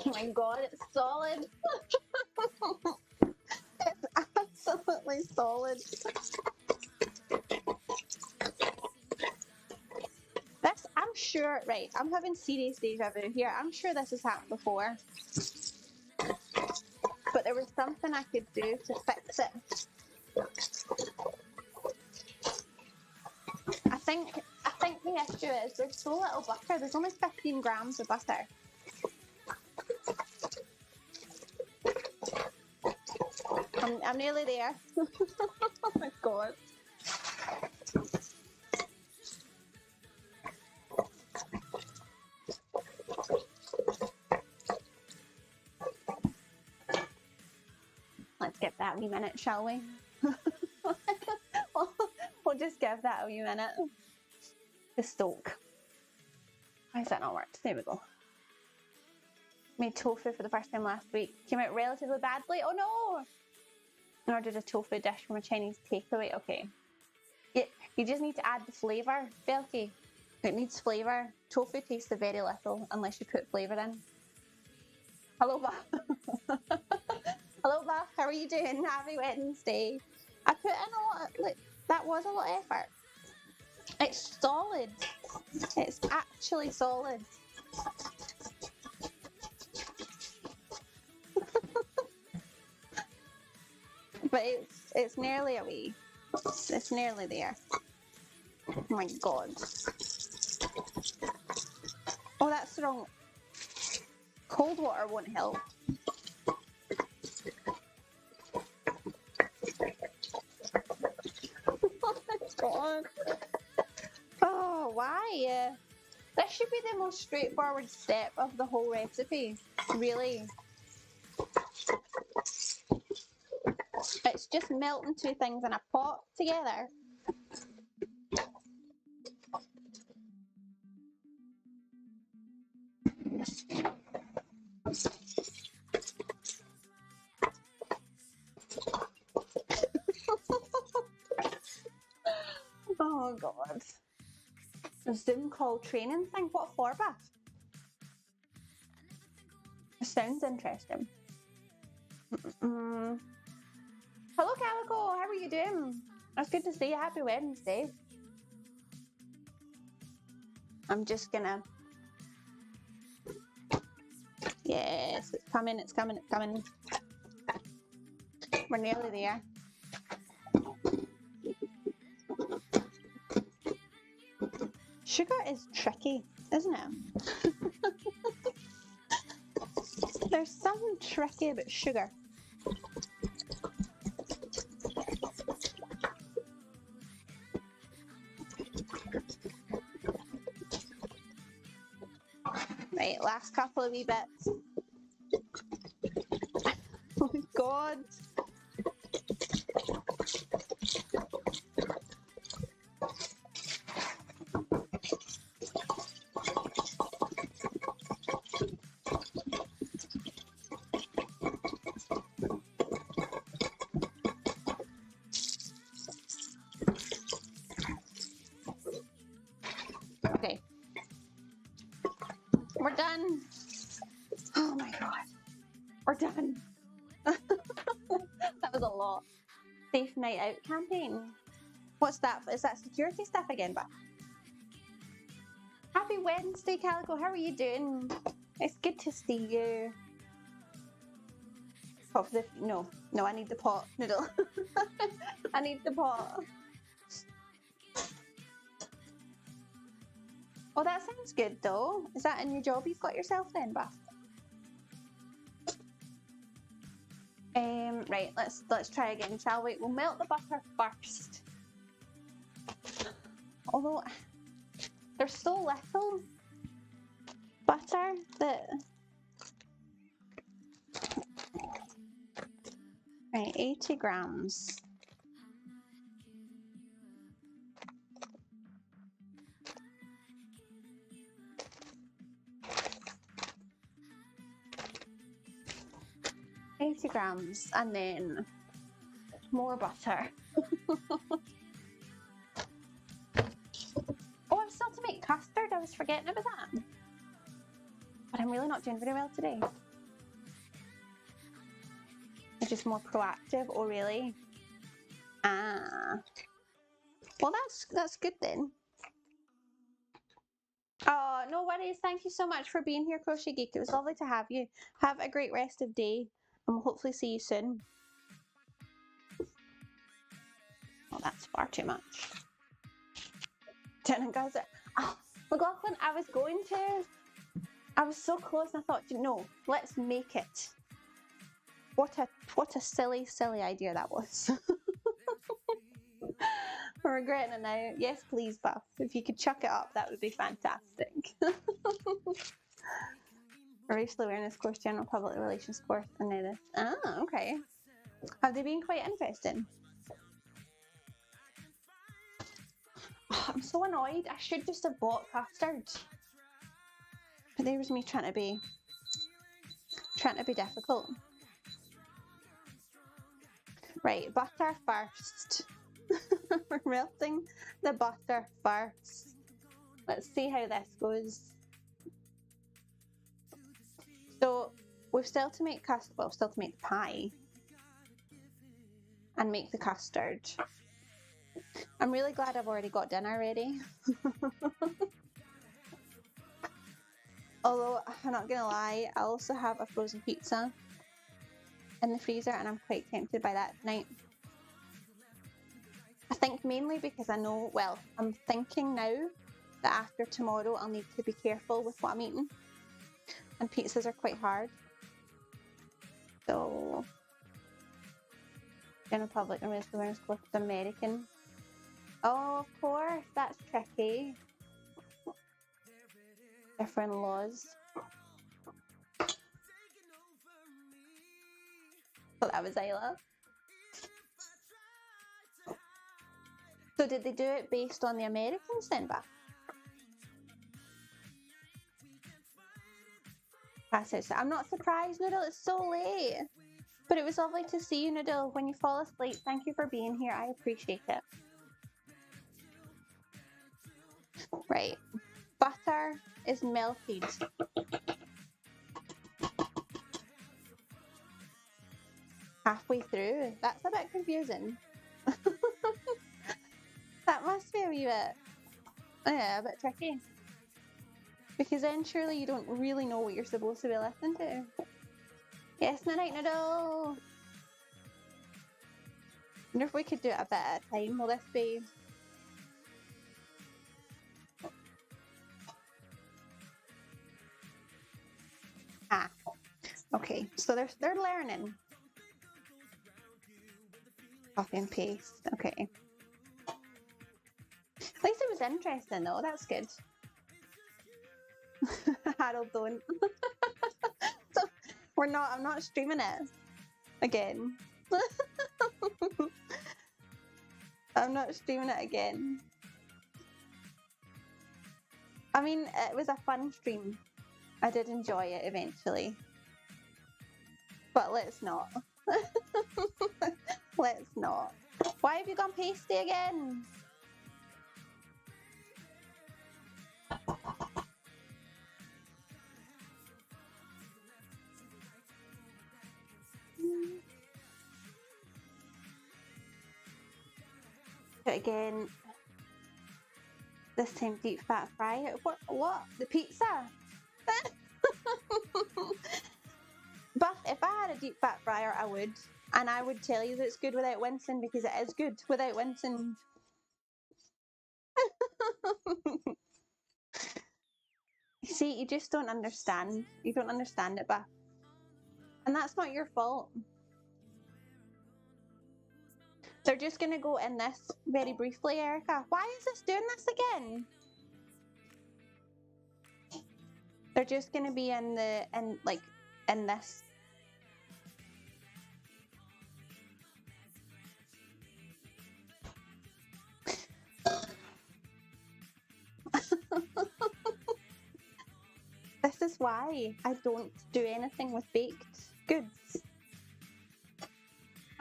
[SPEAKER 1] Oh my god, it's solid. It's absolutely solid. I'm sure, right, I'm having serious deja vu here. I'm sure this has happened before. But there was something I could do to fix it. I think the issue is there's so little butter. There's only 15 grams of butter. I'm nearly there. Oh my god. Let's give that a wee minute, shall we? We'll just give that a wee minute to soak. Why has that not worked? There we go. Made tofu for the first time last week. Came out relatively badly. Oh no! I ordered a tofu dish from a Chinese takeaway. Okay. You just need to add the flavour, Belky. It needs flavour. Tofu tastes very little unless you put flavour in. Hello, Ba. Hello, Ba. How are you doing? Happy Wednesday. I put in a lot of, that was a lot of effort. It's solid. It's actually solid. But it's nearly a wee. It's nearly there. Oh my god. Oh, that's wrong. Cold water won't help. Oh my god. Oh, why? This should be the most straightforward step of the whole recipe. Really. It's just melting two things in a pot together. Oh god. A Zoom call training thing? What for, Beth? It sounds interesting. Hello, Calico. How are you doing? It's good to see you. Happy Wednesday. I'm just gonna... Yes, it's coming, it's coming, it's coming. We're nearly there. Sugar is tricky, isn't it? There's something tricky about sugar. Right, last couple of wee bits. Oh my god. Okay. We're done. Oh my god. We're done. That was a lot. Safe night out campaign. What's that? Is that security stuff again, but happy Wednesday, Calico. How are you doing? It's good to see you. Pot for the no, I need the pot noodle. I need the pot. Oh, that sounds good though. Is that a new job you've got yourself then, Buff? Right, let's try again, shall we? We'll melt the butter first. Although there's so little butter that... Right, 80 grams. And then more butter. Oh, I'm still to make custard. I was forgetting about that. But I'm really not doing very well today. I'm just more proactive. Oh, really? Ah. Well, that's good then. Oh, no worries. Thank you so much for being here, Crochet Geek. It was lovely to have you. Have a great rest of day, and we'll hopefully see you soon. Oh, that's far too much. Oh, McLaughlin, I was so close, and I thought, no, let's make it. What a silly idea that was. I'm regretting it now. Yes, please, Buff. If you could chuck it up, that would be fantastic. A racial awareness course, general public relations course, and now this. Ah, okay. Have they been quite interesting? Oh, I'm so annoyed. I should just have bought custard. But there was me trying to be difficult. Right, butter first. We're melting the butter first. Let's see how this goes. So we've still to make still to make the pie and make the custard. I'm really glad I've already got dinner ready. Although I'm not gonna lie, I also have a frozen pizza in the freezer, and I'm quite tempted by that tonight. I think mainly because I know, well, I'm thinking now that after tomorrow I'll need to be careful with what I'm eating, and pizzas are quite hard. So, general public and racial awareness course with American. Oh, of course, that's tricky. Different laws. Well, that was Isla. So did they do it based on the Americans then, Beth? I'm not surprised, Noodle, it's so late. But it was lovely to see you, Noodle. When you fall asleep, thank you for being here. I appreciate it. Right. Butter is melted. Halfway through. That's a bit confusing. That must be a wee bit, yeah, a bit tricky. Because then surely you don't really know what you're supposed to be listening to. Yes, night, Noodle. wonder if we could do it a bit at a time. Will this be... Ah, okay. So they're learning. Copy and paste. Okay. At least it was interesting though. That's good. Harold, don't. I'm not streaming it again. I'm not streaming it again. I mean, it was a fun stream. I did enjoy it eventually. But let's not. Let's not. Why have you gone pasty again? Do it again. This time deep fat fry. What? The pizza? Buff, if I had a deep fat fryer, I would. And I would tell you that it's good without wincing because it is good without wincing. See, you just don't understand. You don't understand it, Buff. And that's not your fault. They're just going to go in this very briefly, Erica. Why is this doing this again? They're just going to be in this. This is why I don't do anything with baked goods.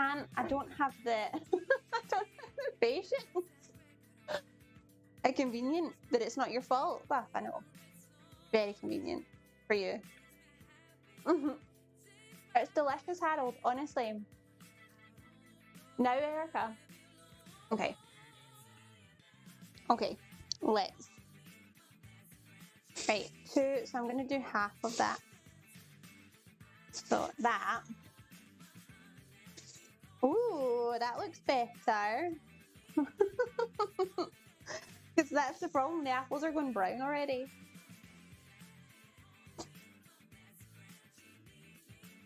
[SPEAKER 1] I don't have the patience. It's convenient that it's not your fault. Well, I know. Very convenient for you. It's delicious, Harold, honestly. Now, Erica. Okay. Okay, let's. Right, so I'm going to do half of that. So that. Ooh, that looks better. Because that's the problem, the apples are going brown already.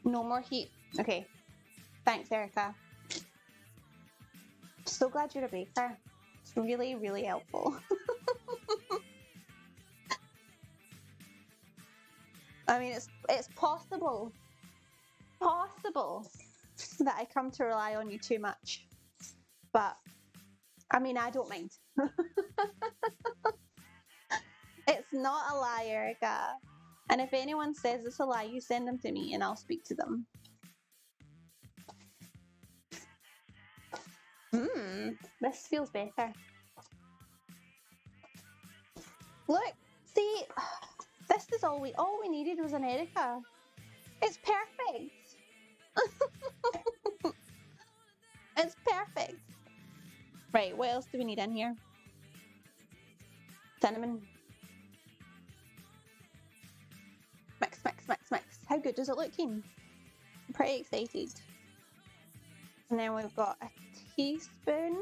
[SPEAKER 1] No more heat. Okay, thanks, Erica. So glad you're a baker. It's really, really helpful. I mean, it's possible that I come to rely on you too much, but I mean, I don't mind. It's not a lie, Erica. And if anyone says it's a lie, you send them to me and I'll speak to them. This feels better. Look, see, this is all we needed was an Erica. It's perfect. It's perfect. Right, what else do we need in here? Cinnamon. Mix, mix, mix, mix. How good does it look, Keen? I'm pretty excited. And then we've got a teaspoon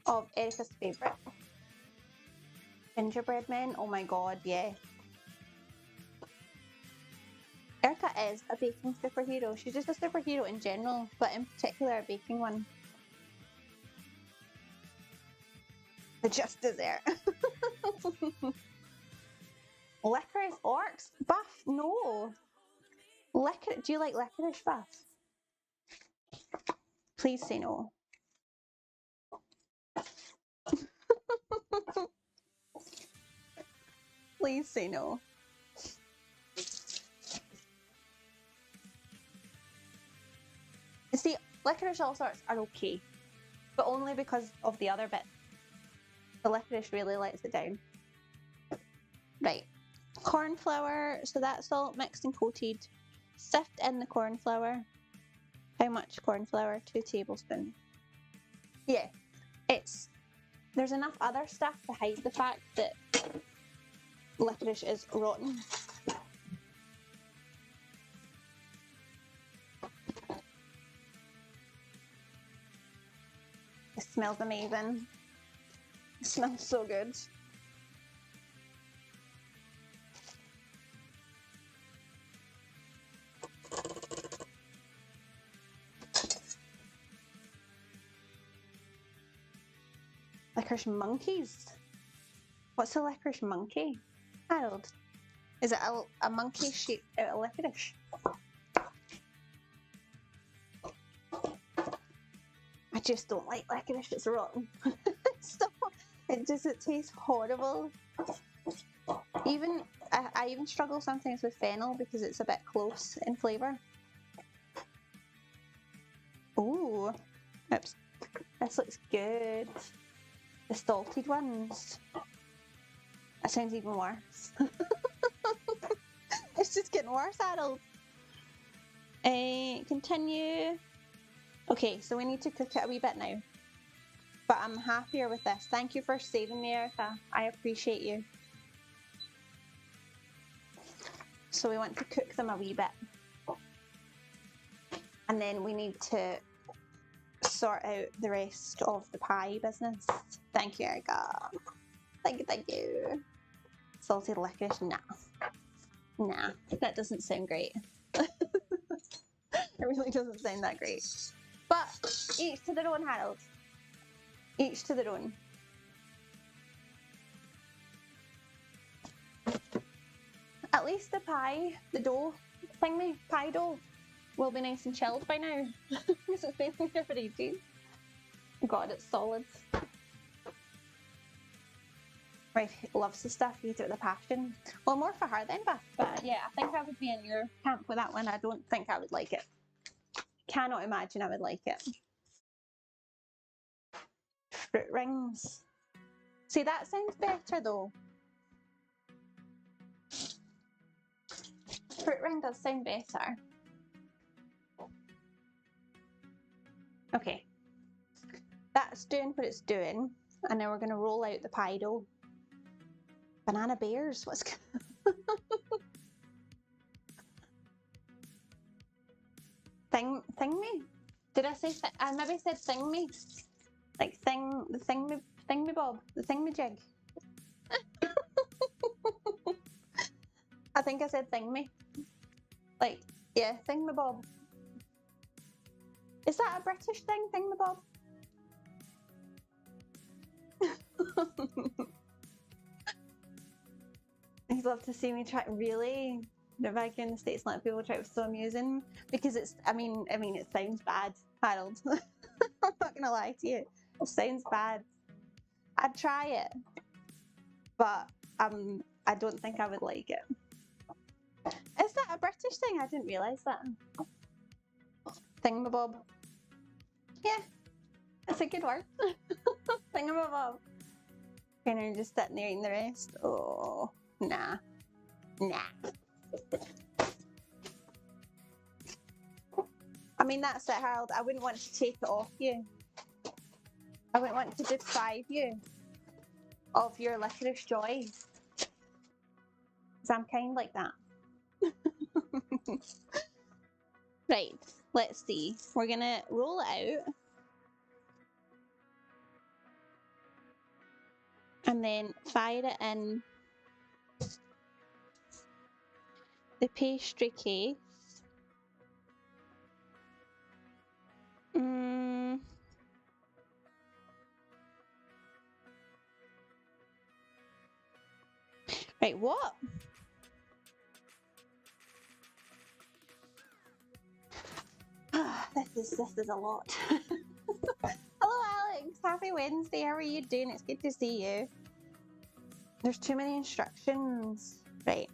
[SPEAKER 1] of Erica's favourite. Gingerbread men. Oh my god, yeah. Erica is a baking superhero. She's just a superhero in general, but in particular a baking one. Just dessert. Licorice orcs? Buff? No. Do you like licorice, Buff? Please say no. Please say no. See, licorice all sorts are okay, but only because of the other bit. The licorice really lets it down. Right, corn flour, so that's all mixed and coated. Sift in the corn flour. How much corn flour? 2 tablespoons. Yeah, there's enough other stuff to hide the fact that licorice is rotten. Smells amazing. It smells so good. Licorice monkeys. What's a licorice monkey? Harold, is it a monkey shaped out of licorice? I just don't like licorice, it's rotten. So, it tastes horrible. Even I even struggle sometimes with fennel because it's a bit close in flavour. Ooh, oops. This looks good. The salted ones. That sounds even worse. It's just getting worse, Harold. Continue. Okay, so we need to cook it a wee bit now. But I'm happier with this. Thank you for saving me, Erica. I appreciate you. So we want to cook them a wee bit. And then we need to sort out the rest of the pie business. Thank you, Erica. Thank you. Salted licorice, nah. Nah, that doesn't sound great. It really doesn't sound that great. But each to their own, Harold. Each to their own. At least the pie, the dough thingy, pie dough, will be nice and chilled by now. Because it's been here for ages. God, it's solid. Right, loves the stuff, eats it with a passion. Well, more for her then, but yeah, I think I would be in your camp with that one. I don't think I would like it. Cannot imagine I would like it. Fruit rings. See, that sounds better though. Fruit ring does sound better. Okay. That's doing what it's doing. And now we're going to roll out the pie dough. Banana bears? What's thing me? Did I say I maybe said thing me? Like the thing me bob, the thing me jig. I think I said thing me. Like, yeah, thing me bob. Is that a British thing, thing me bob? I'd love to see me try. Really, back in the States, let people try. It was so amusing because it's. I mean, it sounds bad, Harold. I'm not gonna lie to you. It sounds bad. I'd try it, but I don't think I would like it. Is that a British thing? I didn't realise that. Thingamabob. Yeah, that's a good word. Thingamabob. And I'm just sitting there eating the rest. Oh, nah. I mean, that's it, Harold. I wouldn't want to take it off you. I wouldn't want to deprive you of your licorice joy. Because I'm kind like that. Right, let's see. We're going to roll it out. And then fire it in the pastry case. Right, what? This is a lot. Hello, Alex. Happy Wednesday. How are you doing? It's good to see you. There's too many instructions. Right.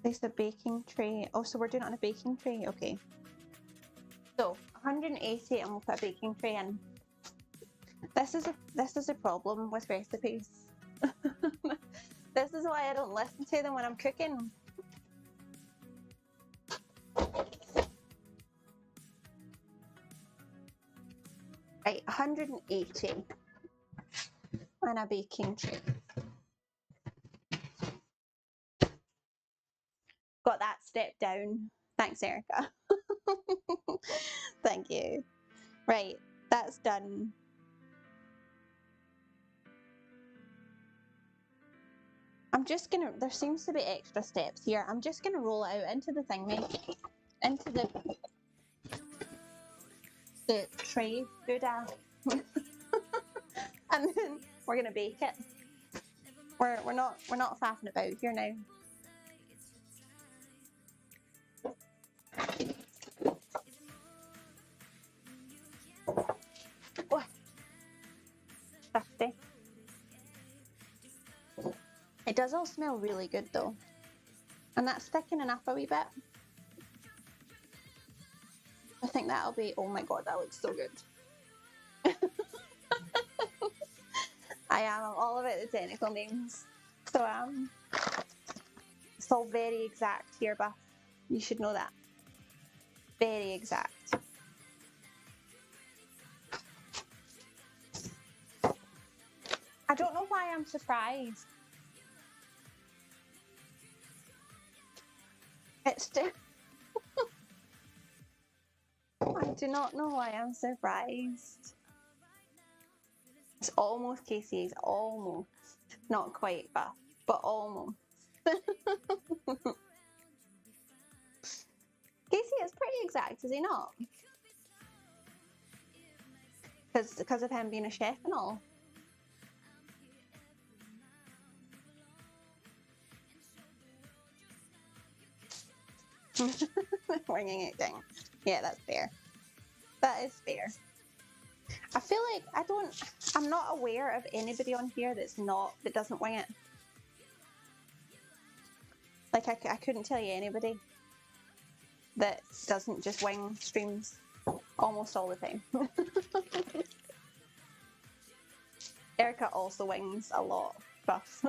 [SPEAKER 1] Place a baking tray. Oh, so we're doing it on a baking tray. Okay. So 180, and we'll put a baking tray in. This is a problem with recipes. This is why I don't listen to them when I'm cooking. Right, 180 on a baking tray. Got that step down. Thanks, Erica. Thank you. Right, That's done. I'm just gonna, there seems to be extra steps here. I'm just gonna roll it out into the thingy, into the tray, Gouda. And then we're gonna bake it. We're not faffing about here now. Oh, 50. It does all smell really good though. And that's thickening up a wee bit. I think that'll be, oh my god, that looks so good. I am, I'm all about the technical names. So it's all very exact here, Buff. You should know that. Very exact. I don't know why I'm surprised. It's still... I do not know why I'm surprised. It's almost Casey's, almost. Not quite, but almost. Casey is pretty exact, is he not? Because of him being a chef and all. Winging it down. Yeah, that's fair. That is fair. I feel like I'm not aware of anybody on here that doesn't wing it. Like I couldn't tell you anybody that doesn't just wing streams almost all the time. Erica also wings a lot of stuff.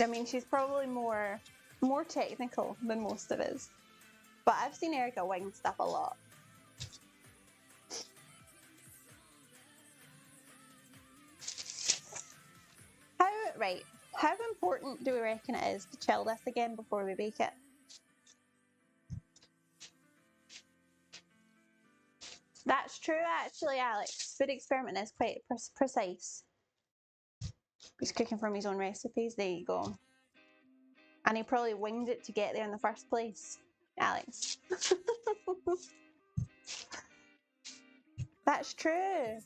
[SPEAKER 1] I mean, she's probably more technical than most of us. But I've seen Erica wing stuff a lot. How important do we reckon it is to chill this again before we bake it? That's true, actually, Alex. Food experiment is quite precise. He's cooking from his own recipes. There you go. And he probably winged it to get there in the first place, Alex. That's true.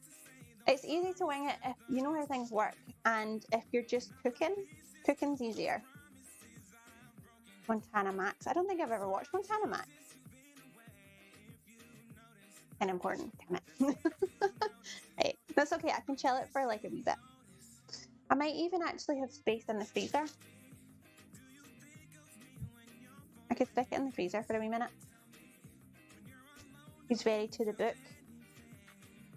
[SPEAKER 1] It's easy to wing it if you know how things work, and if you're just cooking's easier. Montana Max. I don't think I've ever watched Montana Max. And important, damn it. Right, that's okay. I can chill it for like a wee bit. I might even actually have space in the freezer. I could stick it in the freezer for a wee minute. He's very to the book.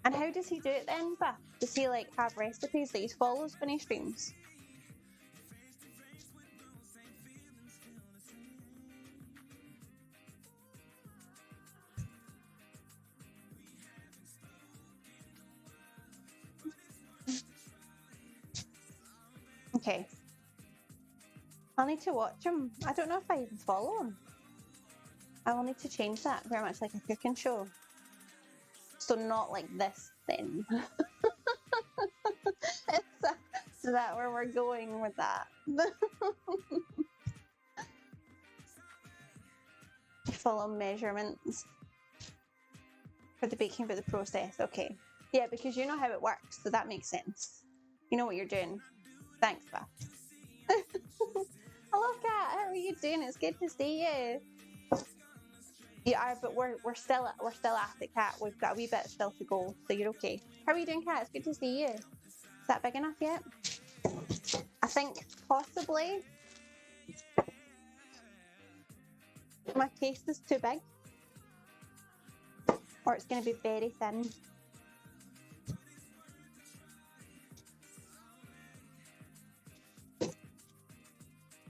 [SPEAKER 1] And how does he do it then, Buff? Does he like have recipes that he follows when he streams? Okay. I'll need to watch him. I don't know if I even follow him. I will need to change that. Very much like a cooking show. So not like this then. Is that where we're going with that? Follow measurements for the baking, for the process. Okay. Yeah, because you know how it works, so that makes sense. You know what you're doing. Thanks, Beth. Hello, Kat. How are you doing? It's good to see you. You are, but we're still at it, Kat. We've got a wee bit still to go, so you're okay. How are you doing, Kat? It's good to see you. Is that big enough yet? I think possibly my taste is too big, or it's going to be very thin.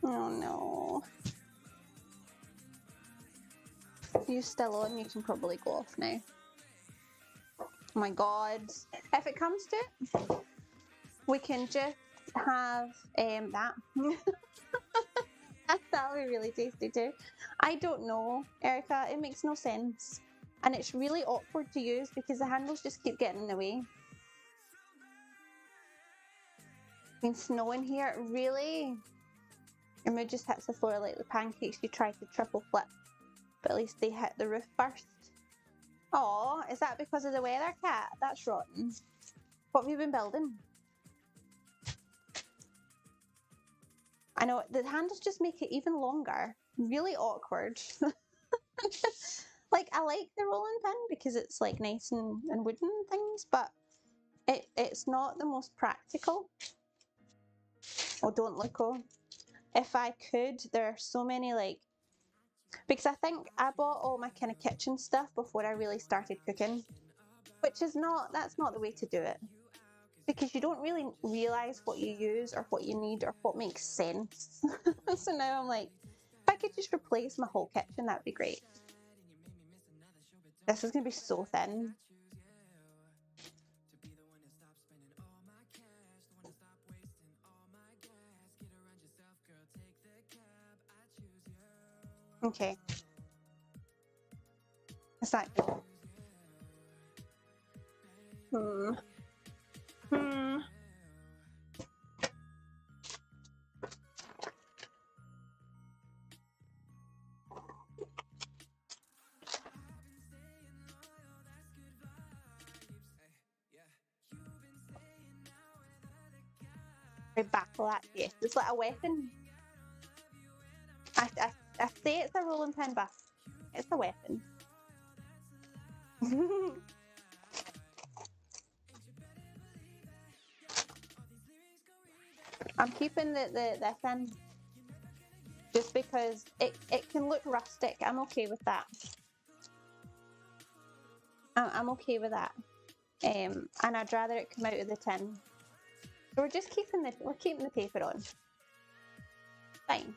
[SPEAKER 1] Oh no. You still on? You can probably go off now. Oh my god. If it comes to it, we can just have that. That'll be really tasty too. I don't know, Erica. It makes no sense. And it's really awkward to use because the handles just keep getting in the way. It's been snowing here. Really? Your mood just hits the floor like the pancakes you tried to triple flip. But at least they hit the roof first. Oh, is that because of the weather, Cat? That's rotten. What have you been building? I know, the handles just make it even longer. Really awkward. Like, I like the rolling pin because it's like nice and wooden things, but it's not the most practical. Oh, don't look, oh. If I could, there are so many like, because I think I bought all my kind of kitchen stuff before I really started cooking, which is not, that's not the way to do it. Because you don't really realise what you use or what you need or what makes sense. So now I'm like, if I could just replace my whole kitchen, that would be great. This is going to be so thin. Okay. Is that good? Battle that, yes. It's like a weapon. I say it's a rolling pin, but it's a weapon. I'm keeping the thin just because it can look rustic. I'm okay with that. I'm okay with that. And I'd rather it come out of the tin. So we're just keeping the paper on. Fine.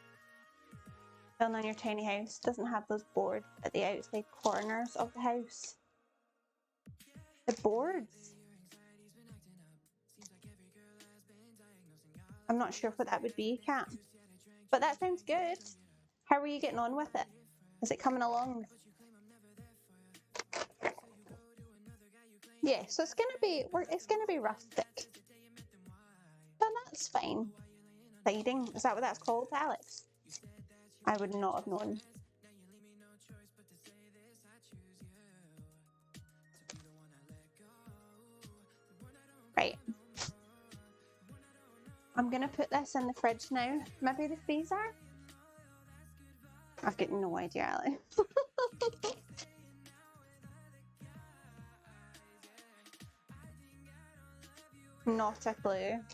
[SPEAKER 1] Building on your tiny house doesn't have those boards at the outside corners of the house. The boards. I'm not sure what that would be, Cat. But that sounds good. How are you getting on with it? Is it coming along? Yeah, so it's gonna be rustic. But that's fine. Siding, is that what that's called, Alex? I would not have known. Right. I'm gonna put this in the fridge now. Maybe the freezer? I've got no idea, Alex. Not a clue.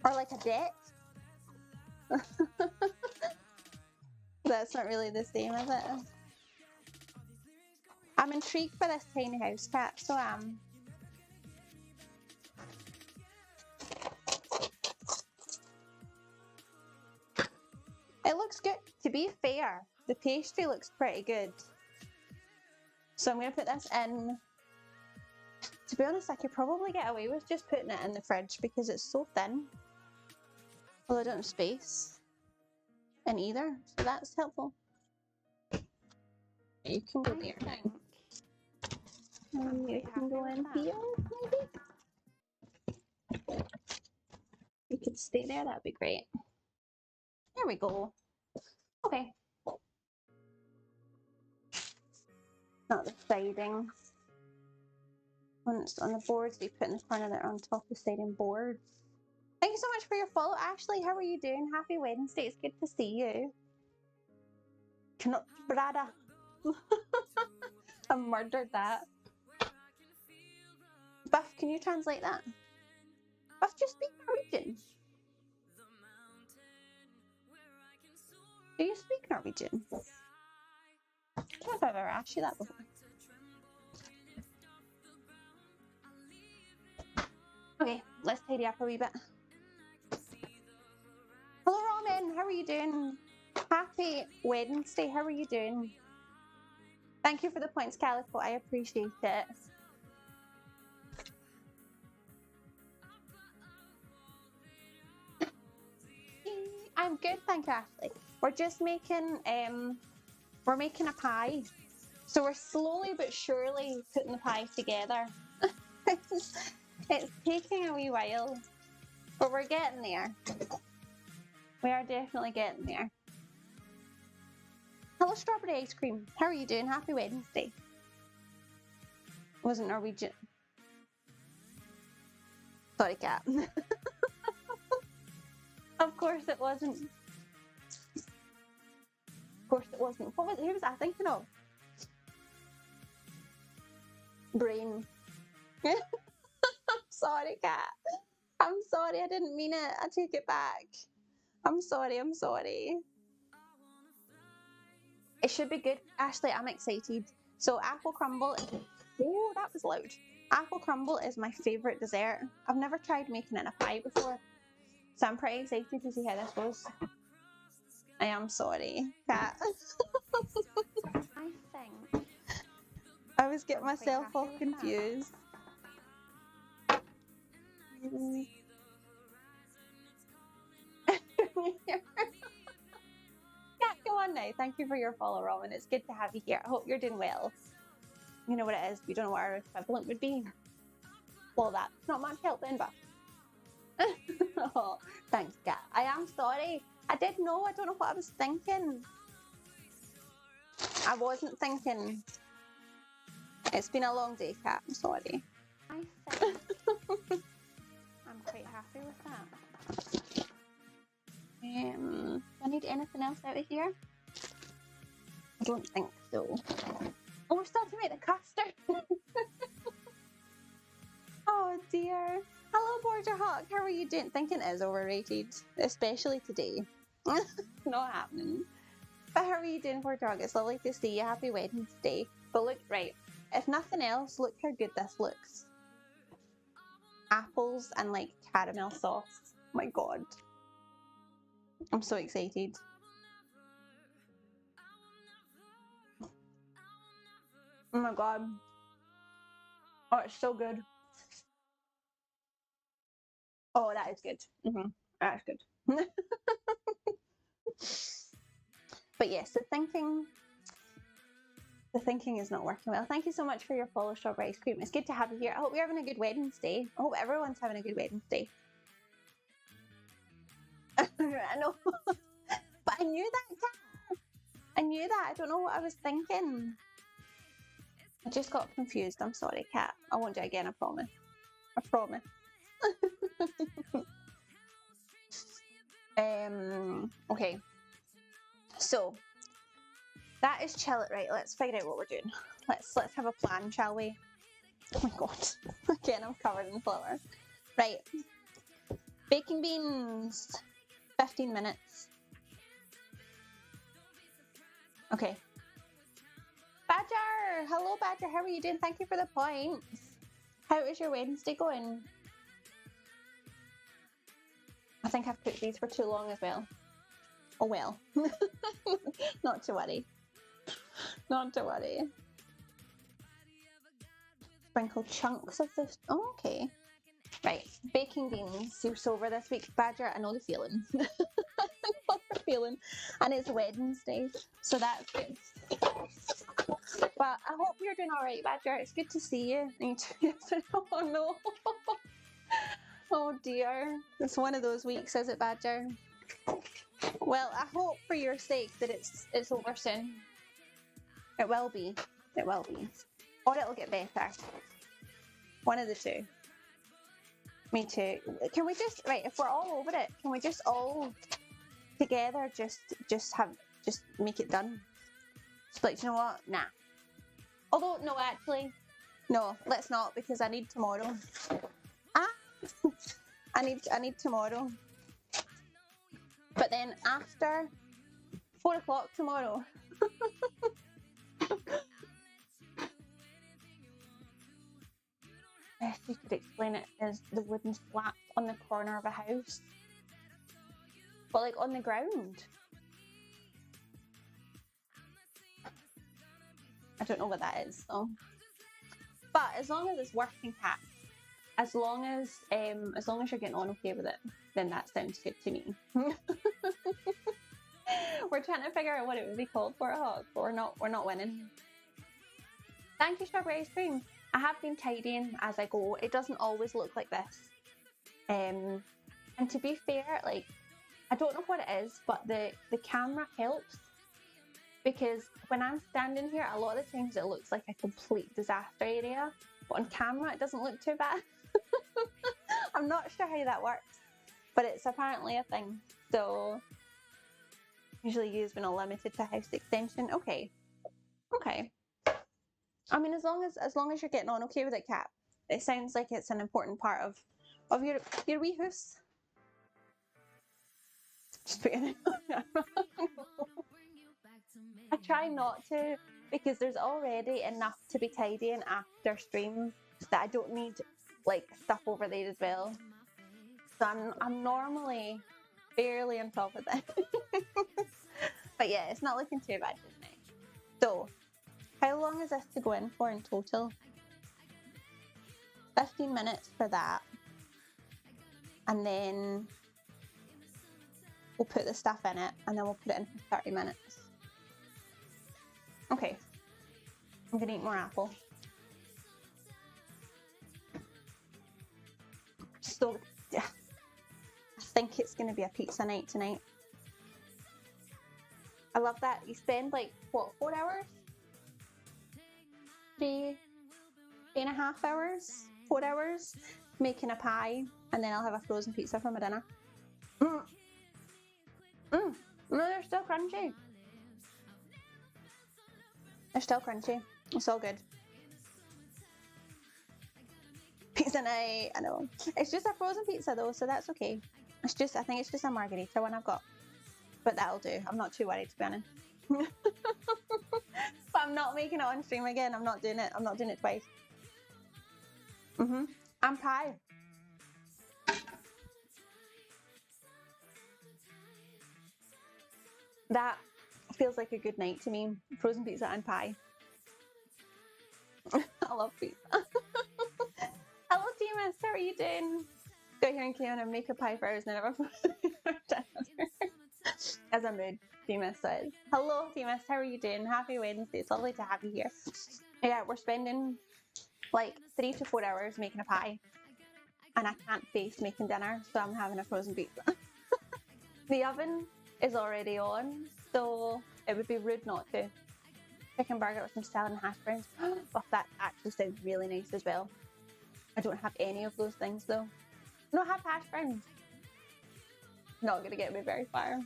[SPEAKER 1] Or like a deck? That's not really the same, is it? I'm intrigued by this tiny house, Cat, so I am. It looks good. To be fair, the pastry looks pretty good. So I'm going to put this in. To be honest, I could probably get away with just putting it in the fridge because it's so thin. Although I don't have space in either, so that's helpful. You can go there now. You can go in here, maybe? You could stay there, that'd be great. There we go. Okay. Not the siding. When it's on the boards, we put in the corner there on top of the siding boards. Thank you so much for your follow, Ashley. How are you doing? Happy Wednesday. It's good to see you. Cannot brada. I murdered that. Buff, can you translate that? Buff, just speak Norwegian. Do you speak Norwegian? I don't know if I've ever asked you that before. Okay, let's tidy up a wee bit. Hello, Roman. How are you doing? Happy Wednesday. How are you doing? Thank you for the points, Calico. I appreciate it. I I'm good, thank you, Ashley. We're just making we're making a pie. So we're slowly but surely putting the pie together. It's taking a wee while, but we're getting there. We are definitely getting there. Hello, strawberry ice cream. How are you doing? Happy Wednesday. Wasn't Norwegian. Sorry, cat. Of course it wasn't. Of course it wasn't. Who was I thinking of? Brain. I'm sorry, cat. I'm sorry, I didn't mean it. I take it back. I'm sorry. It should be good. Ashley, I'm excited. So apple crumble, oh, that was loud. Apple crumble is my favourite dessert. I've never tried making it in a pie before. So I'm pretty excited to see how this goes. I am sorry, cat. I think I was getting myself all confused. Yeah, come on now. Thank you for your follow, Robin. It's good to have you here. I hope you're doing well. You know what it is. We don't know what our equivalent would be. Well, that's not much help then, but. Oh, thanks, Kat. I am sorry. I didn't know. I don't know what I was thinking. I wasn't thinking. It's been a long day, Kat. I'm sorry. I think I'm quite happy with that. Do I need anything else out of here? I don't think so. Oh, we're still to make the custard. Oh dear. Hello, Border Hawk. How are you doing? Thinking is overrated, especially today. Not happening. But how are you doing, Border Hawk? It's lovely to see you. Happy Wednesday. But look, right. If nothing else, look how good this looks. Apples and like caramel sauce. Oh my god. I'm so excited. Oh my god. Oh, it's so good. Oh, that is good. That's good. But yes, the thinking is not working well. Thank you so much for your follow, strawberry ice cream. It's good to have you here. I hope you're having a good Wednesday. I hope everyone's having a good Wednesday. I know. But I knew that. I knew that. I don't know what I was thinking. I just got confused. I'm sorry, Kat. I won't do it again, I promise. I promise. Okay. So that is chill it, right? Let's figure out what we're doing. Let's have a plan, shall we? Oh my god. Again, I'm covered in flour. Right. Baking beans. 15 minutes. Okay. Badger! Hello, Badger. How are you doing? Thank you for the points. How is your Wednesday going? I think I've cooked these for too long as well. Oh well. Not to worry. Not to worry. Sprinkle chunks of this. Oh, okay. Right. Baking beans. You're sober this week. Badger, I know the feeling. I know the feeling. And it's Wednesday, so that's good. But I hope you're doing alright, Badger. It's good to see you. Oh no. Oh dear. It's one of those weeks, is it, Badger? Well, I hope for your sake that it's over soon. It will be. It will be. Or it'll get better. One of the two. Me too. Can we just, right, if we're all over it, can we just all together just make it done? Just like, you know what? Nah. Although, no, actually, no, let's not, because I need tomorrow. I need tomorrow. But then after 4 o'clock tomorrow. Best you could explain it is the wooden slats on the corner of a house. But like on the ground. I don't know what that is though. But as long as it's working, Cat. As long as you're getting on okay with it, then that sounds good to me. We're trying to figure out what it would be called for a hog, but we're not winning. Thank you, strawberry ice cream. I have been tidying as I go. It doesn't always look like this. And to be fair, like, I don't know what it is, but the camera helps, because when I'm standing here, a lot of the times it looks like a complete disaster area, but on camera it doesn't look too bad. I'm not sure how that works, but it's apparently a thing. So usually used when limited to house extension. Okay. I mean, as long as you're getting on okay with it, Kat. It sounds like it's an important part of your wee house. Just putting it on. I try not to, because there's already enough to be tidying after stream that I don't need like stuff over there as well. So I'm normally barely on top of that. But yeah, it's not looking too bad just now. So, how long is this to go in for in total? 15 minutes for that. And then we'll put the stuff in it, and then we'll put it in for 30 minutes. Okay. I'm gonna eat more apple. So, yeah. I think it's gonna be a pizza night tonight. I love that. You spend like, what, 4 hours? 3.5 hours? 4 hours making a pie, and then I'll have a frozen pizza for my dinner. No, they're still crunchy. They're still crunchy. It's all good. Pizza night, I know. It's just a frozen pizza though, so that's okay. I think it's just a margarita one I've got. But that'll do. I'm not too worried, to be honest. But I'm not making it on stream again. I'm not doing it. I'm not doing it twice. And pie. That feels like a good night to me. Frozen pizza and pie. I love pizza. Hello, Timus. How are you doing? Got here and came and make a pie for hours and never as a mood, Timus says. Hello, Timus. How are you doing? Happy Wednesday. It's lovely to have you here. Yeah, we're spending like 3 to 4 hours making a pie, and I can't face making dinner, so I'm having a frozen pizza. The oven is already on, so it would be rude not to. Chicken burger with some salad and hash browns. Oh, that actually sounds really nice as well. I don't have any of those things though. I don't have hash browns. Not gonna get me very far.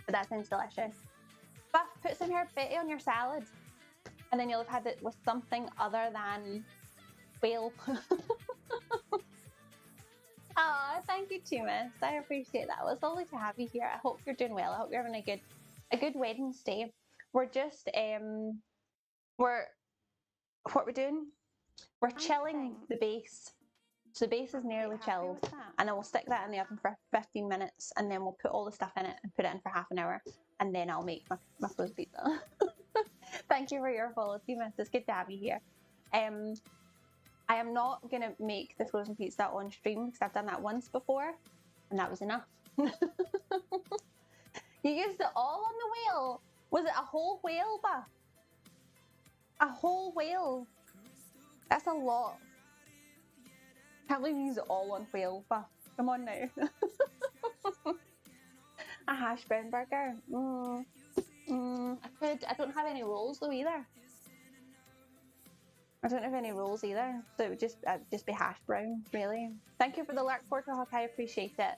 [SPEAKER 1] But that sounds delicious. Buff, put some HERBFETTI on your salad, and then you'll have had it with something other than whale. Oh, thank you, Tumis. I appreciate that. It was lovely to have you here. I hope you're doing well. I hope you're having a good Wednesday. We're just what we're doing? We're chilling the base. So the base is nearly chilled, and then we'll stick that in the oven for 15 minutes, and then we'll put all the stuff in it and put it in for half an hour, and then I'll make my frozen pizza. Thank you for your follow, Timus. It's good to have you here. I am not going to make the frozen pizza on stream because I've done that once before, and that was enough. You used it all on the whale. Was it a whole whale, Buff? A whole whale? That's a lot. Can't believe you use it all on whale, Buff. Come on now. A hash brown burger. I don't have any rolls though either. I don't have any rolls either, so it would just be hash brown, really. Thank you for the lurk, Porter Hawk. I appreciate it.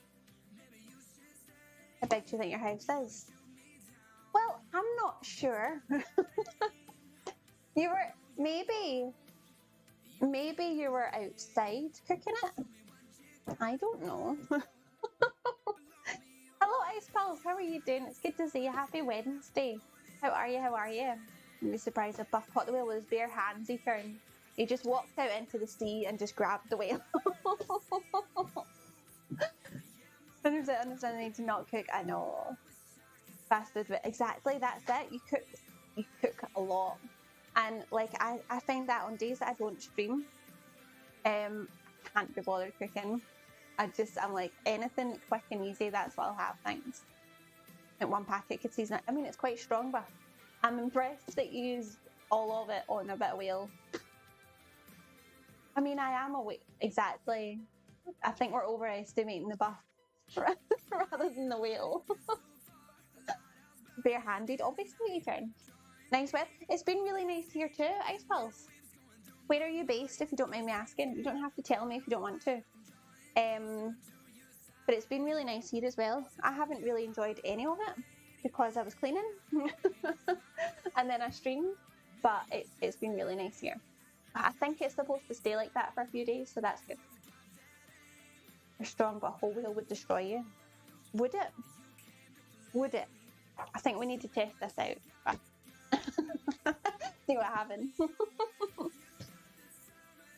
[SPEAKER 1] How big do you think your house is? Well, I'm not sure. You were maybe you were outside cooking it. I don't know. Hello, Ice Pulse. How are you doing? It's good to see you. Happy Wednesday. How are you? How are you? I'm surprised if Buff caught the whale with his bare hands. He just walked out into the sea and just grabbed the whale. And there's that understanding to not cook. I know. Fast food, but exactly, that's it. You cook a lot. And like I find that on days that I don't stream, can't be bothered cooking. I'm like, anything quick and easy, that's what I'll have, thanks. And 1 packet could season it. I mean, it's quite strong, but I'm impressed that you used all of it on a bit of whale. I mean, I am awake. Exactly. I think we're overestimating the buff rather than the whale. Bare-handed, obviously, you can. Nice weather. It's been really nice here too, Ice Pulse. Where are you based, if you don't mind me asking? You don't have to tell me if you don't want to. But it's been really nice here as well. I haven't really enjoyed any of it because I was cleaning and then I streamed, but it's been really nice here. I think it's supposed to stay like that for a few days, so that's good. You're strong, but a whole whale would destroy you. Would it? Would it? I think we need to test this out. See what happens.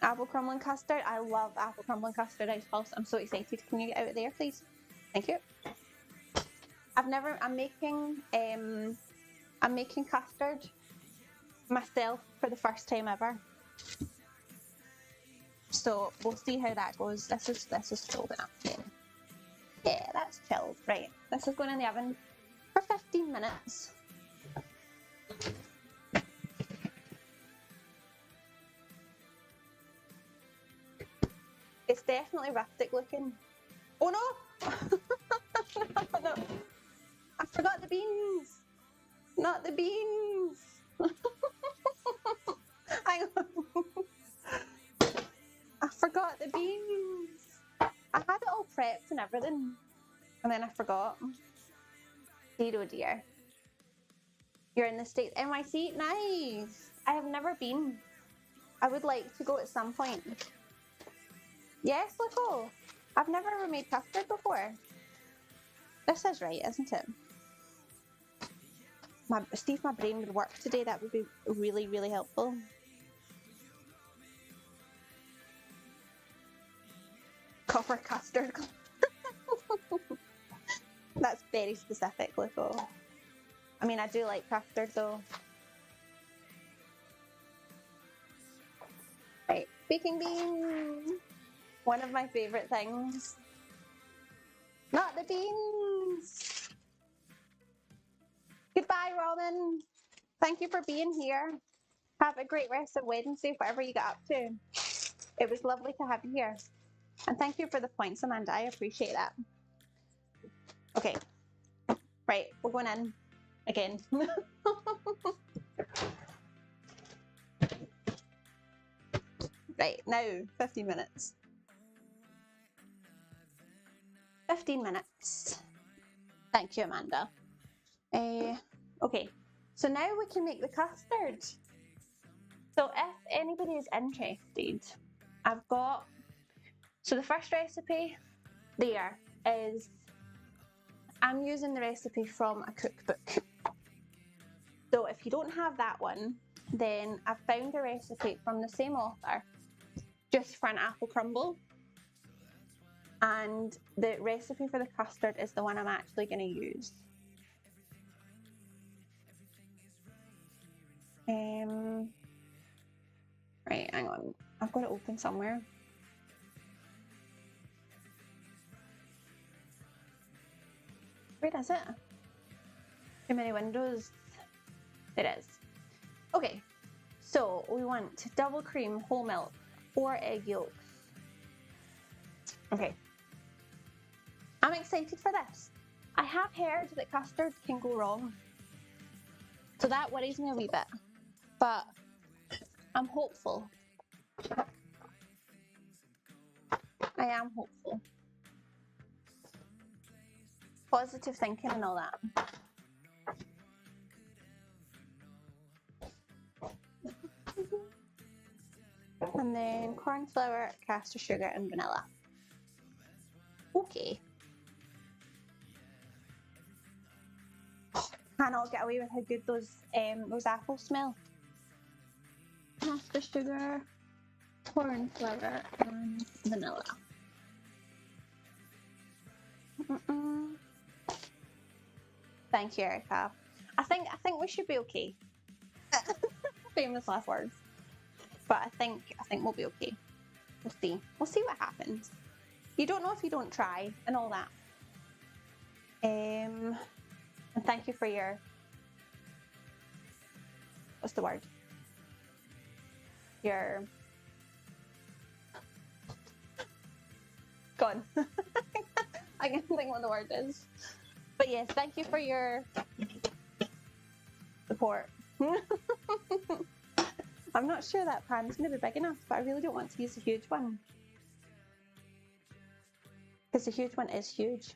[SPEAKER 1] Apple crumble and custard. I love apple crumble and custard, Ice Pulse. I'm so excited. Can you get out there, please? Thank you. I'm making custard myself for the first time ever. So we'll see how that goes. This is chilled enough. Yeah, that's chilled. Right. This is going in the oven for 15 minutes. It's definitely rustic looking. Oh no! No. I forgot the beans! Not the beans! Hang on. I forgot the beans. I had it all prepped and everything, and then I forgot. Dear, oh dear. You're in the States. NYC? Nice! I have never been. I would like to go at some point. Yes, Loco. I've never ever made custard before. This is right, isn't it? See if my brain would work today. That would be really, really helpful. Copper custard. That's very specific, Loco. I mean, I do like custard though. Right, baking beans. One of my favourite things. Not the beans! Goodbye, Robin. Thank you for being here. Have a great rest of Wednesday, whatever you got up to. It was lovely to have you here. And thank you for the points, Amanda. I appreciate that. Okay. Right, we're going in again. Right, now 15 minutes. 15 minutes. Thank you, Amanda. Okay, so now we can make the custard. So if anybody is interested, I've got, so the first recipe there is, I'm using the recipe from a cookbook. So if you don't have that one, then I've found a recipe from the same author, just for an apple crumble. And the recipe for the custard is the one I'm actually going to use. Right, hang on. I've got it open somewhere. Where is it? Too many windows. It is. Okay, so we want double cream, whole milk, 4 egg yolks. Okay. I'm excited for this. I have heard that custard can go wrong, so that worries me a wee bit, but I'm hopeful. I am hopeful. Positive thinking and all that. And then corn flour, caster sugar, and vanilla. Okay. Cannot get away with how good those apples smell. Caster sugar, corn flour, and vanilla. Thank you, Erica. I think we should be okay. Famous last words. But I think we'll be okay. We'll see. We'll see what happens. You don't know if you don't try and all that. And thank you for your, what's the word? Your, gone. I can't think what the word is. But yes, thank you for your support. I'm not sure that pan's going to be big enough, but I really don't want to use a huge one. Because the huge one is huge.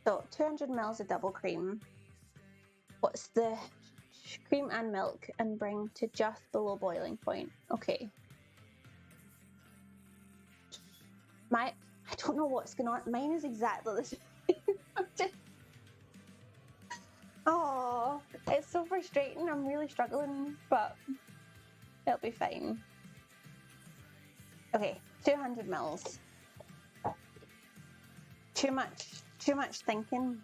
[SPEAKER 1] So 200 mils of double cream. What's the cream and milk and bring to just below boiling point? Okay. I don't know what's going on. Mine is exactly the same. Oh, it's so frustrating. I'm really struggling, but it'll be fine. Okay, 200 mils. Too much thinking.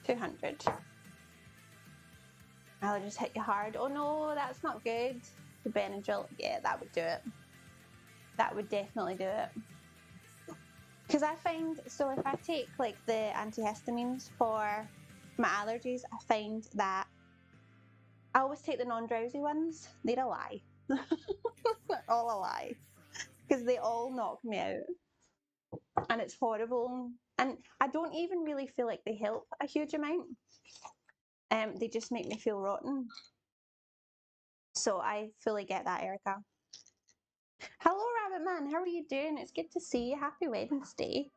[SPEAKER 1] $200. I'll just hit you hard. Oh no, that's not good. The Benadryl, yeah, that would do it. That would definitely do it. Because I find, so if I take like the antihistamines for my allergies, I find that I always take the non-drowsy ones. They're a lie. They're all a lie. Because they all knock me out. And it's horrible. And I don't even really feel like they help a huge amount. They just make me feel rotten. So I fully get that, Erica. Hello, Rabbit Man. How are you doing? It's good to see you. Happy Wednesday.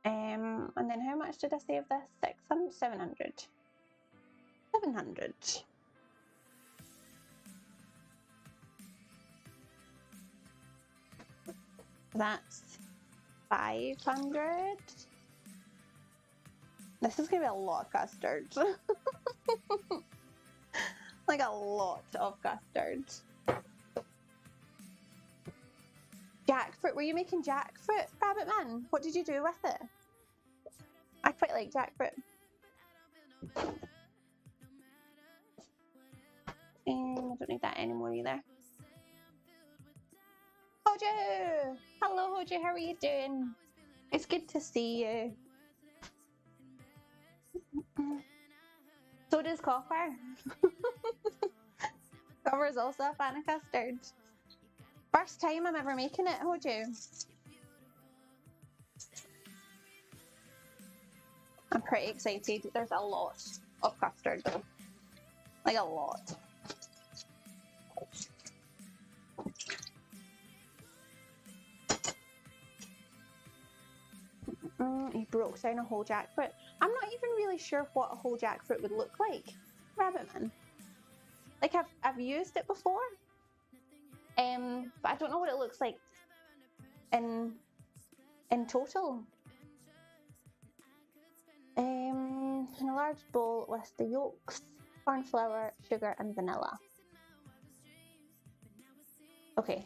[SPEAKER 1] And then how much did I say of this? 600, 700. 700. That's 500. This is gonna be a lot of custard. Like a lot of custard. Jackfruit. Were you making jackfruit, Rabbit Man? What did you do with it? I quite like jackfruit. And I don't need that anymore either. Hojo! Hello, Hojo. How are you doing? It's good to see you. So does Copper. Copper is also a fan of custard. First time I'm ever making it, Hojo. I'm pretty excited. There's a lot of custard though. Like a lot. He broke down a whole jackfruit. I'm not even really sure what a whole jackfruit would look like, Rabbitman. Like I've used it before, but I don't know what it looks like in total. In a large bowl with the yolks, corn flour, sugar, and vanilla. Okay.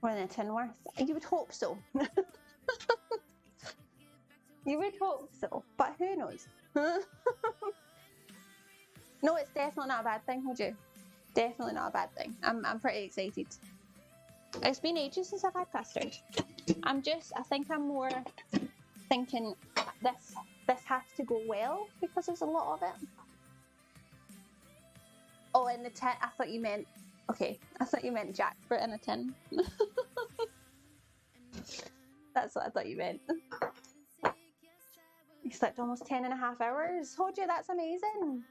[SPEAKER 1] More than a tin worth. You would hope so. You would hope so, but who knows? No, it's definitely not a bad thing, would you? Definitely not a bad thing. I'm pretty excited. It's been ages since I've had custard. I think I'm more thinking this has to go well because there's a lot of it. Oh, in the tin, I thought you meant, okay, I thought you meant jackfruit in a tin. That's what I thought you meant. You slept almost 10.5 hours. Told you, that's amazing.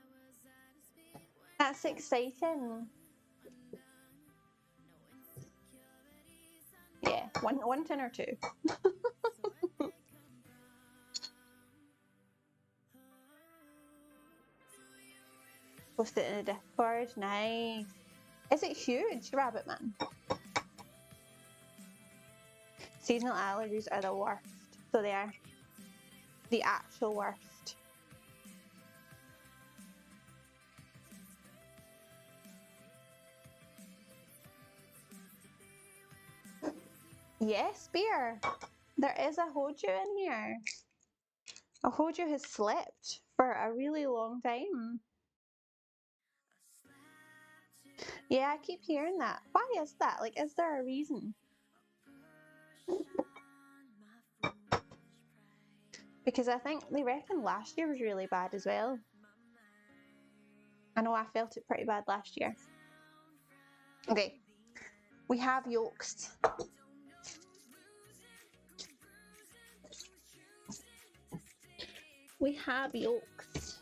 [SPEAKER 1] That's exciting. Yeah, one tin or two. Post it in a Discord. Nice. Is it huge, Rabbit Man? Seasonal allergies are the worst. So they are the actual worst. Yes, beer. There is a Hoju in here. Hojo has slept for a really long time. Yeah, I keep hearing that. Why is that? Like, is there a reason? Because I think they reckon last year was really bad as well. I know I felt it pretty bad last year. Okay, we have yolks. We have yolks.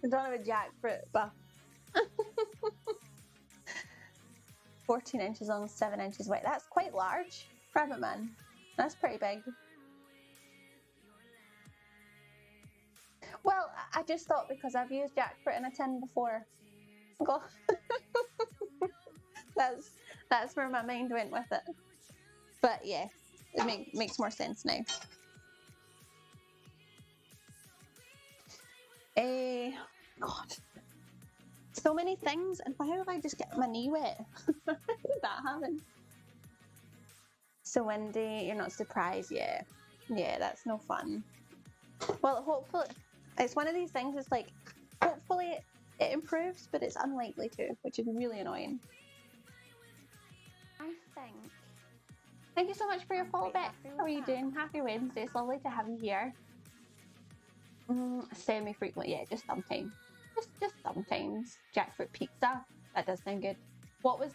[SPEAKER 1] We're talking about jackfruit, but 14 inches long, 7 inches wide. That's quite large, Rabbit Man. That's pretty big. Well, I just thought because I've used jackfruit in a tin before. Go. That's where my mind went with it. But yeah, it makes more sense now. God, so many things, and why did I just get my knee wet? How did that happen? So windy, you're not surprised, yeah. Yeah, that's no fun. Well, hopefully, it's one of these things, it's like, hopefully it improves, but it's unlikely to, which is really annoying. I think. Thank you so much for your follow back. How are you doing? Happy Wednesday. It's lovely to have you here. Semi-frequent, yeah, just sometimes. Just sometimes. Jackfruit pizza. That does sound good.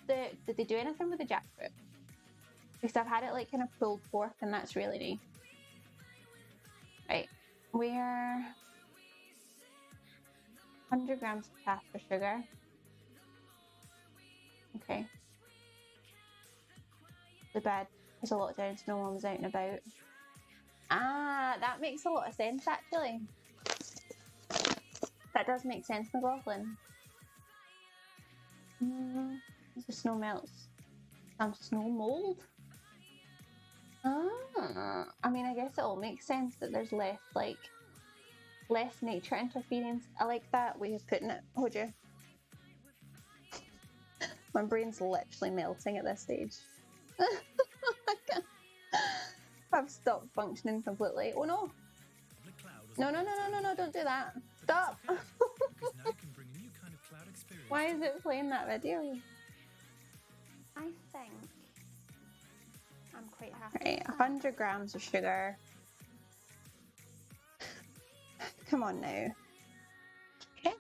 [SPEAKER 1] Did they do anything with the jackfruit? Because I've had it like kind of pulled pork and that's really nice. Right, we're 100 grams of caster sugar. Okay. The bed was a lot down so no one was out and about. Ah, that makes a lot of sense actually. That does make sense, McLaughlin. As the snow melts, some snow mold. I mean, I guess it all makes sense that there's less nature interference. I like that way of putting it. Hold you. My brain's literally melting at this stage. I've stopped functioning completely. Oh no! No, don't do that. Stop! Why is it playing that video? I think I'm quite happy. Right, 100 grams of sugar. Come on now. Okay.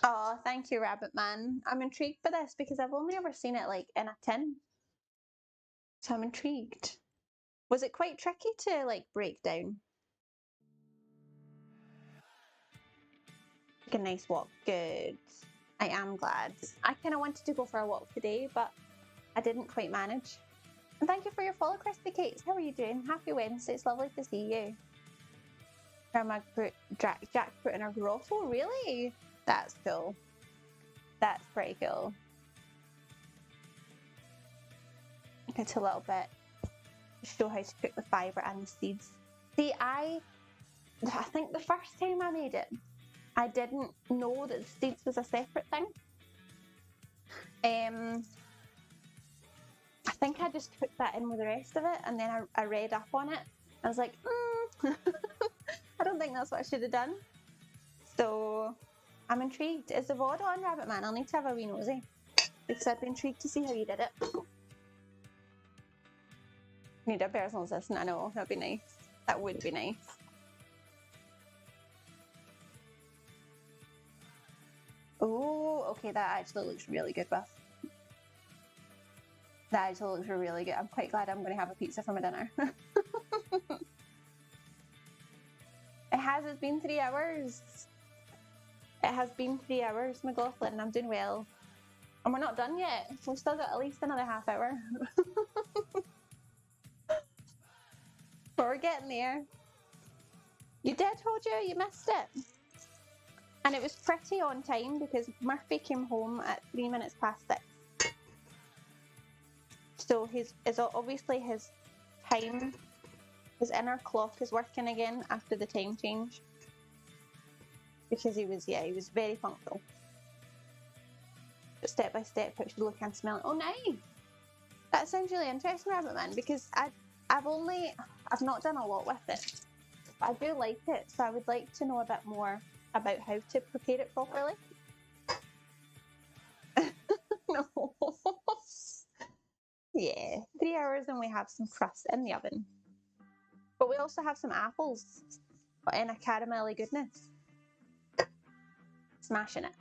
[SPEAKER 1] Oh, thank you, Rabbit Man. I'm intrigued by this because I've only ever seen it like in a tin. So I'm intrigued. Was it quite tricky to like break down? Like a nice walk. Good. I am glad. I kind of wanted to go for a walk today, but I didn't quite manage. And thank you for your follow, Crispy Cakes. How are you doing? Happy Wednesday. It's lovely to see you. Grandma put jackfruit in her grotto. Really? That's cool. That's pretty cool. It's a little bit to show how to cook the fibre and the seeds. See, I think the first time I made it, I didn't know that the seeds was a separate thing. I think I just cooked that in with the rest of it, and then I read up on it. I was like, I don't think that's what I should have done. So I'm intrigued. Is the VOD on, Rabbit Man? I'll need to have a wee nosy because I'd be intrigued to see how you did it. Need a personal assistant, I know, that'd be nice. That would be nice. Oh, okay, that actually looks really good, Buff. That actually looks really good. I'm quite glad I'm going to have a pizza for my dinner. It's been 3 hours. It has been 3 hours, McLaughlin. I'm doing well. And we're not done yet. We've still got at least another half hour. But we're getting there. You did, Hojo? You missed it. And it was pretty on time because Murphy came home at 3 minutes past 6. So obviously his time, his inner clock is working again after the time change. Because he was very punctual. But step by step, it should look and smell. Oh, nice! That sounds really interesting, Rabbit Man, because I've not done a lot with it. But I do like it, so I would like to know a bit more about how to prepare it properly. No. Yeah, 3 hours and we have some crust in the oven. But we also have some apples, but in a caramelly goodness. Smashing it.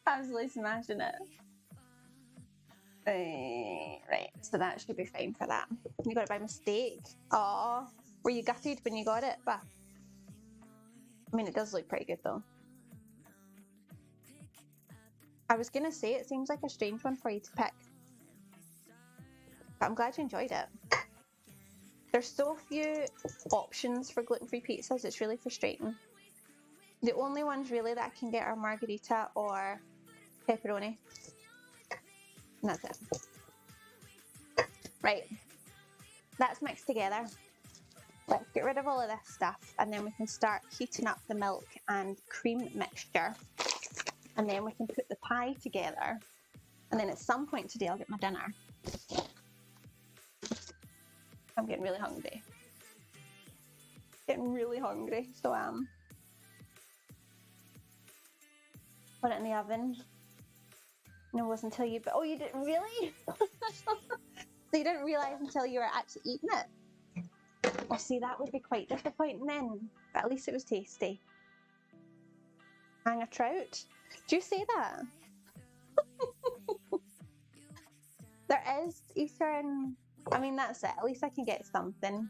[SPEAKER 1] Absolutely smashing it. Right, so that should be fine for that. You got it by mistake. Oh, were you gutted when you got it? But I mean, it does look pretty good though. I was gonna say it seems like a strange one for you to pick, but I'm glad you enjoyed it. There's so few options for gluten-free pizzas, it's really frustrating. The only ones really that I can get are margherita or pepperoni. And that's it. Right, that's mixed together. Let's get rid of all of this stuff and then we can start heating up the milk and cream mixture. And then we can put the pie together. And then at some point today I'll get my dinner. I'm getting really hungry. So put it in the oven. And it wasn't until oh, you didn't really? So you didn't realise until you were actually eating it? Oh, see, that would be quite disappointing then. But at least it was tasty. Hang a trout? Do you say that? There is Eastern. I mean, that's it. At least I can get something.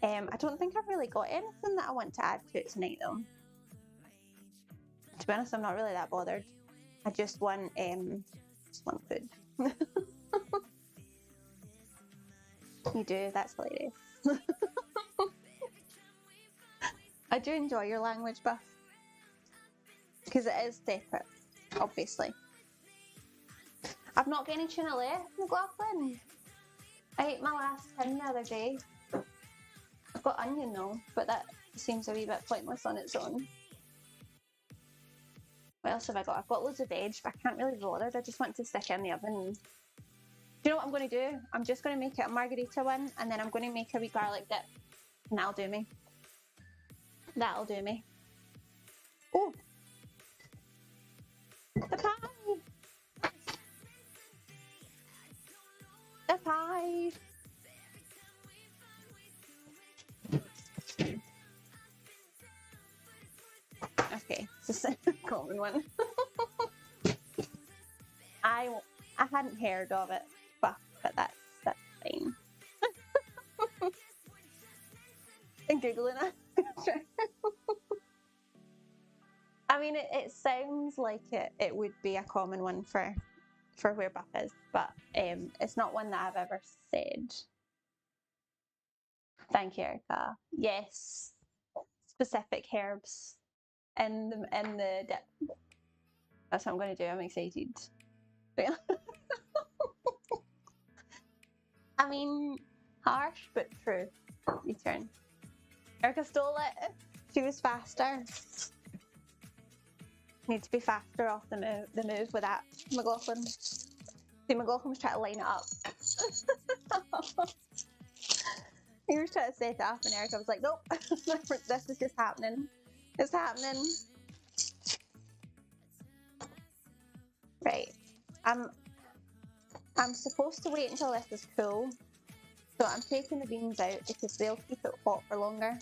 [SPEAKER 1] I don't think I've really got anything that I want to add to it tonight, though. To be honest, I'm not really that bothered. I just want food. You do? That's hilarious. I do enjoy your language, Buff. Because it is separate, obviously. I've not got any tuna left, McLaughlin. I ate my last tin the other day. I've got onion though, but that seems a wee bit pointless on its own. What else have I got? I've got loads of veg, but I can't really be bothered. I just want to stick it in the oven. Do you know what I'm going to do? I'm just going to make it a margherita one, and then I'm going to make a wee garlic dip. And that'll do me. That'll do me. Oh! The pie! The pie! Okay, it's a common one. I hadn't heard of it, but that's fine. I'm Googling it. I mean, it sounds like it would be a common one for where Buff is, but it's not one that I've ever said. Thank you, Erica. Yes, specific herbs in the dip. That's what I'm going to do. I'm excited. I mean, harsh but true. Your turn. Erica stole it. She was faster. Need to be faster off the move with that, McLaughlin. See, McLaughlin was trying to line it up. He was trying to set it up, and Erica was like, "Nope, this is just happening. It's happening." Right. I'm supposed to wait until this is cool, so I'm taking the beans out because they'll keep it hot for longer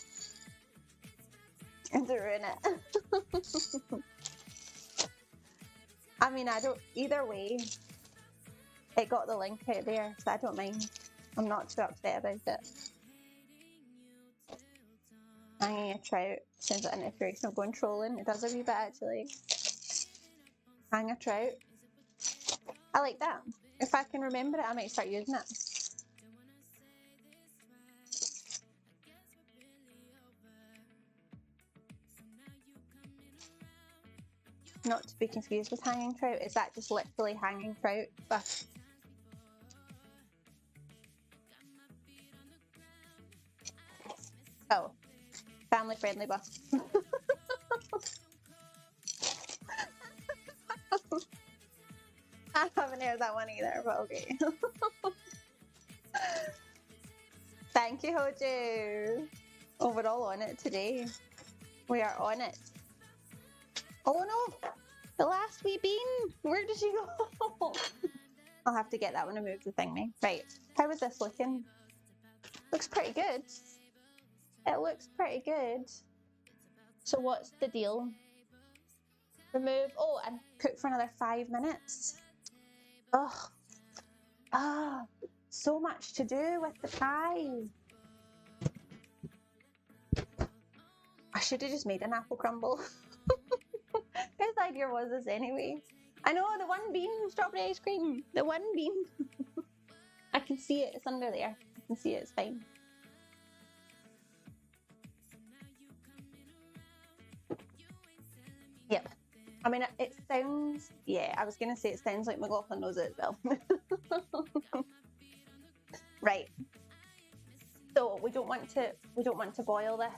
[SPEAKER 1] and to ruin it. I mean, I don't. Either way, it got the link out there, so I don't mind. I'm not too upset about it. Hanging a trout sounds like an iteration of going trolling. It does a wee bit actually. Hang a trout. I like that. If I can remember it, I might start using it. Not to be confused with hanging trout. Is that just literally hanging trout? But oh, family friendly bus. I haven't heard that one either, but okay. Thank you, Hoju. Oh, we're all on it today. We are on it. Oh no! The last wee bean! Where did she go? I'll have to get that one to move the thingy. Right, how is this looking? Looks pretty good. It looks pretty good. So what's the deal? Remove, oh, and cook for another 5 minutes. Oh, so much to do with the pie. I should have just made an apple crumble. Whose idea was this anyway? I know, the one bean strawberry ice cream. The one bean. I can see it, it's under there. I can see it, it's fine. Yep. I mean, it sounds, yeah, I was going to say it sounds like McLaughlin knows it as well. Right. So we don't want to boil this.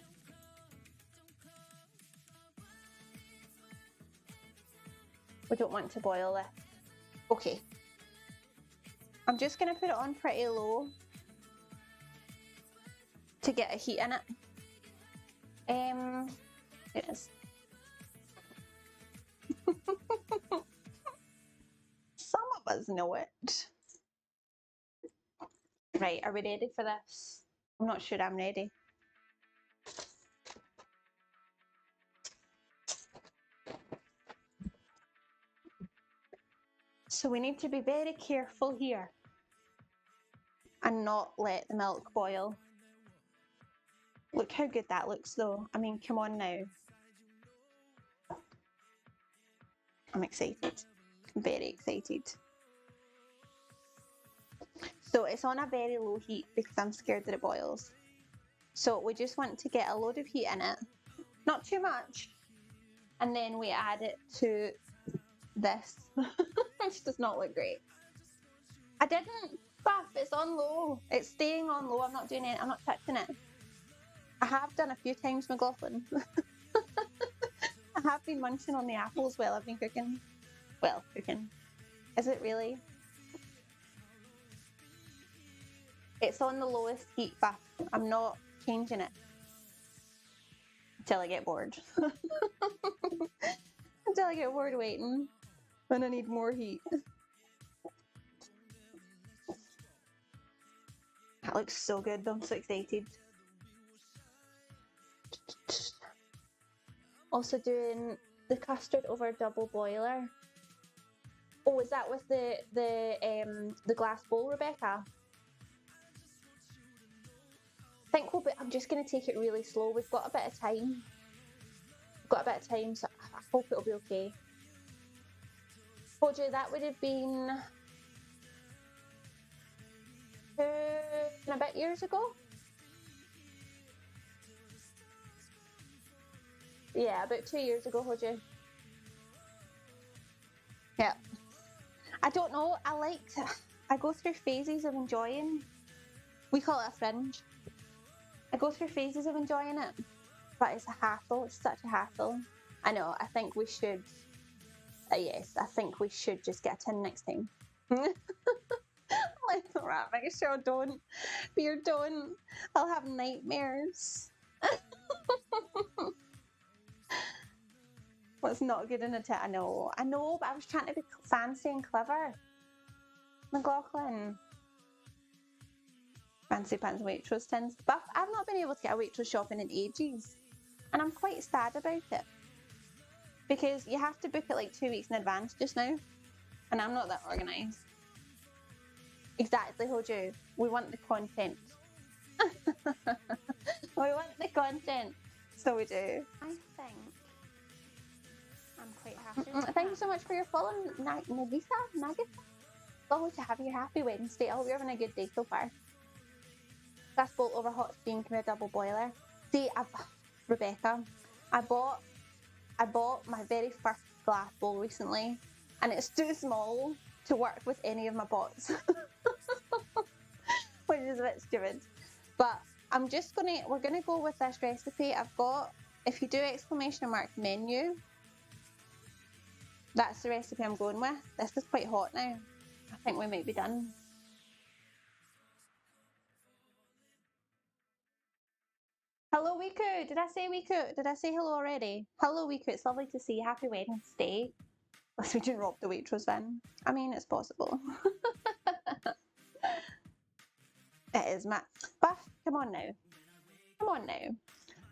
[SPEAKER 1] We don't want to boil this. Okay. I'm just going to put it on pretty low to get a heat in it. It is. Some of us know it. Right, are we ready for this? I'm not sure I'm ready. So we need to be very careful here and not let the milk boil. Look how good that looks though. I mean, come on now. I'm excited. I'm very excited. So it's on a very low heat because I'm scared that it boils. So we just want to get a load of heat in it, not too much, and then we add it to this, which does not look great. I didn't buff, it's on low. It's staying on low, I'm not doing it, I'm not touching it. I have done a few times, McLaughlin. I have been munching on the apples while I've been cooking. Well, cooking. Is it really? It's on the lowest heat buff. I'm not changing it until I get bored. Until I get bored waiting. When I need more heat. That looks so good though, I'm so excited. Also doing the custard over a double boiler. Oh, is that with the glass bowl, Rebecca? I think I'm just going to take it really slow. We've got a bit of time. So I hope it'll be okay. Told you that would have been 2 and a bit years ago. Yeah, about 2 years ago, Hoju. Yeah. I don't know, I go through phases of enjoying. We call it a fringe. I go through phases of enjoying it, but it's a hassle. It's such a hassle. I know. I think we should. Yes, I think we should just get a tin next time. Like the rabbit show. Don't, beer, don't. I'll have nightmares. What's not good in a tin? I know, but I was trying to be fancy and clever. McLaughlin. Fancy pants Waitrose tins. But I've not been able to get a Waitrose shopping in ages. And I'm quite sad about it. Because you have to book it like 2 weeks in advance just now. And I'm not that organised. Exactly, Hoju. We want the content. We want the content. So we do. I think I'm quite happy. Thank you so much for your follow, Nagisa. Lovely to have you. Happy Wednesday. I hope you're having a good day so far. Glass bowl over hot steam can be a double boiler. See, Rebecca, I bought my very first glass bowl recently, and it's too small to work with any of my pots, which is a bit stupid. But we're gonna go with this recipe. I've got, if you do !menu, that's the recipe I'm going with. This is quite hot now. I think we might be done. Hello, Wiku. Did I say Wiku? Did I say hello already? Hello, Wiku. It's lovely to see you. Happy Wednesday. Unless we didn't rob the waitress then. I mean, it's possible. It is, Matt. Buff, come on now. Come on now.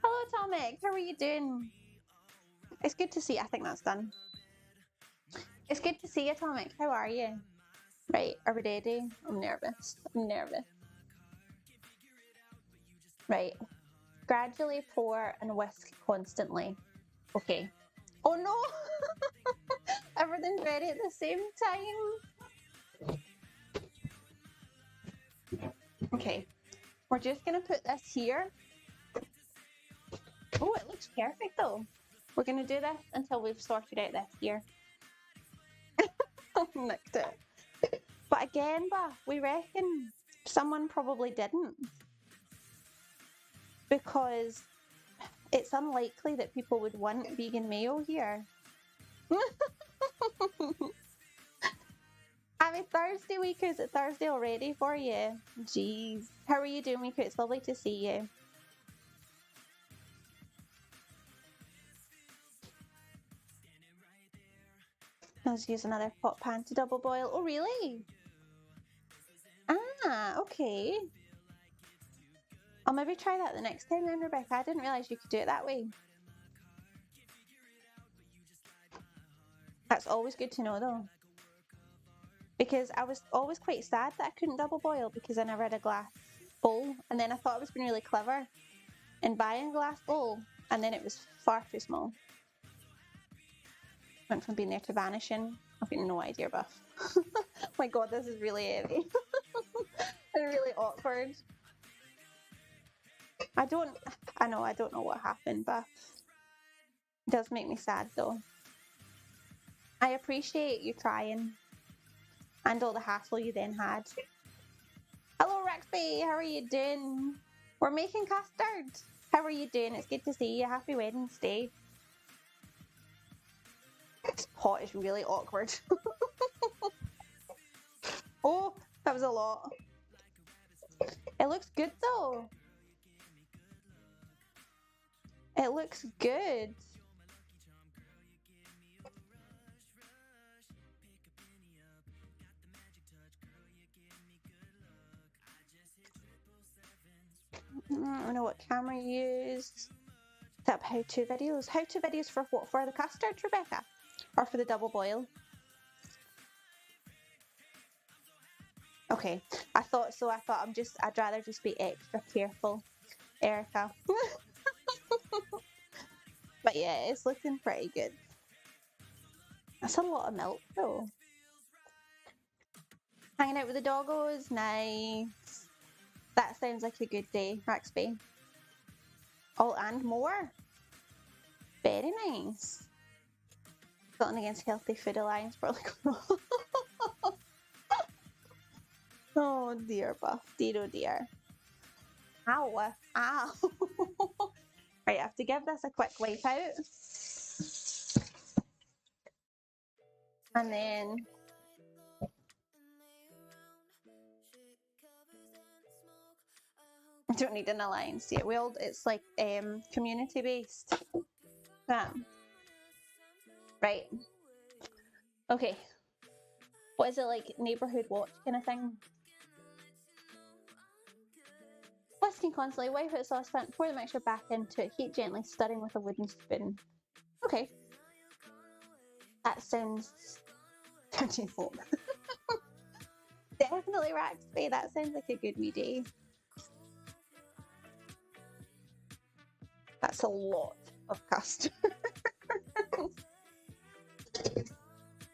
[SPEAKER 1] Hello, Tomic. How are you doing? It's good to see you. I think that's done. It's good to see you, Tomic. How are you? Right, are we ready? I'm nervous. I'm nervous. Right. Gradually pour and whisk constantly. Okay. Oh no! Everything's ready at the same time. Okay. We're just going to put this here. Oh, it looks perfect though. We're going to do this until we've sorted out this here. Nicked it. But again, we reckon someone probably didn't. Because it's unlikely that people would want vegan mayo here. Happy Thursday, Wiku. Is it Thursday already for you? Jeez. How are you doing, Wiku? It's lovely to see you. Let's use another pot pan to double boil. Oh, really? Ah, okay. I'll maybe try that the next time then, Rebecca. I didn't realise you could do it that way. That's always good to know though. Because I was always quite sad that I couldn't double boil because I never had a glass bowl. And then I thought I was being really clever in buying a glass bowl. And then it was far too small. Went from being there to vanishing. I've got no idea, Buff. Oh my god, this is really heavy. And really awkward. I don't know what happened, Buff. It does make me sad though. I appreciate you trying. And all the hassle you then had. Hello, Rexby. How are you doing? We're making custard. How are you doing? It's good to see you. Happy Wednesday. This pot is really awkward. Oh, that was a lot. It looks good though. It looks good. I don't know what camera you used. Set up how-to videos. How-to videos for what? For the custard, Rebecca? Or for the double boil? Okay, I thought so. I'd rather just be extra careful, Erica. But yeah, it's looking pretty good. That's a lot of milk though. Hanging out with the doggos, nice. That sounds like a good day, Raxby. Oh, and more. Very nice. Something against Healthy Food Alliance, probably. Oh dear, Buff. Dear, oh dear. Ow. Ow. Right, I have to give this a quick wipe out. And then I don't need an alliance yet. It's like community based. Right. Okay. What is it, like neighborhood watch kind of thing? Whisking constantly, wipe out saucepan, pour the mixture back into it, heat gently, stirring with a wooden spoon. Okay. That sounds 24. Definitely Raxby, that sounds like a good wee day. That's a lot of custard.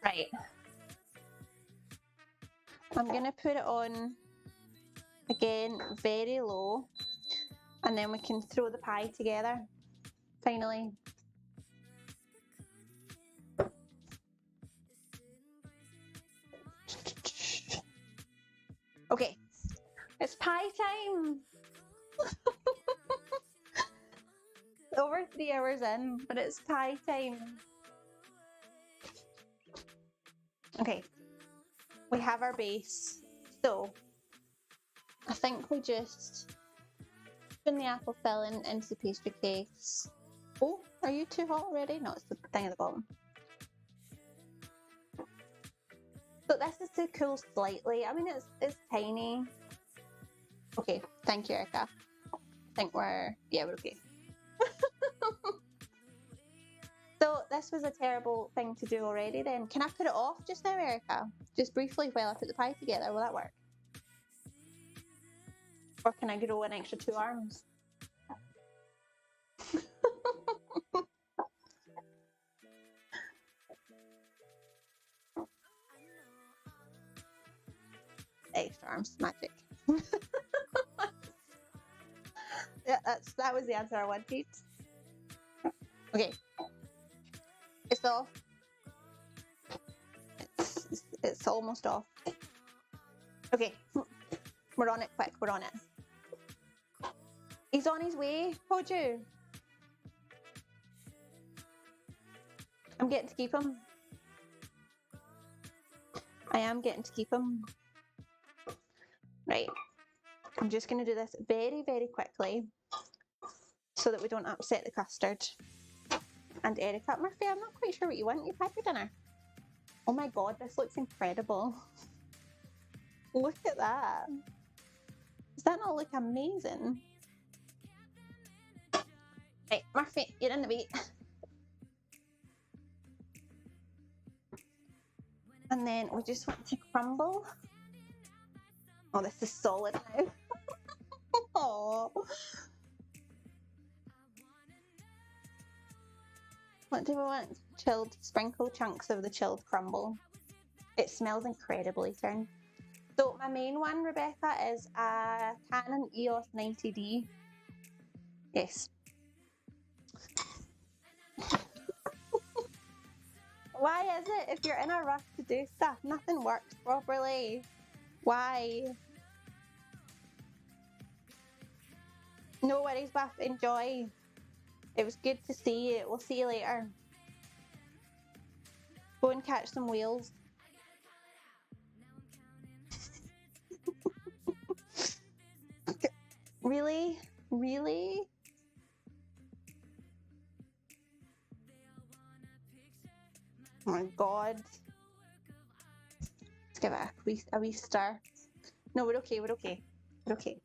[SPEAKER 1] Right. I'm going to put it on, again, very low, and then we can throw the pie together, finally. It's pie time! Over 3 hours in, but it's pie time. Okay, we have our base. So, I think we just spin the apple filling into the pastry case. Oh, are you too hot already? No, it's the thing at the bottom. So this is to cool slightly. I mean, it's tiny. Okay, thank you, Erica. I think we're okay. So this was a terrible thing to do already then. Can I put it off just now, Erica? Just briefly while I put the pie together, will that work? Or can I grow an extra 2 arms? Extra arms, magic. Yeah, that was the answer I wanted. Okay. It's off. It's almost off. Okay. We're on it quick, we're on it. He's on his way, Hoju. I'm getting to keep him. I am getting to keep him. Right. I'm just going to do this very, very quickly so that we don't upset the custard. And Erica, Murphy, I'm not quite sure what you want. You've had your dinner. Oh my god, this looks incredible. Look at that. Does that not look amazing? Right, Murphy, you're in the beat. And then we just want to crumble. Oh, this is solid now. Oh. What do we want? Chilled, sprinkle chunks of the chilled crumble. It smells incredibly, turn. So my main one, Rebecca, is a Canon EOS 90D. Yes. Why is it if you're in a rush to do stuff, nothing works properly? Why? No worries, Buff. Enjoy. It was good to see you. We'll see you later. Go and catch some whales. Really? Really? Oh my god. Let's give it a wee stir. No, we're okay, we're okay. We're okay.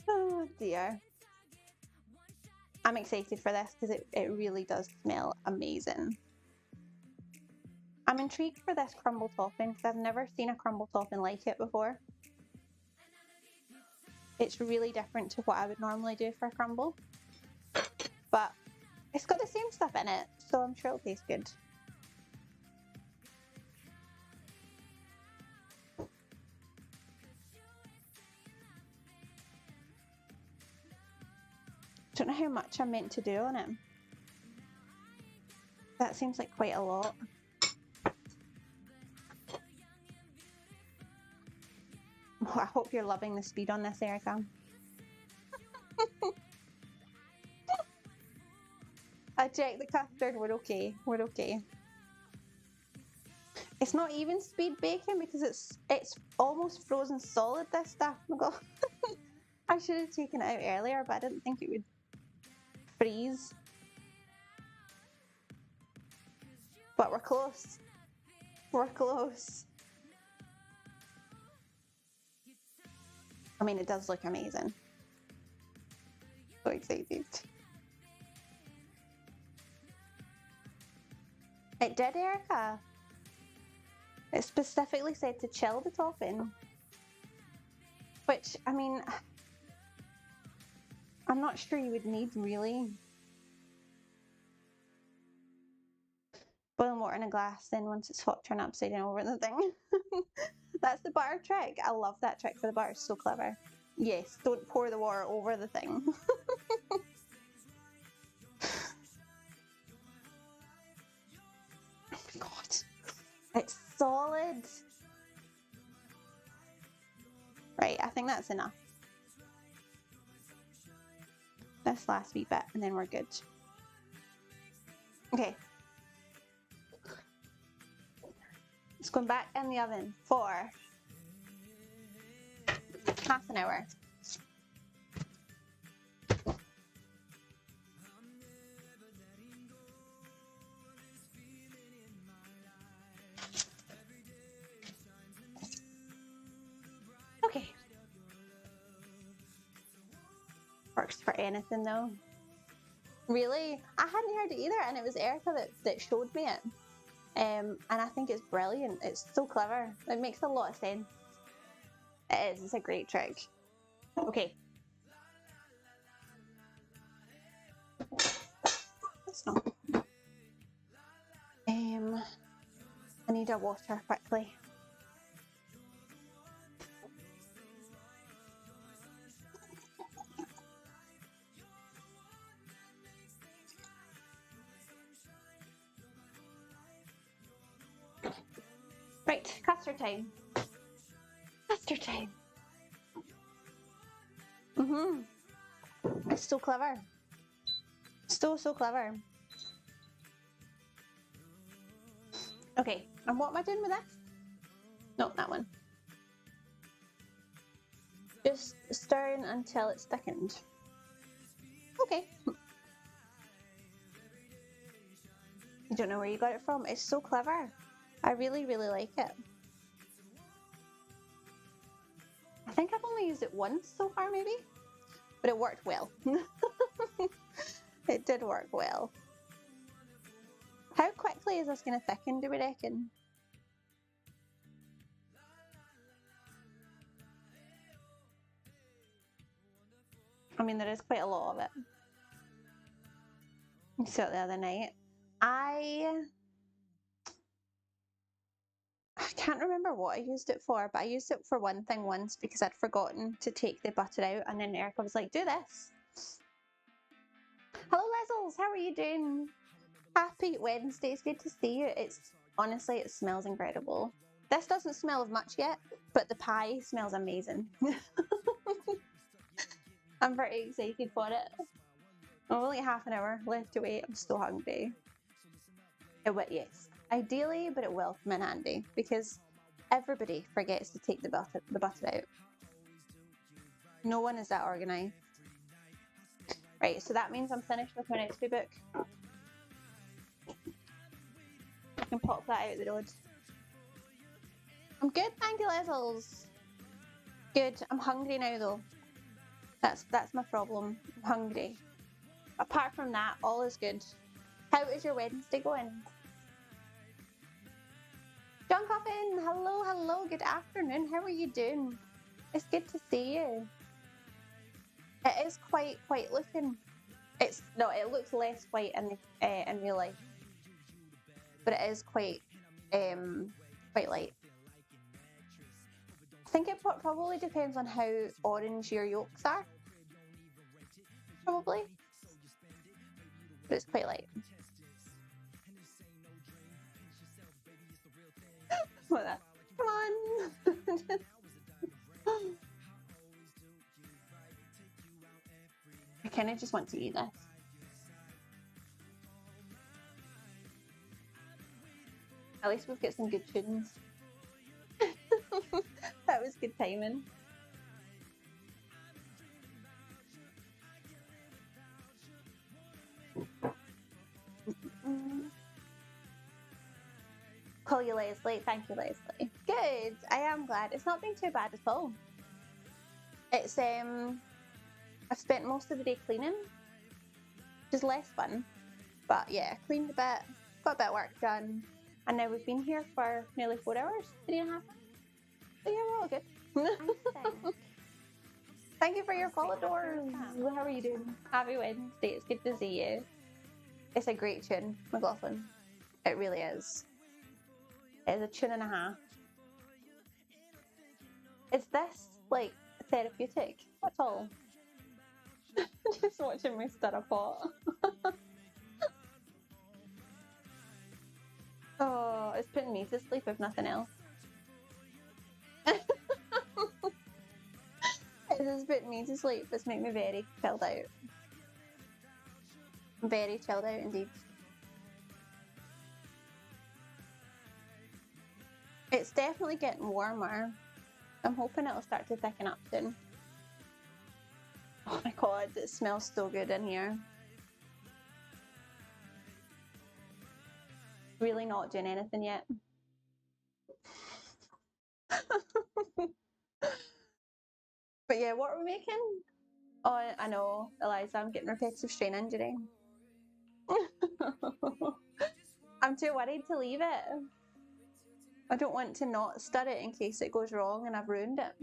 [SPEAKER 1] Oh dear. I'm excited for this because it really does smell amazing. I'm intrigued for this crumble topping because I've never seen a crumble topping like it before. It's really different to what I would normally do for a crumble. But it's got the same stuff in it, so I'm sure it'll taste good. Don't know how much I'm meant to do on it. That seems like quite a lot. Oh, I hope you're loving the speed on this, Erica. I checked the custard, we're okay, we're okay. It's not even speed baking because it's almost frozen solid, this stuff. Oh my god. I should have taken it out earlier, but I didn't think it would freeze. But we're close. We're close. I mean, it does look amazing. So excited. It did, Erica. It specifically said to chill the topping. Which, I mean, I'm not sure you would need, really. Boiling water in a glass, then once it's hot, turn upside down over the thing. That's the butter trick. I love that trick for the butter. It's so clever. Yes, don't pour the water over the thing. Oh my god. It's solid. Right, I think that's enough. This last wee bit, and then we're good. Okay. It's going back in the oven for half an hour. Okay. Works for anything though. Really? I hadn't heard it either, and it was Erica that showed me it. And I think it's brilliant. It's so clever. It makes a lot of sense. It is. It's a great trick. Okay. That's not. I need a water quickly. Right, custard time. Custard time. It's so clever. So clever. Okay, and what am I doing with this? No, that one. Just stirring until it's thickened. Okay. I don't know where you got it from. It's so clever. I really, really like it. I think I've only used it once so far, maybe, but it worked well. It did work well. How quickly is this going to thicken, do we reckon? I mean, there is quite a lot of it. I saw it the other night. I can't remember what I used it for, but I used it for one thing once because I'd forgotten to take the butter out, and then Erica was like, do this. Hello Lizzles, how are you doing? Happy Wednesday, it's good to see you. It's honestly, it smells incredible. This doesn't smell of much yet, but the pie smells amazing. I'm very excited for it. I'm only half an hour left to wait. I'm so hungry. It will, yes. Ideally, but it will come in handy because everybody forgets to take the butter out. No one is that organised. Right, so that means I'm finished with my recipe book. I can pop that out the road. I'm good, thank you, Lizzles. Good. I'm hungry now though. That's my problem. I'm hungry. Apart from that, all is good. How is your Wednesday going? John Coffin, hello, good afternoon. How are you doing? It's good to see you. It is quite white looking. It looks less white in real life, but it is quite light. I think it probably depends on how orange your yolks are. Probably, but it's quite light. What that? Come on. I kind of just want to eat this. At least we've got some good tunes. That was good timing. Call you Leslie. Thank you, Leslie. Good. I am glad. It's not been too bad at all. It's I've spent most of the day cleaning, which is less fun. But yeah, cleaned a bit, got a bit of work done, and now we've been here for nearly 4 hours, 3.5 hours. So yeah, we're all good. Thank you for your followers. How are you doing? Happy Wednesday. It's good to see you. It's a great tune, McLaughlin. It really is. It's a tune and a half. Is this like therapeutic at all? Just watching me stir a pot. Oh, it's putting me to sleep if nothing else. is putting me to sleep. It's making me very chilled out. Very chilled out indeed. It's definitely getting warmer. I'm hoping it'll start to thicken up soon. Oh my god, it smells so good in here. Really not doing anything yet. But yeah, what are we making? Oh, I know, Eliza, I'm getting repetitive strain injury. I'm too worried to leave it. I don't want to not stir it in case it goes wrong and I've ruined it.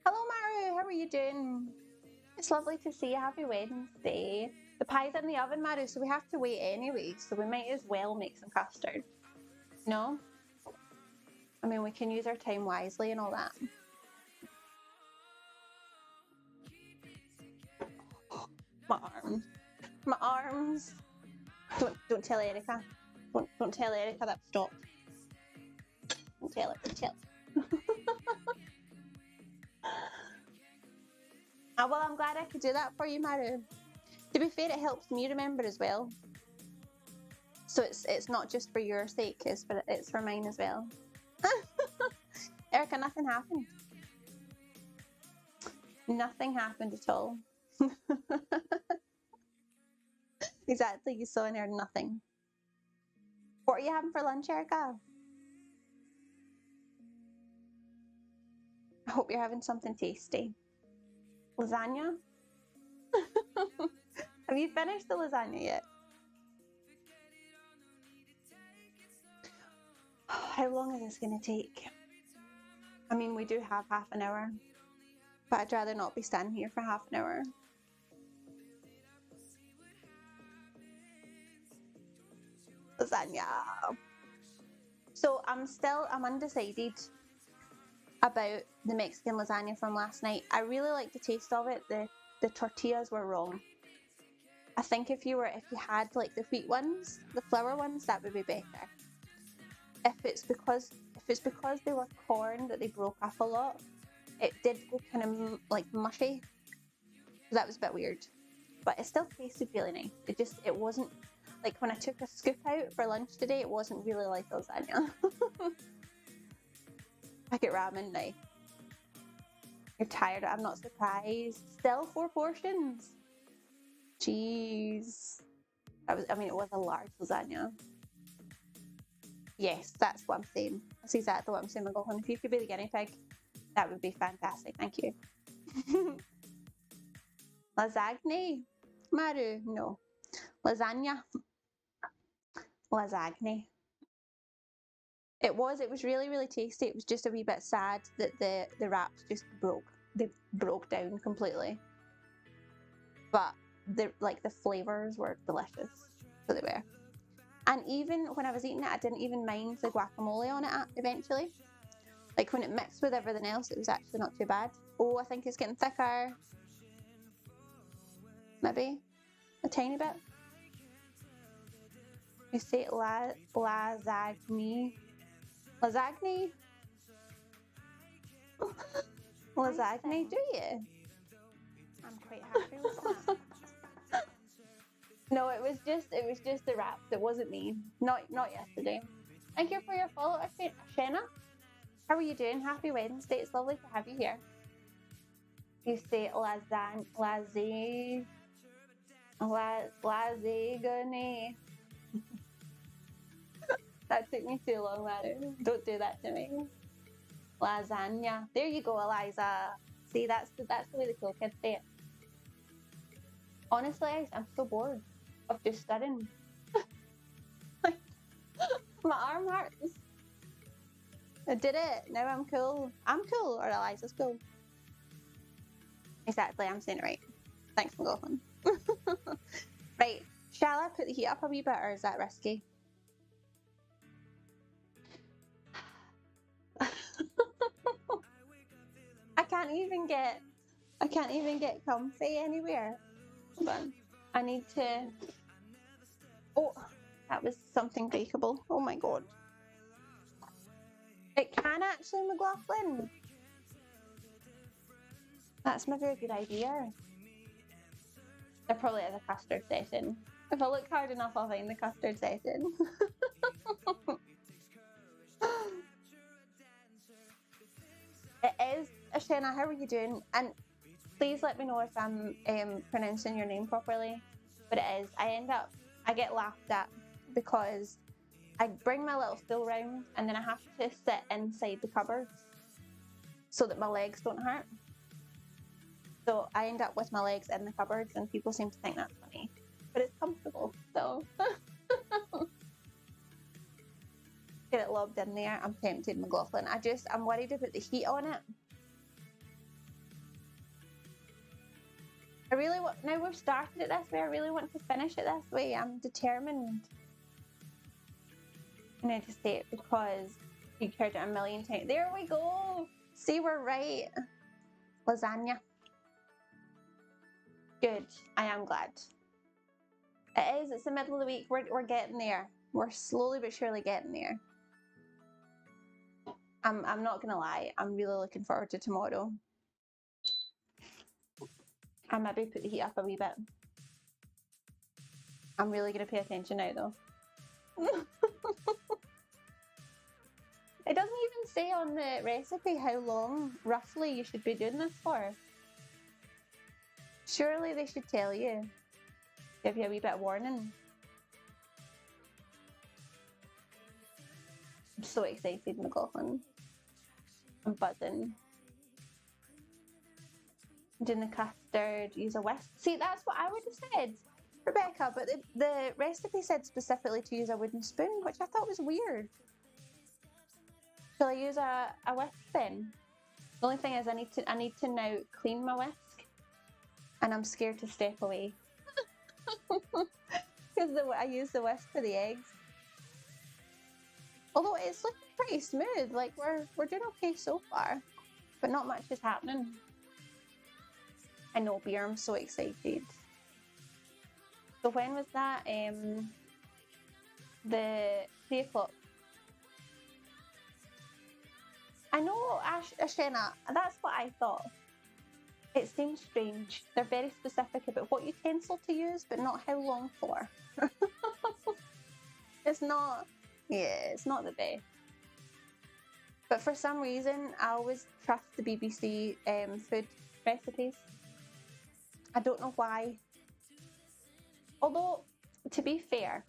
[SPEAKER 1] Hello Maru, how are you doing? It's lovely to see you. Happy Wednesday. The pie's in the oven, Maru, so we have to wait anyway, so we might as well make some custard. No? I mean, we can use our time wisely and all that. My arms. My arms. Don't tell Erica. Don't tell Erica that stopped. Don't tell her. Don't tell her. Oh, well, I'm glad I could do that for you, Maru. To be fair, it helps me remember as well. So it's not just for your sake, it's for mine as well. Erica, nothing happened. Nothing happened at all. Exactly, you saw and heard nothing. What are you having for lunch, Erica? I hope you're having something tasty. Lasagna? Have you finished the lasagna yet? How long is this going to take? I mean, we do have half an hour, but I'd rather not be standing here for half an hour. Lasagna. So I'm undecided about the Mexican lasagna from last night. I really like the taste of it. The tortillas were wrong. I think if you had like the wheat ones, the flour ones, that would be better. If it's because they were corn that they broke up a lot, it did go kind of like mushy. So that was a bit weird. But it still tasted really nice. It wasn't like when I took a scoop out for lunch today, it wasn't really like lasagna. Packet ramen now. You're tired, I'm not surprised. Still 4 portions. Jeez. It was a large lasagna. Yes, that's what I'm saying. That's exactly what I'm saying, McLaughlin. If you could be the guinea pig, that would be fantastic. Thank you. Lasagne? Maru? No. Lasagna? Lasagne. It was really, really tasty. It was just a wee bit sad that the wraps just broke. They broke down completely. But the flavours were delicious. So they were. And even when I was eating it, I didn't even mind the guacamole on it eventually. Like when it mixed with everything else, it was actually not too bad. Oh, I think it's getting thicker. Maybe a tiny bit. You say lasagne. Lasagne? Lasagne, do you? I'm quite happy with that. No, it was just the wraps. It wasn't me. Not yesterday. Thank you for your follow, Shenna. How are you doing? Happy Wednesday. It's lovely to have you here. You say lasagne. That took me too long, Maru. Don't do that to me. Lasagna. There you go, Eliza. See, that's the way the cool kids say it. Honestly, I'm so bored of just studying. Like, my arm hurts. I did it. Now I'm cool. I'm cool, or Eliza's cool. Exactly, I'm saying it right. Thanks, McLaughlin. Right, shall I put the heat up a wee bit, or is that risky? I can't even get comfy anywhere. Hold on. I need to. Oh, that was something bakeable. Oh my god. It can actually, McLaughlin. That's maybe a good idea. There probably is a custard session. If I look hard enough, I'll find the custard session. It is. Ashena, how are you doing? And please let me know if I'm pronouncing your name properly. But it is. I get laughed at because I bring my little stool round and then I have to sit inside the cupboards so that my legs don't hurt. So I end up with my legs in the cupboards and people seem to think that's funny. But it's comfortable, so. Get it lobbed in there. I'm tempted, McLaughlin. I'm worried about the heat on it. Now we've started it this way, I really want to finish it this way. I'm determined. I need to say it because you heard it a million times. There we go. See, we're right. Lasagna. Good. I am glad. It is. It's the middle of the week. We're getting there. We're slowly but surely getting there. I'm not gonna lie. I'm really looking forward to tomorrow. I'll maybe put the heat up a wee bit. I'm really gonna pay attention now though. It doesn't even say on the recipe how long roughly you should be doing this for. Surely they should tell you. Give you a wee bit of warning. I'm so excited, McLaughlin. I'm buzzing. I'm doing the custard, use a whisk. See, that's what I would have said, Rebecca, but the recipe said specifically to use a wooden spoon, which I thought was weird. Shall I use a whisk then? The only thing is I need to now clean my whisk, and I'm scared to step away. Because I use the whisk for the eggs. Although it's looking pretty smooth, like we're doing okay so far, but not much is happening. I know, beer, I'm so excited. So when was that? The 3 o'clock. I know, Ashena, that's what I thought. It seems strange. They're very specific about what utensil to use, but not how long for. It's not the best. But for some reason, I always trust the BBC food recipes. I don't know why. Although, to be fair,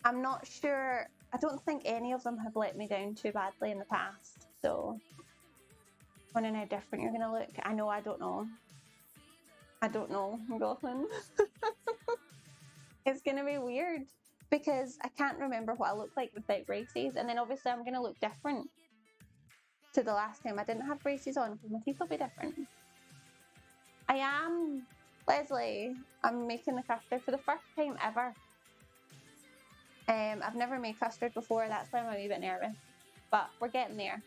[SPEAKER 1] I'm not sure. I don't think any of them have let me down too badly in the past. So, I wonder how different you're going to look. I know, I don't know. I don't know, McLaughlin. It's going to be weird because I can't remember what I look like without braces. And then obviously I'm going to look different to the last time I didn't have braces on because my teeth will be different. I am, Leslie, I'm making the custard for the first time ever. I've never made custard before, that's why I'm a wee bit nervous. But we're getting there.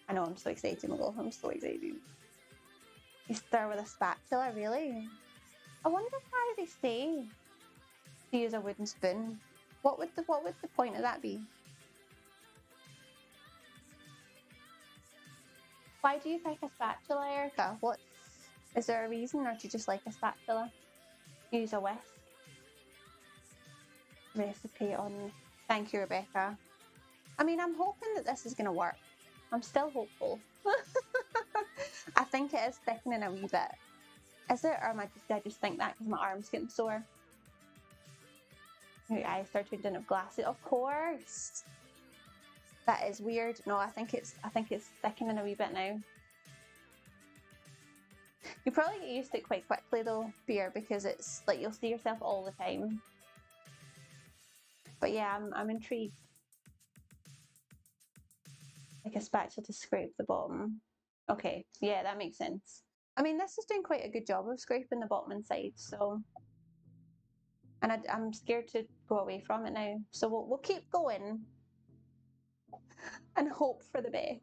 [SPEAKER 1] I know, I'm so excited, McLaughlin, I'm so excited. You stir with a spatula, really? I wonder why they say to use a wooden spoon. What would the point of that be? Why do you like a spatula, Erica? Is there a reason, or do you just like a spatula? Use a whisk. Recipe on. Thank you, Rebecca. I mean, I'm hoping that this is going to work. I'm still hopeful. I think it is thickening a wee bit. Is it, or I just think that because my arm's getting sore? Your eyes start to turn up glassy. Of course. That is weird. No, I think it's thickening a wee bit now. You probably get used to it quite quickly though, beer, because it's like you'll see yourself all the time. But yeah, I'm intrigued. Like a spatula to scrape the bottom. Okay, yeah, that makes sense. I mean, this is doing quite a good job of scraping the bottom and sides, so. And I'm scared to go away from it now. So we'll keep going and hope for the best.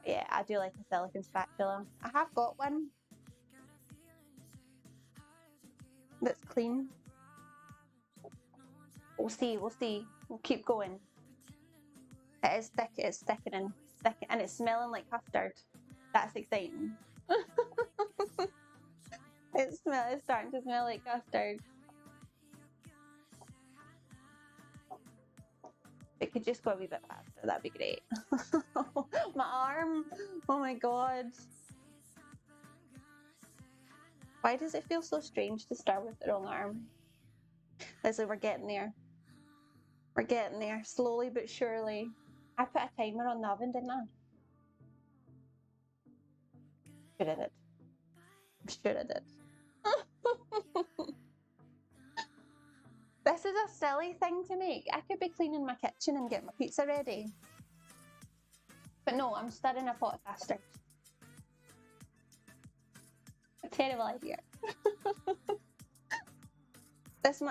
[SPEAKER 1] Yeah, I do like a silicone spatula. I have got one that's clean. We'll see. We'll keep going. It is thick, it's thickening, and it's smelling like custard. That's exciting. It's starting to smell like custard. It could just go a wee bit faster, that'd be great. My arm, oh my god. Why does it feel so strange to start with the wrong arm? Leslie, we're getting there. We're getting there, slowly but surely. I put a timer on the oven, didn't I? Sure I did. I'm sure I did. This is a silly thing to make. I could be cleaning my kitchen and get my pizza ready. But no, I'm stirring a pot of custard. A terrible idea. This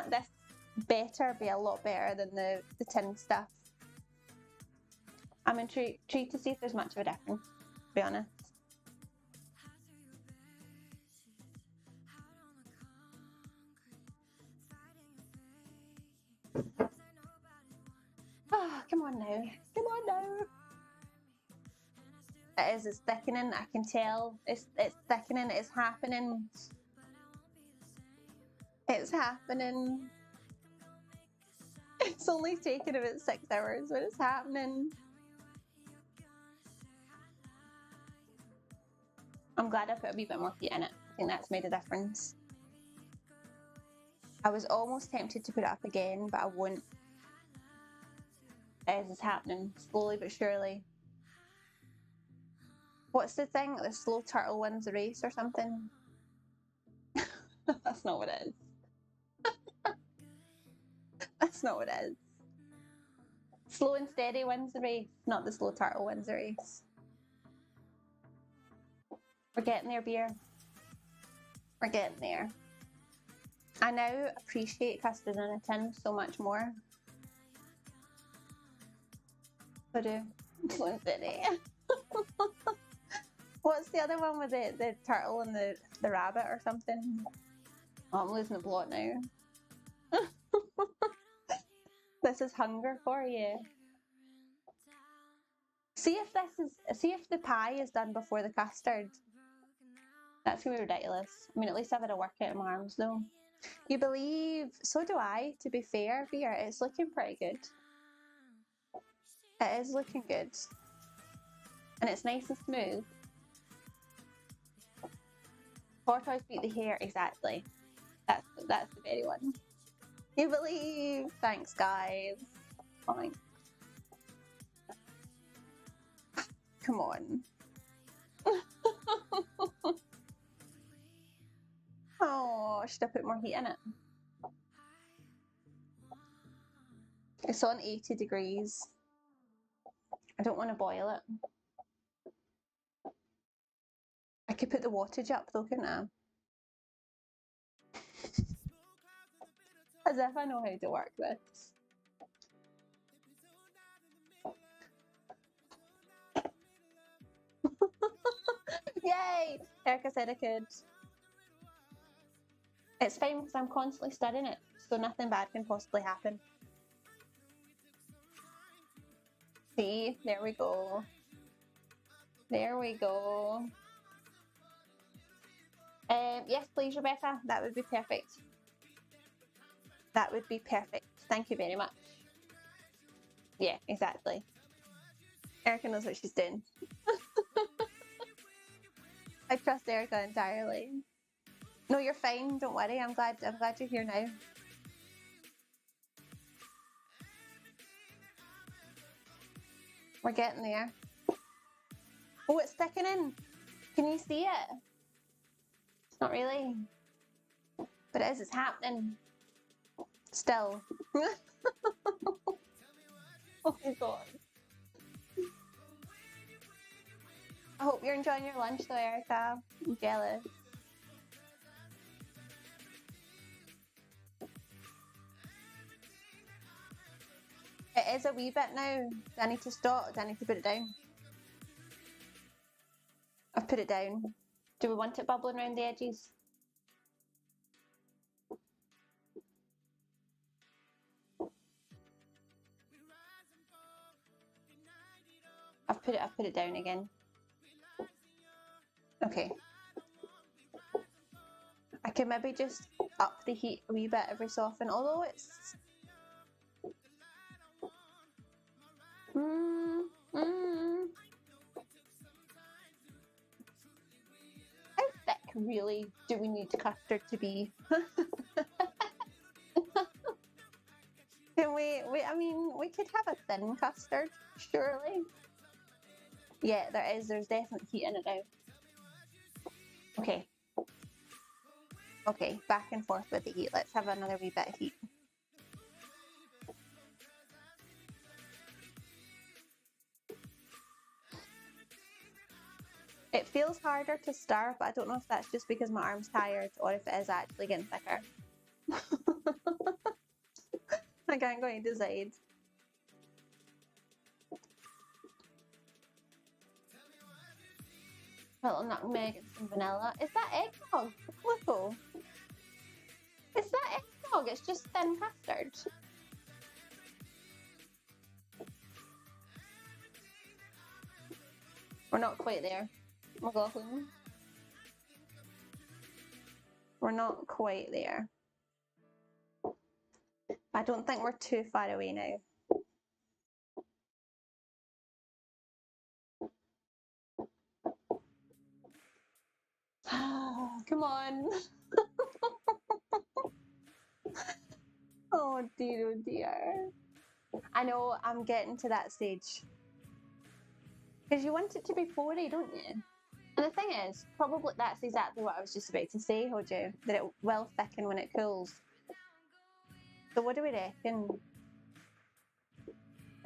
[SPEAKER 1] better be a lot better than the tin stuff. I'm intrigued to see if there's much of a difference, to be honest. Oh, come on now. Come on now. It's thickening, I can tell. It's thickening, it's happening. It's happening. It's only taken about 6 hours, but it's happening. I'm glad I put a wee bit more heat in it. I think that's made a difference. I was almost tempted to put it up again, but I won't. It's happening, slowly but surely. What's the thing? The slow turtle wins the race or something? That's not what it is. That's not what it is. Slow and steady wins the race, not the slow turtle wins the race. We're getting there, beer. We're getting there. I now appreciate custard in a tin so much more. I do. Slow and steady. What's the other one with the turtle and the rabbit or something? Oh, I'm losing the plot now. This is hunger for you. See if the pie is done before the custard. That's gonna be ridiculous. I mean, at least I've had a workout in my arms though. You believe? So do I, to be fair, Veer. It's looking pretty good. It is looking good. And it's nice and smooth. Tortoise beat the hare, exactly. That's the very one. You believe? Thanks, guys. Fine. Come on. Oh, should I put more heat in it? It's on 80 degrees. I don't want to boil it. I could put the wattage up though, couldn't I? As if I know how to work this. Yay! Erica said I could. It's fine because I'm constantly stirring it, so nothing bad can possibly happen. See, there we go. There we go. Yes, please, Rebecca. That would be perfect. That would be perfect. Thank you very much. Yeah, exactly. Erica knows what she's doing. I trust Erica entirely. No, you're fine. Don't worry. I'm glad you're here now. We're getting there. Oh, it's thickening. Can you see it? It's not really. But it is. It's happening. Still. Oh my god. I hope you're enjoying your lunch though, Erica. I'm jealous. It is a wee bit now. Do I need to stop? Do I need to put it down? I've put it down. Do we want it bubbling around the edges? I've put it down again. Okay. I can maybe just up the heat a wee bit every so often, although it's... How thick really do we need custard to be? Can I mean, we could have a thin custard, surely. Yeah, there's definitely heat in it now. Okay. Okay, back and forth with the heat. Let's have another wee bit of heat. It feels harder to stir, but I don't know if that's just because my arm's tired or if it is actually getting thicker. I can't quite decide. A little nutmeg and some vanilla. Is that eggnog? Whoa. Is that eggnog? It's just thin custard. We're not quite there. McLaughlin. We're not quite there. I don't think we're too far away now. Come on. Oh dear, oh dear. I know, I'm getting to that stage. Because you want it to be porey, don't you? And the thing is, probably that's exactly what I was just about to say, Hoju, that it will thicken when it cools. So what do we reckon?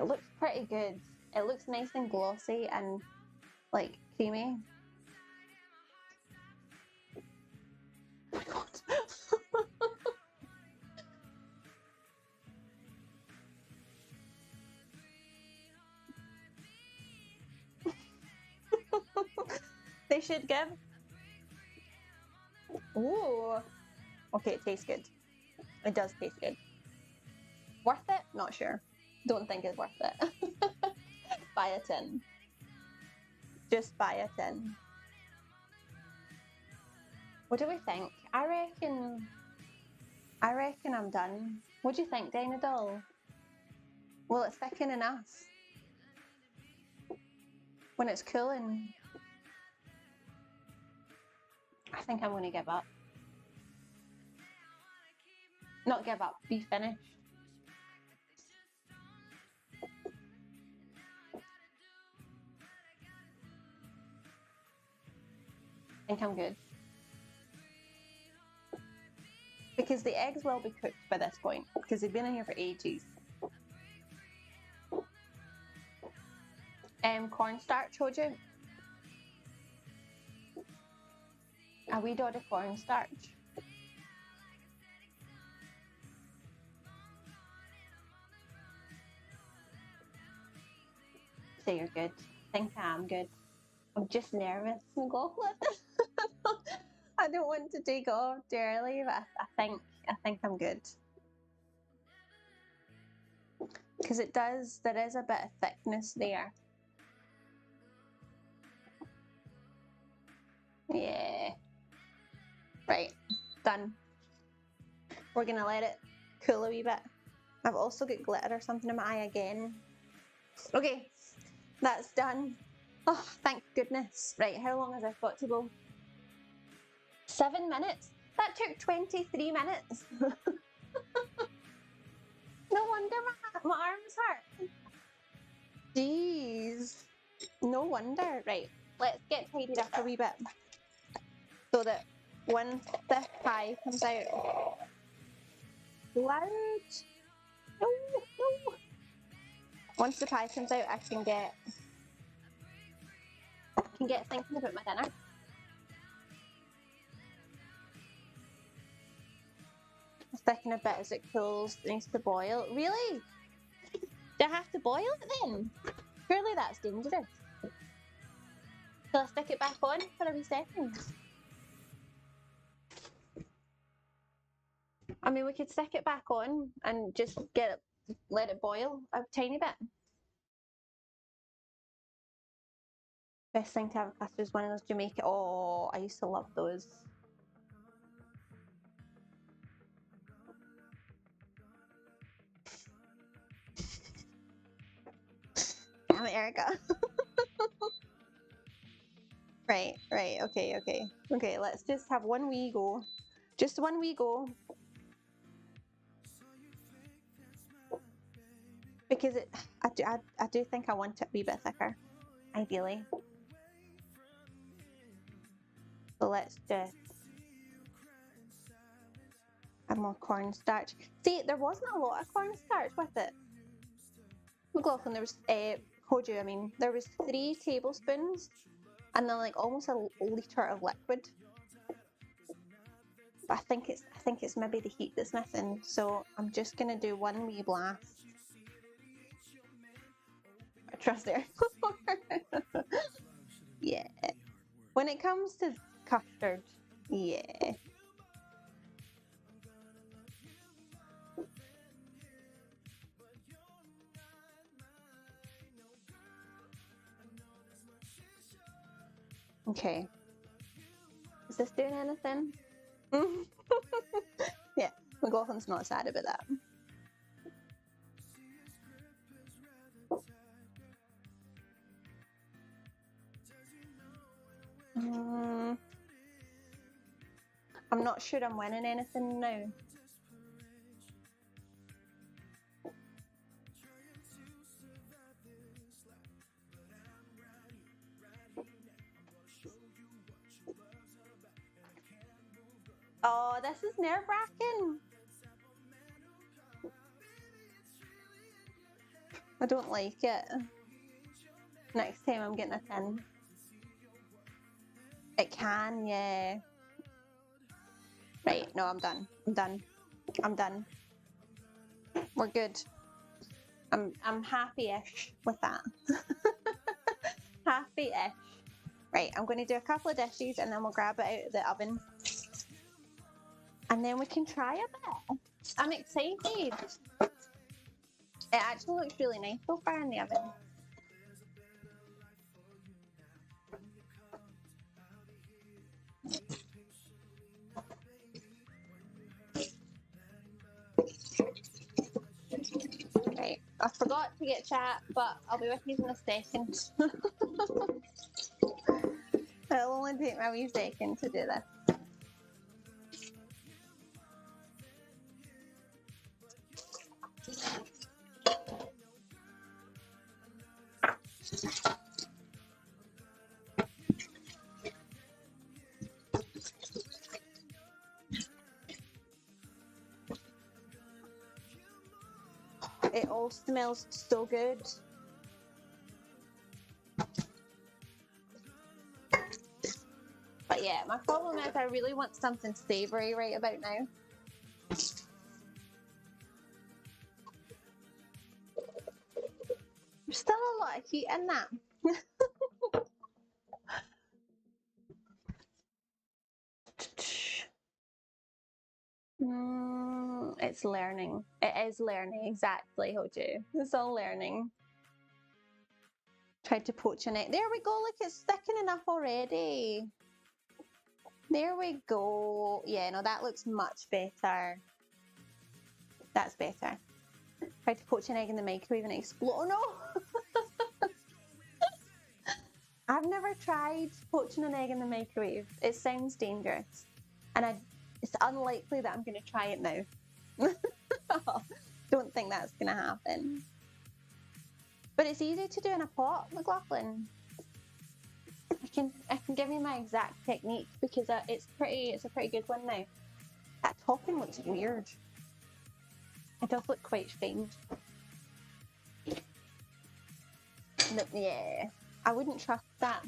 [SPEAKER 1] It looks pretty good. It looks nice and glossy and like creamy. Oh my god. They should give. Ooh. Okay, it tastes good. It does taste good. Worth it? Not sure. Don't think it's worth it. Buy a tin. Just buy a tin. What do we think? I reckon I'm done. What do you think, Dynadol? Will it thicken enough? When it's cooling? I think I'm going to give up. Not give up, be finished. I think I'm good. Because the eggs will be cooked by this point, because they've been in here for ages. Cornstarch, Hoju. A wee dot of cornstarch. So you're good. I think I am good. I'm just nervous, McLaughlin. I don't want to take off too early, but I think I'm good. Because there is a bit of thickness there. Yeah. Right, done. We're gonna let it cool a wee bit. I've also got glitter or something in my eye again. Okay, that's done. Oh, thank goodness. Right, how long has this got to go? 7 minutes? That took 23 minutes. No wonder my arms hurt. Jeez. No wonder. Right, let's get tidied up a wee bit so that when this pie comes out... Loud! No, no! Once the pie comes out, I can get thinking about my dinner. Thicken a bit as it cools. It needs to boil. Really? Do I have to boil it then? Surely that's dangerous. Shall I stick it back on for a wee second? I mean, we could stick it back on and just let it boil a tiny bit. Best thing to have a custard is one of those Jamaica. Oh, I used to love those. Damn it, Erica. Right, okay, let's just have one wee go. Just one wee go. Because I do think I want it a wee bit thicker, ideally. So let's just add more cornstarch. See, there wasn't a lot of cornstarch with it. McLaughlin, there was Hoju, I mean, there was 3 tablespoons and then like almost a litre of liquid. But I think it's maybe the heat that's missing. So I'm just gonna do one wee blast. I trust there. Yeah. When it comes to custard, yeah. Okay. Is this doing anything? Yeah, McLaughlin's not sad about that. I'm not sure I'm winning anything now. Oh, this is nerve-wracking. I don't like it. Next time I'm getting a 10. It can, yeah. Right, no, I'm done. I'm done. We're good. I'm happy-ish with that. Happy-ish. Right, I'm going to do a couple of dishes and then we'll grab it out of the oven. And then we can try a bit. I'm excited. It actually looks really nice so far in the oven. Right, I forgot to get chat, but I'll be with you in a second. It'll only take me a wee second to do this. It all smells so good. But yeah, my problem is I really want something savoury right about now. There's still a lot of heat in that. It's learning. It is learning, exactly, Hoju. It's all learning. Tried to poach an egg. There we go, look, it's thickening enough already. There we go. Yeah, no, that looks much better. That's better. Tried to poach an egg in the microwave and it exploded. Oh no! I've never tried poaching an egg in the microwave. It sounds dangerous. And it's unlikely that I'm going to try it now. Don't think that's going to happen. But it's easy to do in a pot, McLaughlin. I can give you my exact technique because it's a pretty good one now. That topping looks weird. It does look quite strange. But yeah, I wouldn't trust that.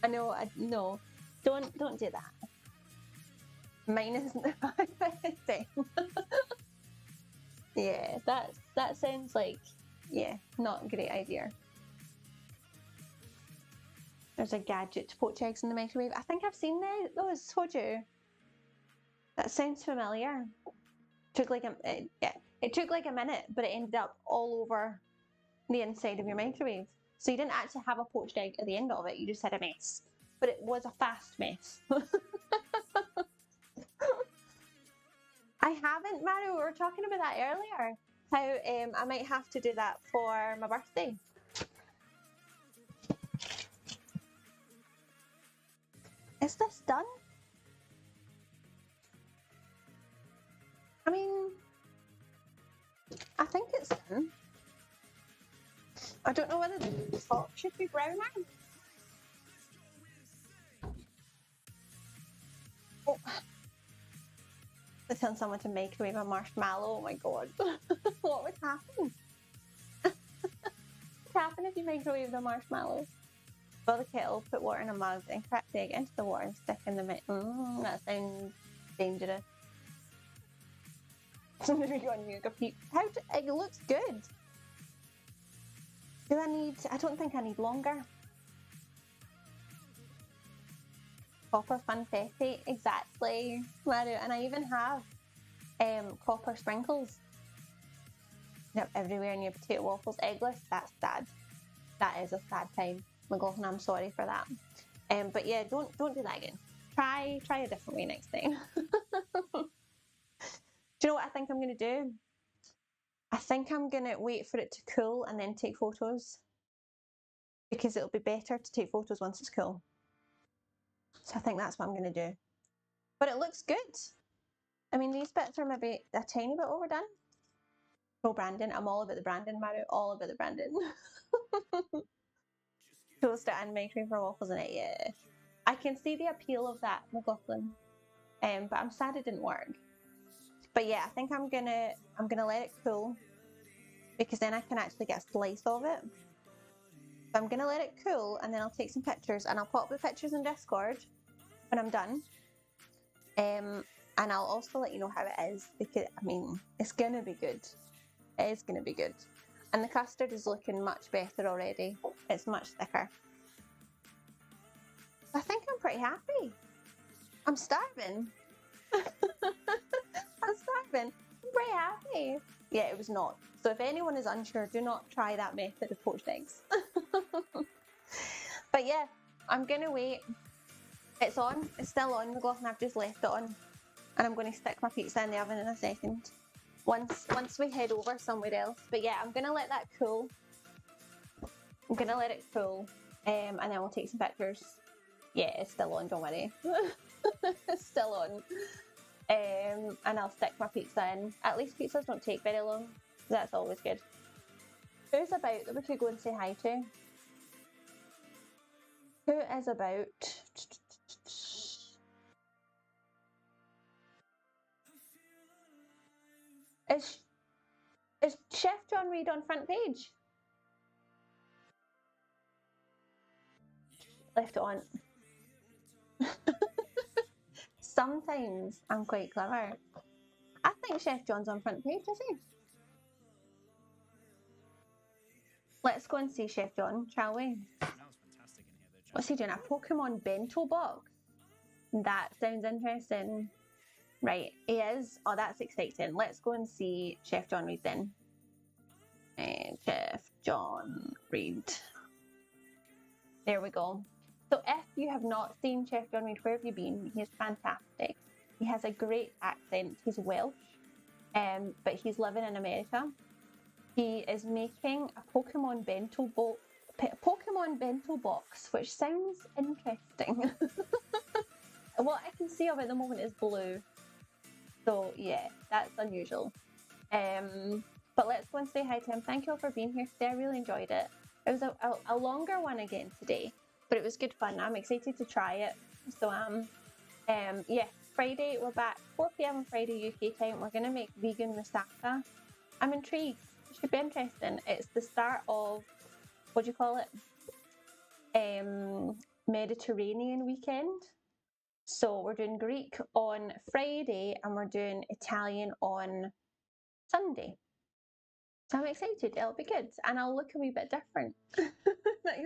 [SPEAKER 1] I know. No, don't do that. Mine isn't the best thing. Yeah, that sounds like not a great idea. There's a gadget to poach eggs in the microwave. I think I've seen those. Told you. That sounds familiar. It took like a minute, but it ended up all over the inside of your microwave. So you didn't actually have a poached egg at the end of it, you just had a mess. But it was a fast mess. I haven't, Mario, we were talking about that earlier. How I might have to do that for my birthday. Is this done? I mean, I think it's done. I don't know whether the top should be browner. Oh. They're telling someone to microwave a marshmallow. Oh my god. What would happen? What would happen if you microwave the marshmallow? Fill the kettle, put water in a mug, then crack the egg into the water and stick in the mix. That sounds dangerous. There we go on Yuga Peep. It looks good. I don't think I need longer. Copper funfetti, exactly, Mario. And I even have copper sprinkles. They're everywhere in your potato waffles. Eggless, that's sad. That is a sad time. McLaughlin, I'm sorry for that. But yeah, don't do that again. Try a different way next time. Do you know what I think I'm going to do? I think I'm going to wait for it to cool and then take photos. Because it'll be better to take photos once it's cool. So I think that's what I'm going to do. But it looks good. I mean, these bits are maybe a tiny bit overdone. Pro branding. I'm all about the branding, Mario. All about the branding. Toast it and microwave for waffles in it, yeah. I can see the appeal of that, McLaughlin. But I'm sad it didn't work. But yeah, I think I'm gonna let it cool because then I can actually get a slice of it. So I'm gonna let it cool and then I'll take some pictures and I'll pop the pictures in Discord when I'm done. And I'll also let you know how it is because I mean it's gonna be good. It is gonna be good. And the custard is looking much better already. It's much thicker. I think I'm pretty happy. I'm starving. I'm starving. I'm pretty happy. Yeah, it was not. So if anyone is unsure, do not try that method of poached eggs. But yeah, I'm gonna wait. It's on. It's still on, McLaughlin. I've just left it on. And I'm going to stick my pizza in the oven in a second. Once we head over somewhere else. But yeah, I'm going to let that cool. I'm going to let it cool. And then we'll take some pictures. Yeah, it's still on, don't worry. It's still on. And I'll stick my pizza in. At least pizzas don't take very long. That's always good. Who's about that we could go and say hi to? Who is about? Is Chef John Reid on front page? Left it on. Sometimes I'm quite clever. I think Chef John's on front page, is he? Let's go and see Chef John, shall we? What's he doing? A Pokemon bento box? That sounds interesting. Right, he is. Oh, that's exciting. Let's go and see Chef John Reid then. Chef John Reid. There we go. So if you have not seen Chef John Reid, where have you been? He's fantastic. He has a great accent. He's Welsh, but he's living in America. He is making a Pokemon bento box, which sounds interesting. What I can see of it at the moment is blue. So yeah, that's unusual. But let's go and say hi to him. Thank you all for being here today. I really enjoyed it. It was a longer one again today, but it was good fun. I'm excited to try it. So yeah, Friday, we're back 4 p.m. on Friday UK time. We're gonna make vegan moussaka. I'm intrigued. It should be interesting. It's the start of, what do you call it? Mediterranean weekend. So we're doing Greek on Friday and we're doing Italian on Sunday. So I'm excited. It'll be good. And I'll look a wee bit different.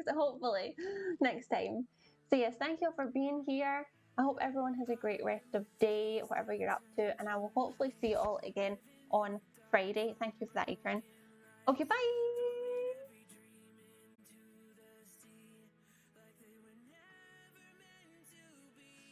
[SPEAKER 1] Hopefully next time. So yes, thank you all for being here. I hope everyone has a great rest of day, whatever you're up to. And I will hopefully see you all again on Friday. Thank you for that, Akron. Okay, bye.